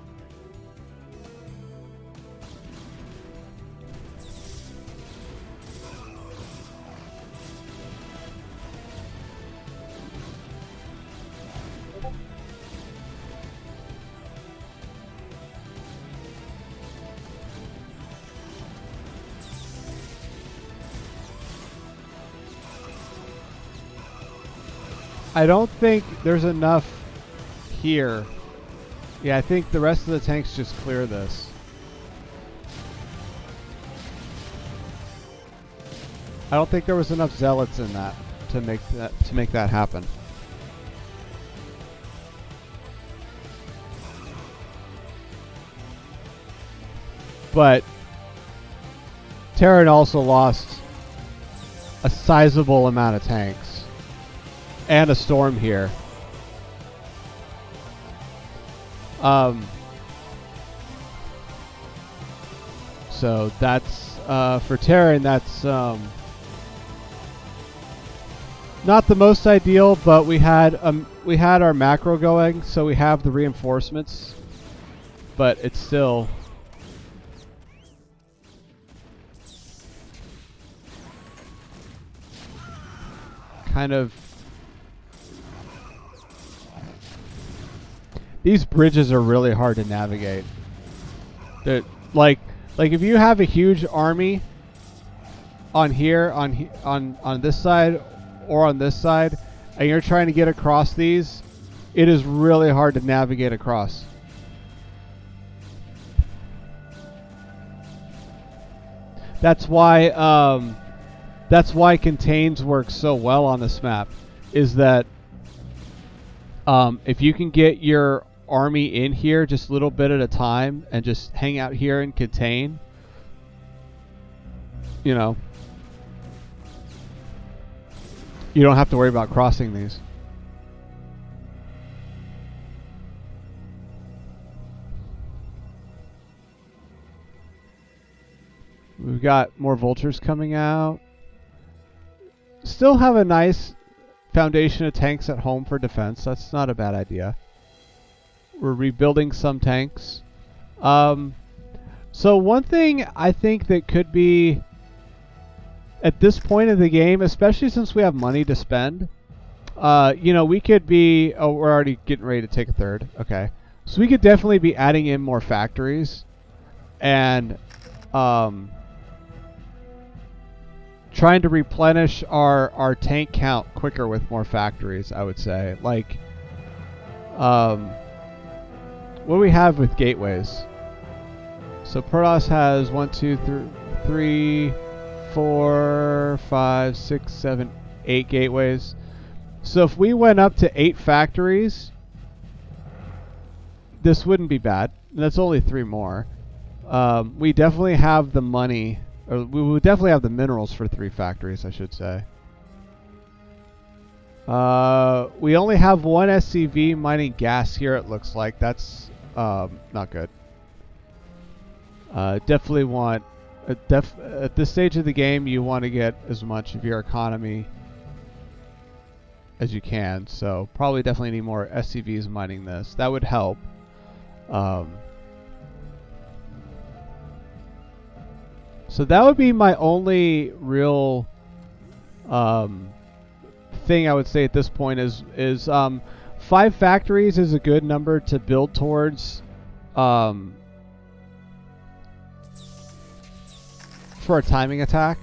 I don't think there's enough here. Yeah, I think the rest of the tanks just clear this. I don't think there was enough zealots in that to make that happen. But Terran also lost a sizable amount of tanks. And a storm here. So that's for Terran. That's not the most ideal, but we had our macro going, so we have the reinforcements. But it's still kind of. These bridges are really hard to navigate. They're, like if you have a huge army on here, on this side or on this side, and you're trying to get across these, it is really hard to navigate across. That's why contains works so well on this map, is that if you can get your army in here just a little bit at a time and just hang out here and contain, you know, you don't have to worry about crossing these. We've got more vultures coming out. Still have a nice foundation of tanks at home for defense. That's not a bad idea. We're rebuilding some tanks. So one thing I think that could be, at this point of the game, especially since we have money to spend, you know, we could be, oh, we're already getting ready to take a third. Okay. So we could definitely be adding in more factories and trying to replenish our tank count quicker with more factories, I would say. Like, what do we have with gateways? So Protoss has 1, 2, 3, 4, 5, 6, 7, 8 gateways. So if we went up to 8 factories, this wouldn't be bad. That's only 3 more. We definitely have the money, or we would definitely have the minerals for 3 factories, I should say. We only have 1 SCV mining gas here, it looks like. That's not good. Definitely want, at this stage of the game, you want to get as much of your economy as you can. So probably definitely need more SCVs mining this. That would help. So that would be my only real thing I would say at this point is 5 factories is a good number to build towards for a timing attack.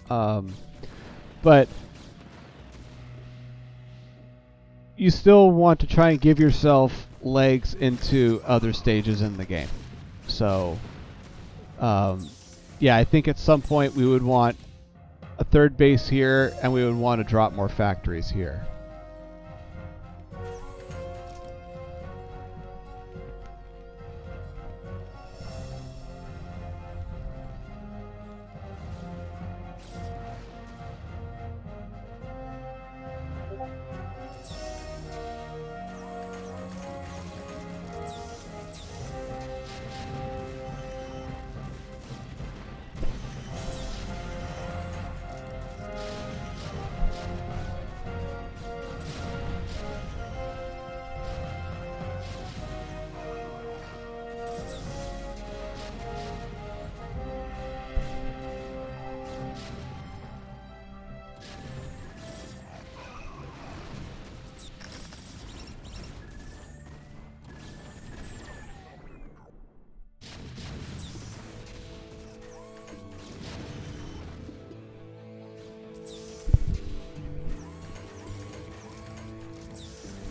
But you still want to try and give yourself legs into other stages in the game. So yeah, I think at some point we would want a 3rd base here, and we would want to drop more factories here.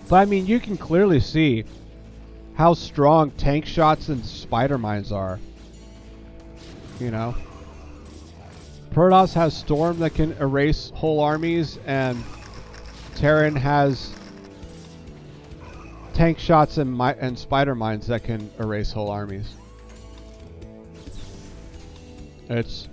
But I mean, you can clearly see how strong tank shots and spider mines are. You know? Protoss has Storm that can erase whole armies, and Terran has tank shots and spider mines that can erase whole armies. It's...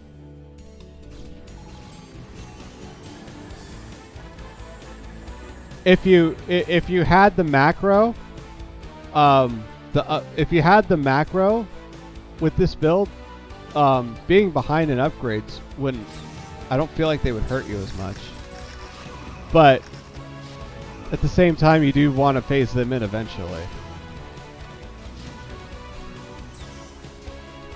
If you had the macro, if you had the macro with this build, being behind in upgrades wouldn't. I don't feel like they would hurt you as much. But at the same time, you do want to phase them in eventually.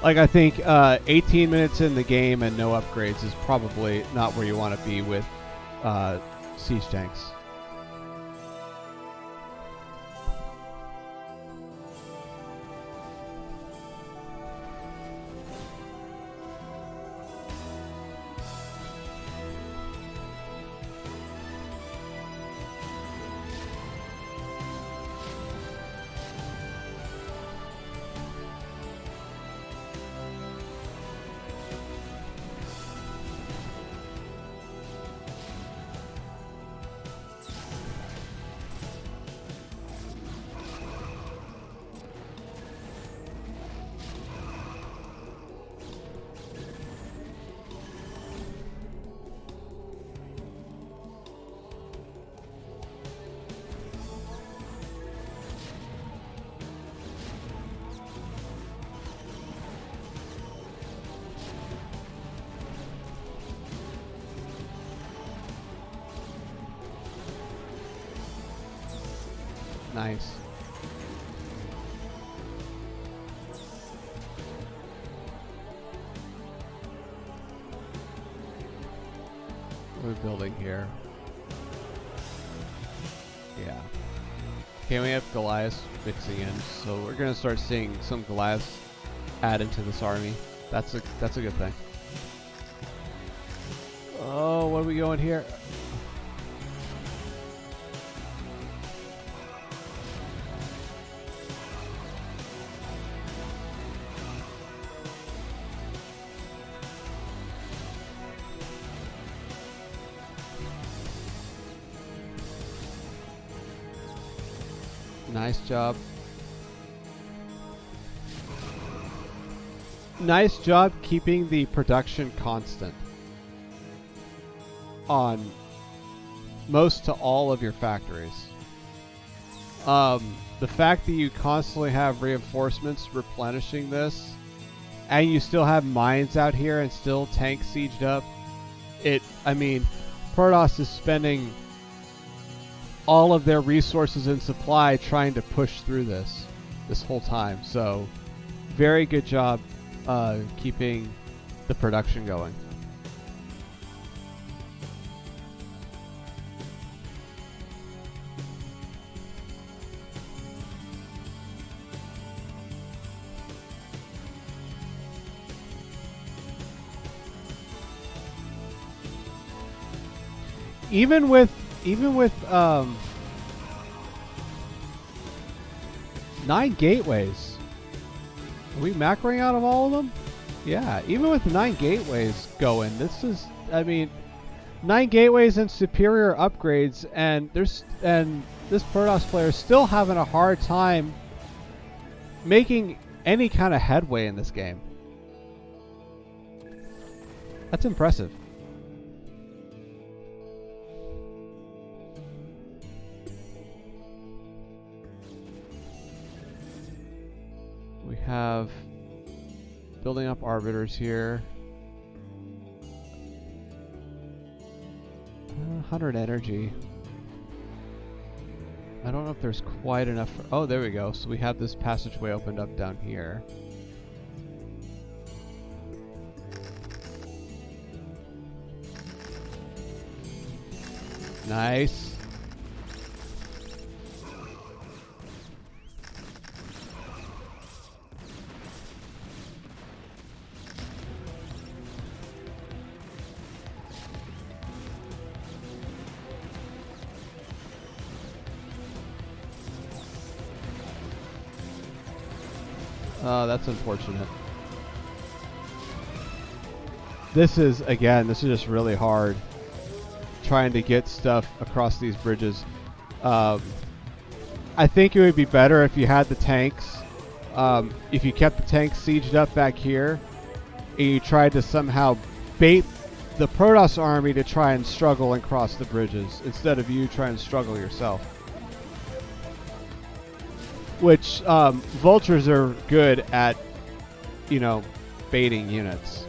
Like, I think 18 minutes in the game and no upgrades is probably not where you want to be with siege tanks. Nice. What are we building here? Yeah. Okay, we have Goliaths mixing in, so we're gonna start seeing some Goliaths add into this army. That's a good thing. Oh, what are we going here? Nice job. nice job keeping the production constant on most to all of your factories. The fact that you constantly have reinforcements replenishing this, and you still have mines out here and still tanks sieged up, I mean, Protoss is spending all of their resources and supply trying to push through this whole time. So, very good job keeping the production going. Even with 9 gateways. Are we macroing out of all of them? Yeah, even with 9 gateways going, this is, I mean, 9 gateways and superior upgrades, and this Protoss player is still having a hard time making any kind of headway in this game. That's impressive. We have building up arbiters here. 100 energy. I don't know if there's quite enough. Oh, there we go. So we have this passageway opened up down here. Nice. Oh, that's unfortunate. This is just really hard trying to get stuff across these bridges. I think it would be better if you had the tanks. If you kept the tanks sieged up back here, and you tried to somehow bait the Protoss army to try and struggle and cross the bridges, instead of you trying to struggle yourself. Which, vultures are good at, you know, baiting units.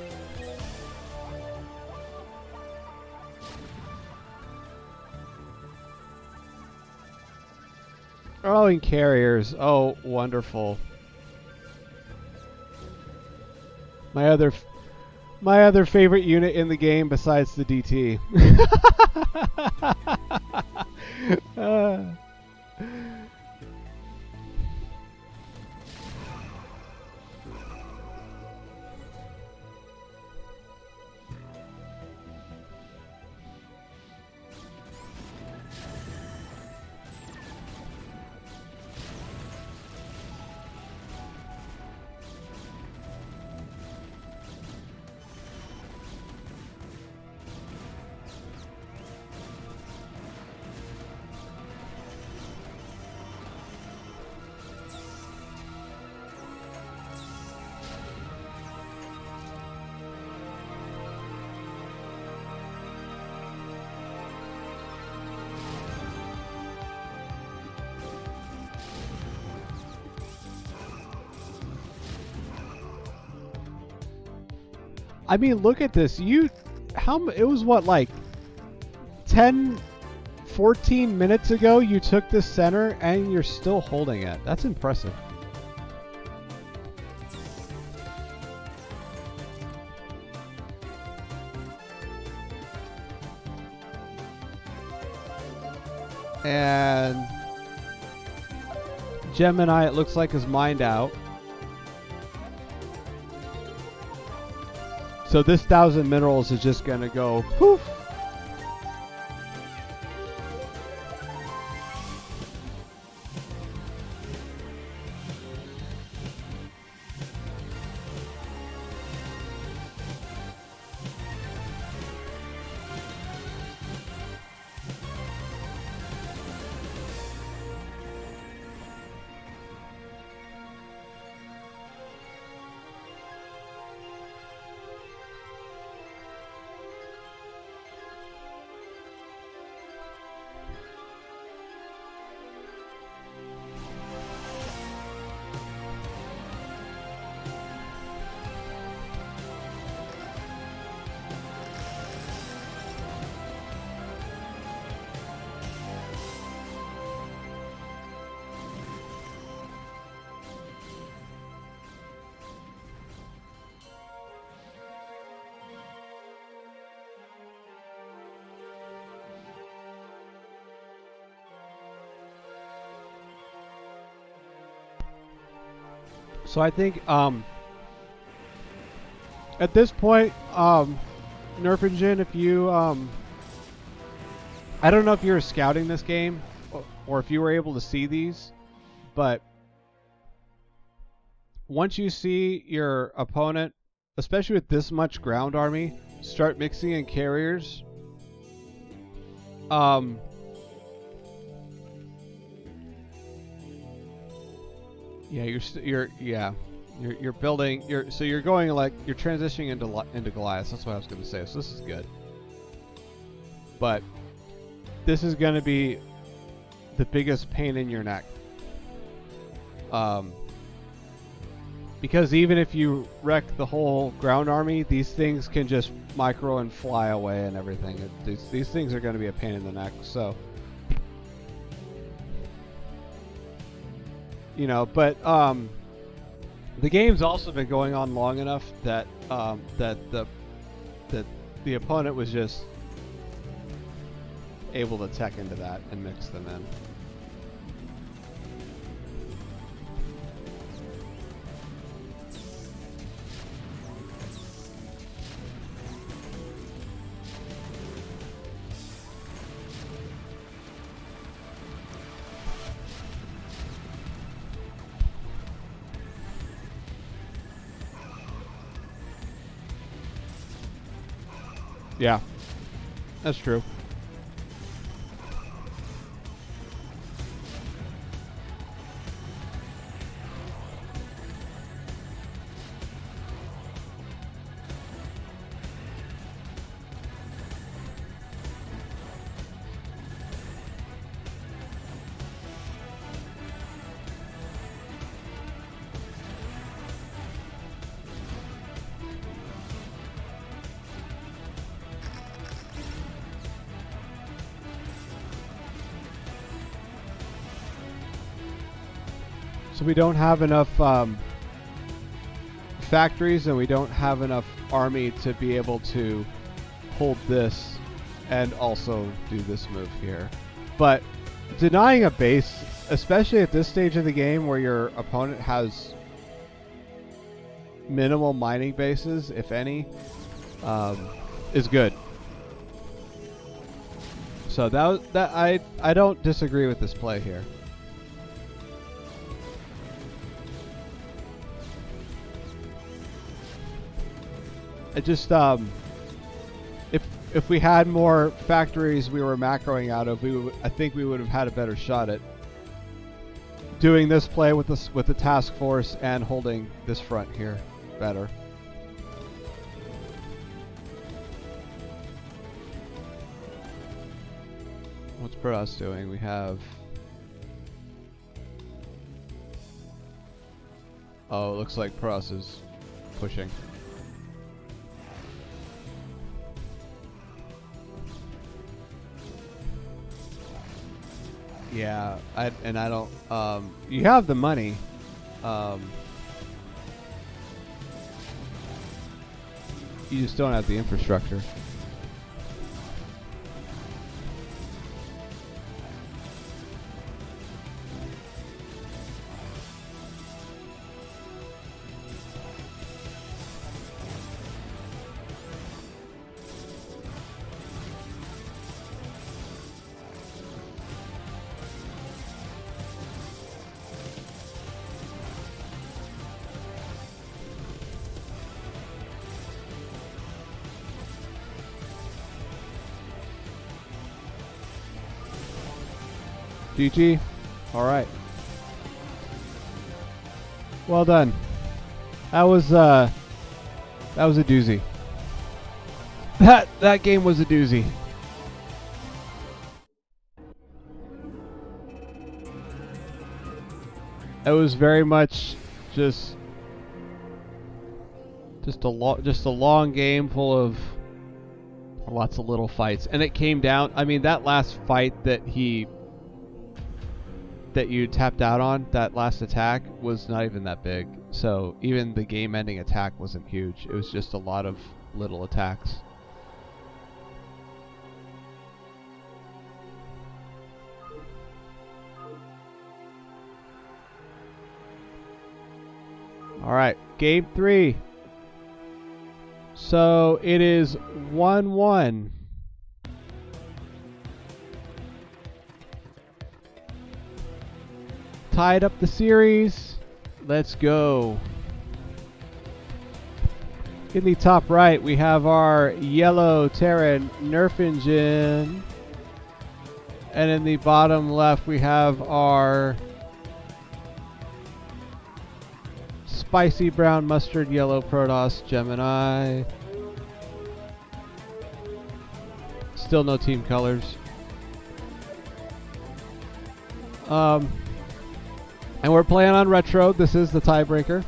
Oh, and carriers. Oh, wonderful. My other favorite unit in the game besides the DT. I mean, look at this. It was what, like 10, 14 minutes ago you took this center and you're still holding it. That's impressive. And Gemini, it looks like, is mined out. So this 1,000 minerals is just going to go poof. So I think at this point, Nerf and Jin, if you I don't know if you were scouting this game or if you were able to see these, but once you see your opponent, especially with this much ground army, start mixing in carriers, yeah, you're building, so you're going like you're transitioning into Goliath. That's what I was going to say. So this is good, but this is going to be the biggest pain in your neck. Because even if you wreck the whole ground army, these things can just micro and fly away and everything. These things are going to be a pain in the neck. So, you know, but the game's also been going on long enough that that the opponent was just able to tech into that and mix them in. Yeah, that's true. So we don't have enough factories, and we don't have enough army to be able to hold this and also do this move here. But denying a base, especially at this stage of the game where your opponent has minimal mining bases, if any, is good. So I don't disagree with this play here. I just if we had more factories we were macroing out of, I think we would have had a better shot at doing this play with the task force and holding this front here better. What's Protoss doing? We have... Oh, it looks like Protoss is pushing. Yeah, I don't. You have the money. You just don't have the infrastructure. GG. All right. Well done. That was a doozy. That game was a doozy. It was very much just a long game full of lots of little fights, and it came down. I mean, that last fight that you tapped out on, that last attack, was not even that big. So even the game-ending attack wasn't huge. It was just a lot of little attacks. All right, game 3. So it is 1-1. Tied up the series. Let's go. In the top right, we have our yellow Terran Nerf engine. And in the bottom left, we have our spicy brown mustard yellow Protoss Gemini. Still no team colors. And we're playing on retro. This is the tiebreaker.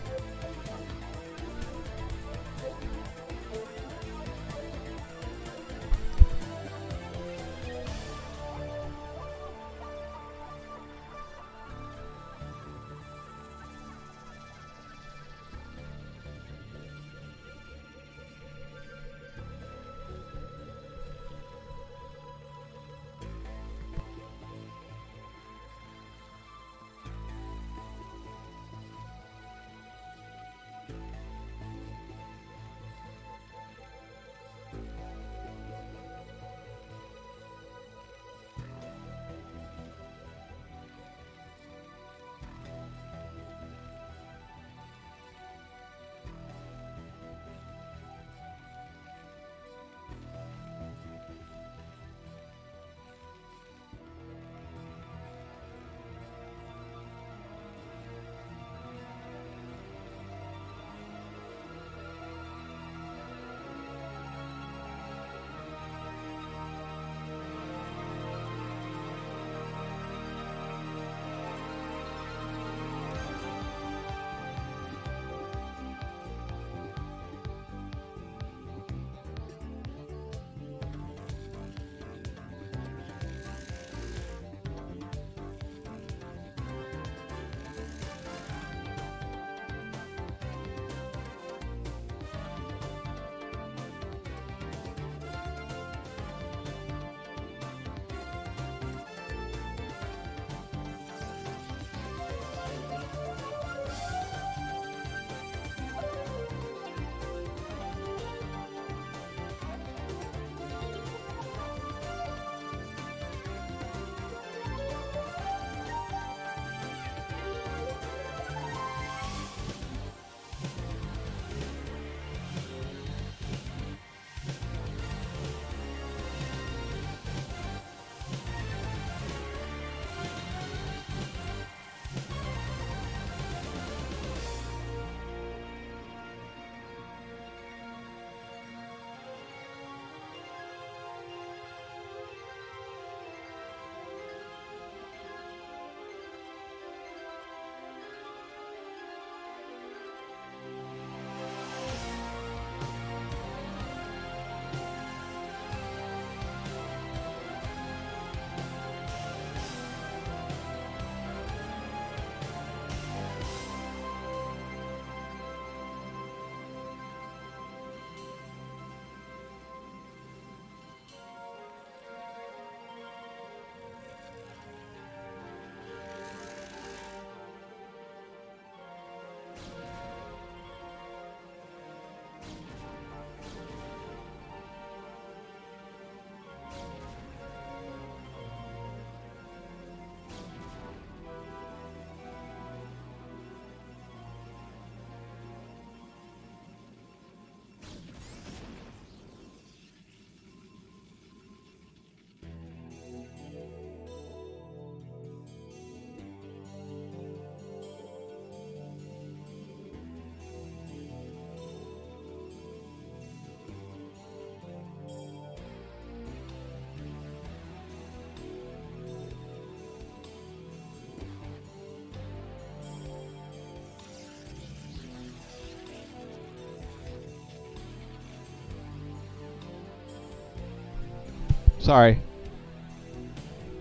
Sorry.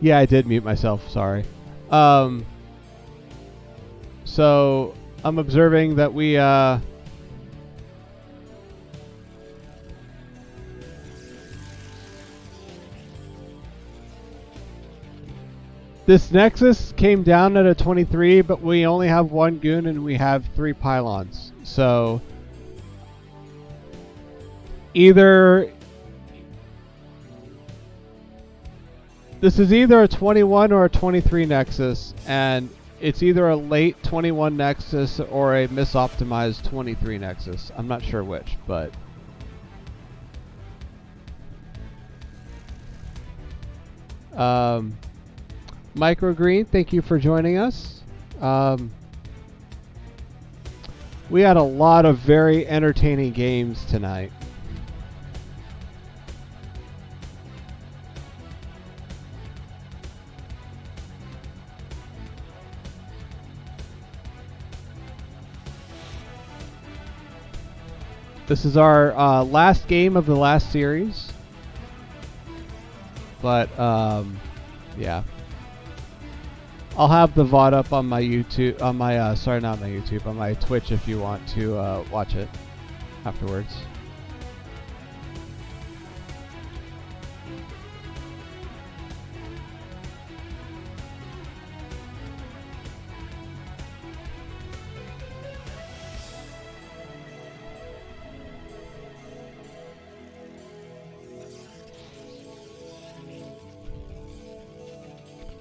Yeah, I did mute myself. Sorry. So I'm observing that we This Nexus came down at a 23, but we only have one goon and we have 3 pylons. So either this is either a 21 or a 23 Nexus, and it's either a late 21 Nexus or a misoptimized 23 Nexus. I'm not sure which, but Microgreen, thank you for joining us. We had a lot of very entertaining games tonight. This is our last game of the last series. But, yeah. I'll have the VOD up on my YouTube, on my, sorry, not my YouTube, on my Twitch if you want to watch it afterwards.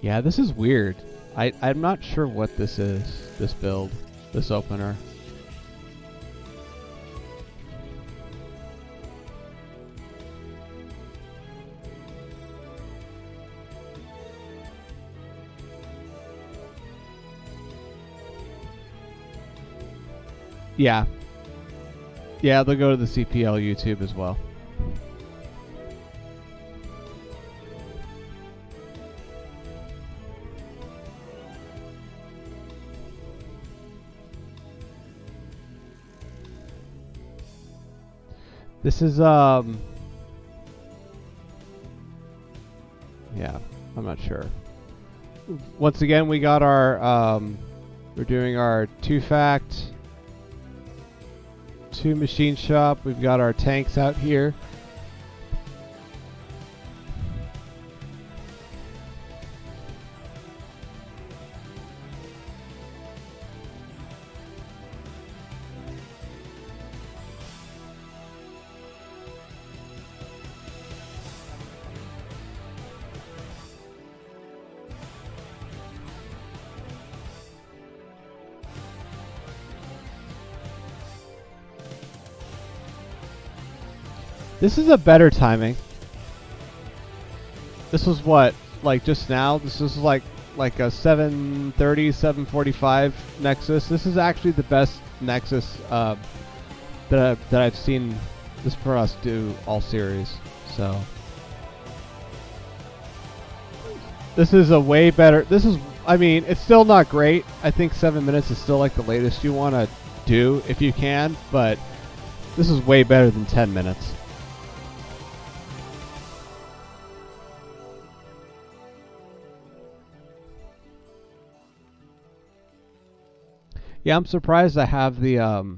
Yeah, this is weird. I'm not sure what this is, this build, this opener. Yeah. Yeah, they'll go to the CPL YouTube as well. This is, yeah, I'm not sure. Once again, we got our, we're doing our 2-fact, 2 machine shop. We've got our tanks out here. This is a better timing. This was what, like just now? This is like a 7:30, 7:45 Nexus. This is actually the best Nexus that I've seen this Protoss do all series. So this is a way better. This is, I mean, it's still not great. I think 7 minutes is still like the latest you want to do if you can, but this is way better than 10 minutes. Yeah, I'm surprised I have the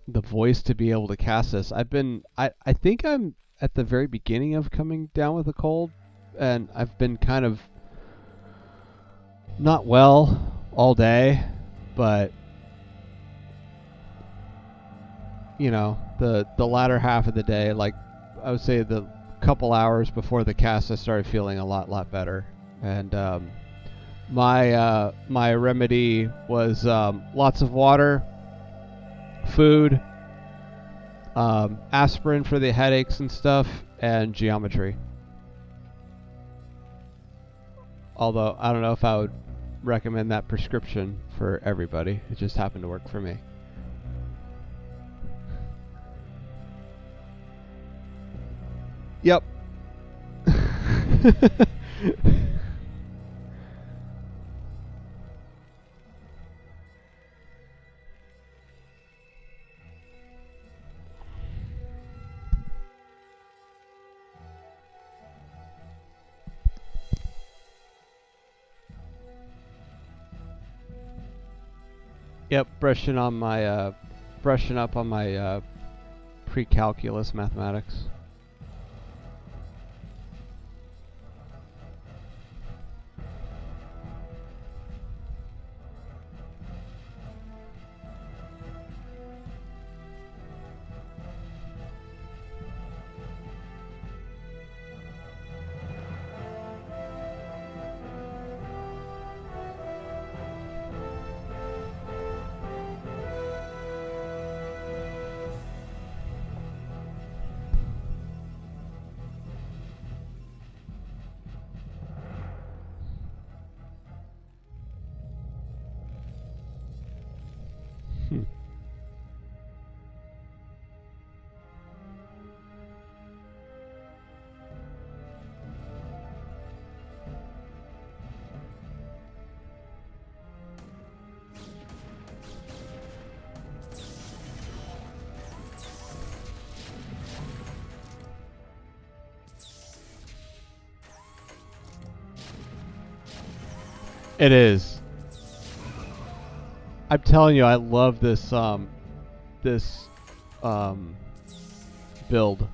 voice to be able to cast this. I think I'm at the very beginning of coming down with a cold, and I've been kind of not well all day, but you know, the latter half of the day, like I would say the couple hours before the cast, I started feeling a lot better. And my remedy was lots of water, food, aspirin for the headaches and stuff, and geometry. Although I don't know if I would recommend that prescription for everybody. It just happened to work for me. Yep. Yep, brushing up on my pre-calculus mathematics. It is. I'm telling you, I love this this build.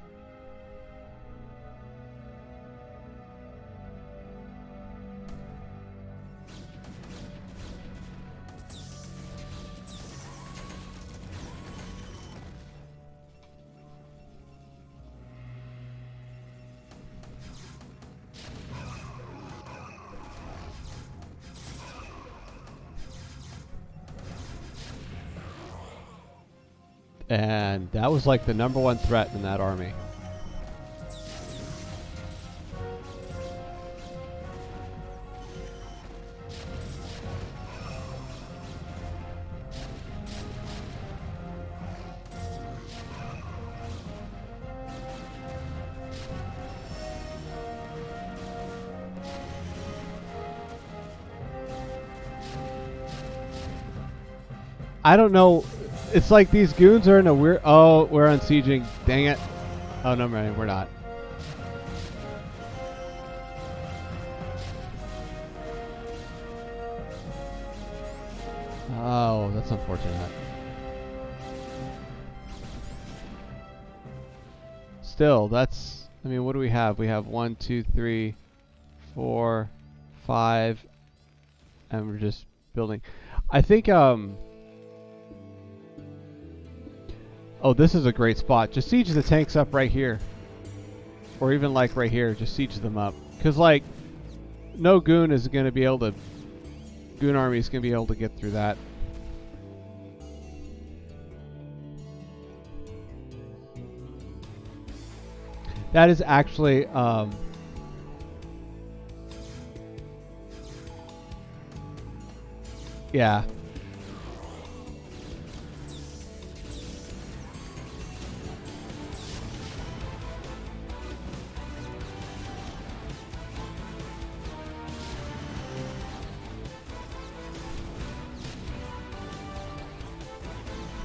And that was like the #1 threat in that army. I don't know. It's like these goons are in a weird... Oh, we're unsieging. Dang it. Oh, no, man, we're not. Oh, that's unfortunate. Still, that's... I mean, what do we have? We have 1, 2, 3, 4, 5, and we're just building. I think, oh, this is a great spot. Just siege the tanks up right here. Or even like right here, just siege them up. Because like, no goon is going to be able to... Goon army is going to be able to get through that. That is actually... yeah.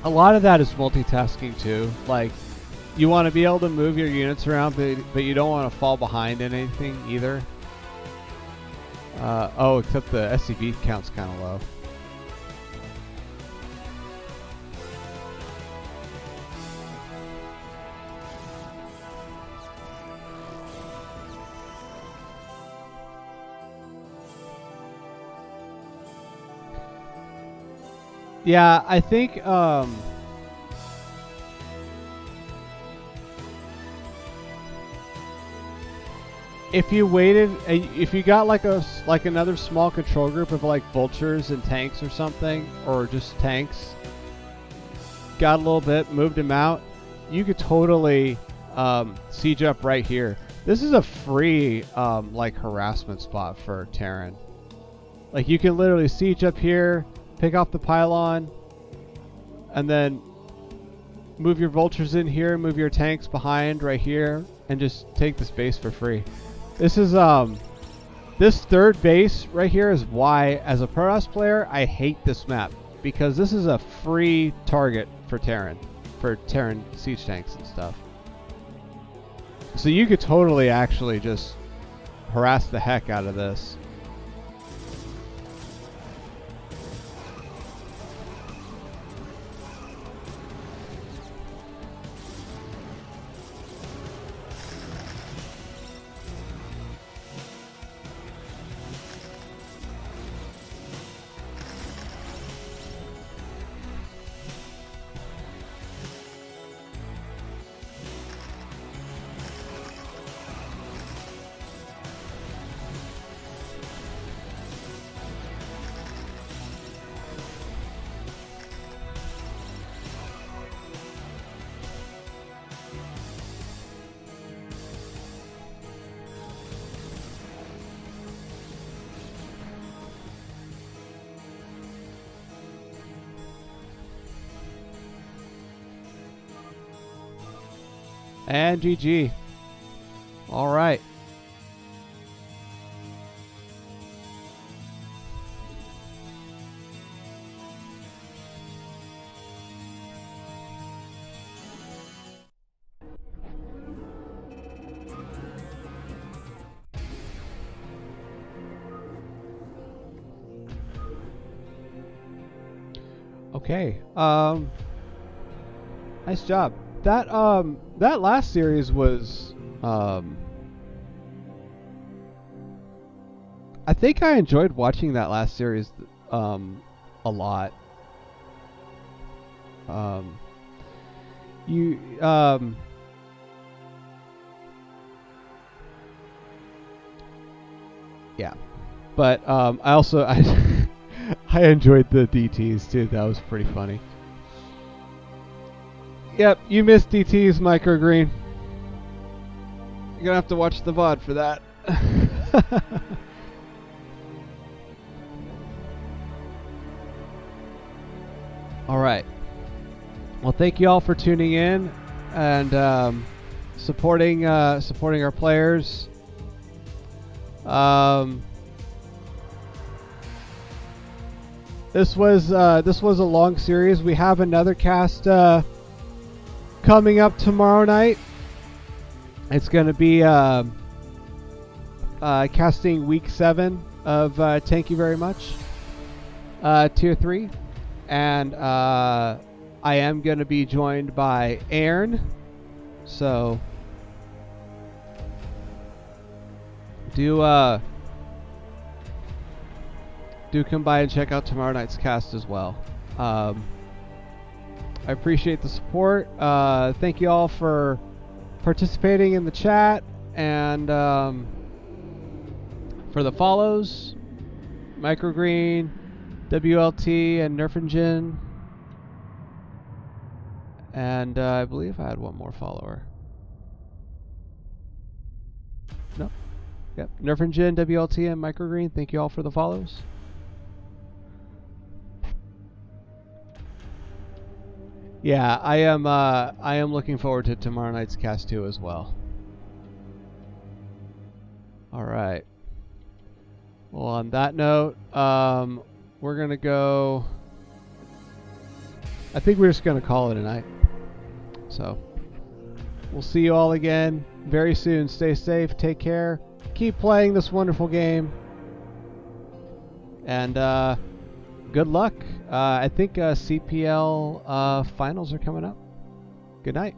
A lot of that is multitasking too. Like, you want to be able to move your units around, but you don't want to fall behind in anything either. Oh, except the SCV count's kind of low. Yeah, I think if you waited, if you got like another small control group of like vultures and tanks or something, or just tanks, got a little bit, moved them out, you could totally siege up right here. This is a free like harassment spot for Terran. Like, you can literally siege up here, pick off the pylon, and then move your vultures in here, move your tanks behind right here, and just take this base for free. This is this third base right here is why, as a Protoss player, I hate this map, because this is a free target for Terran siege tanks and stuff. So you could totally actually just harass the heck out of this. And GG. All right. Okay. Nice job. That last series was I think I enjoyed watching that last series a lot. You yeah. But I also I enjoyed the DTs too. That was pretty funny. Yep, you missed DTs, Microgreen. You're gonna have to watch the VOD for that. All right. Well, thank you all for tuning in and supporting our players. This was a long series. We have another cast coming up tomorrow night. It's going to be casting week 7 of Thank You Very Much, Tier 3, and I am going to be joined by Aaron. So do come by and check out tomorrow night's cast as well. I appreciate the support. Thank you all for participating in the chat and for the follows. Microgreen, WLT, and Nerfingen. And I believe I had one more follower. No. Yep. Nerfingen, WLT, and Microgreen. Thank you all for the follows. Yeah, I am looking forward to tomorrow night's cast too as well. All right. Well, on that note, we're gonna go. I think we're just gonna call it a night. So we'll see you all again very soon. Stay safe. Take care. Keep playing this wonderful game. And good luck. I think CPL finals are coming up. Good night.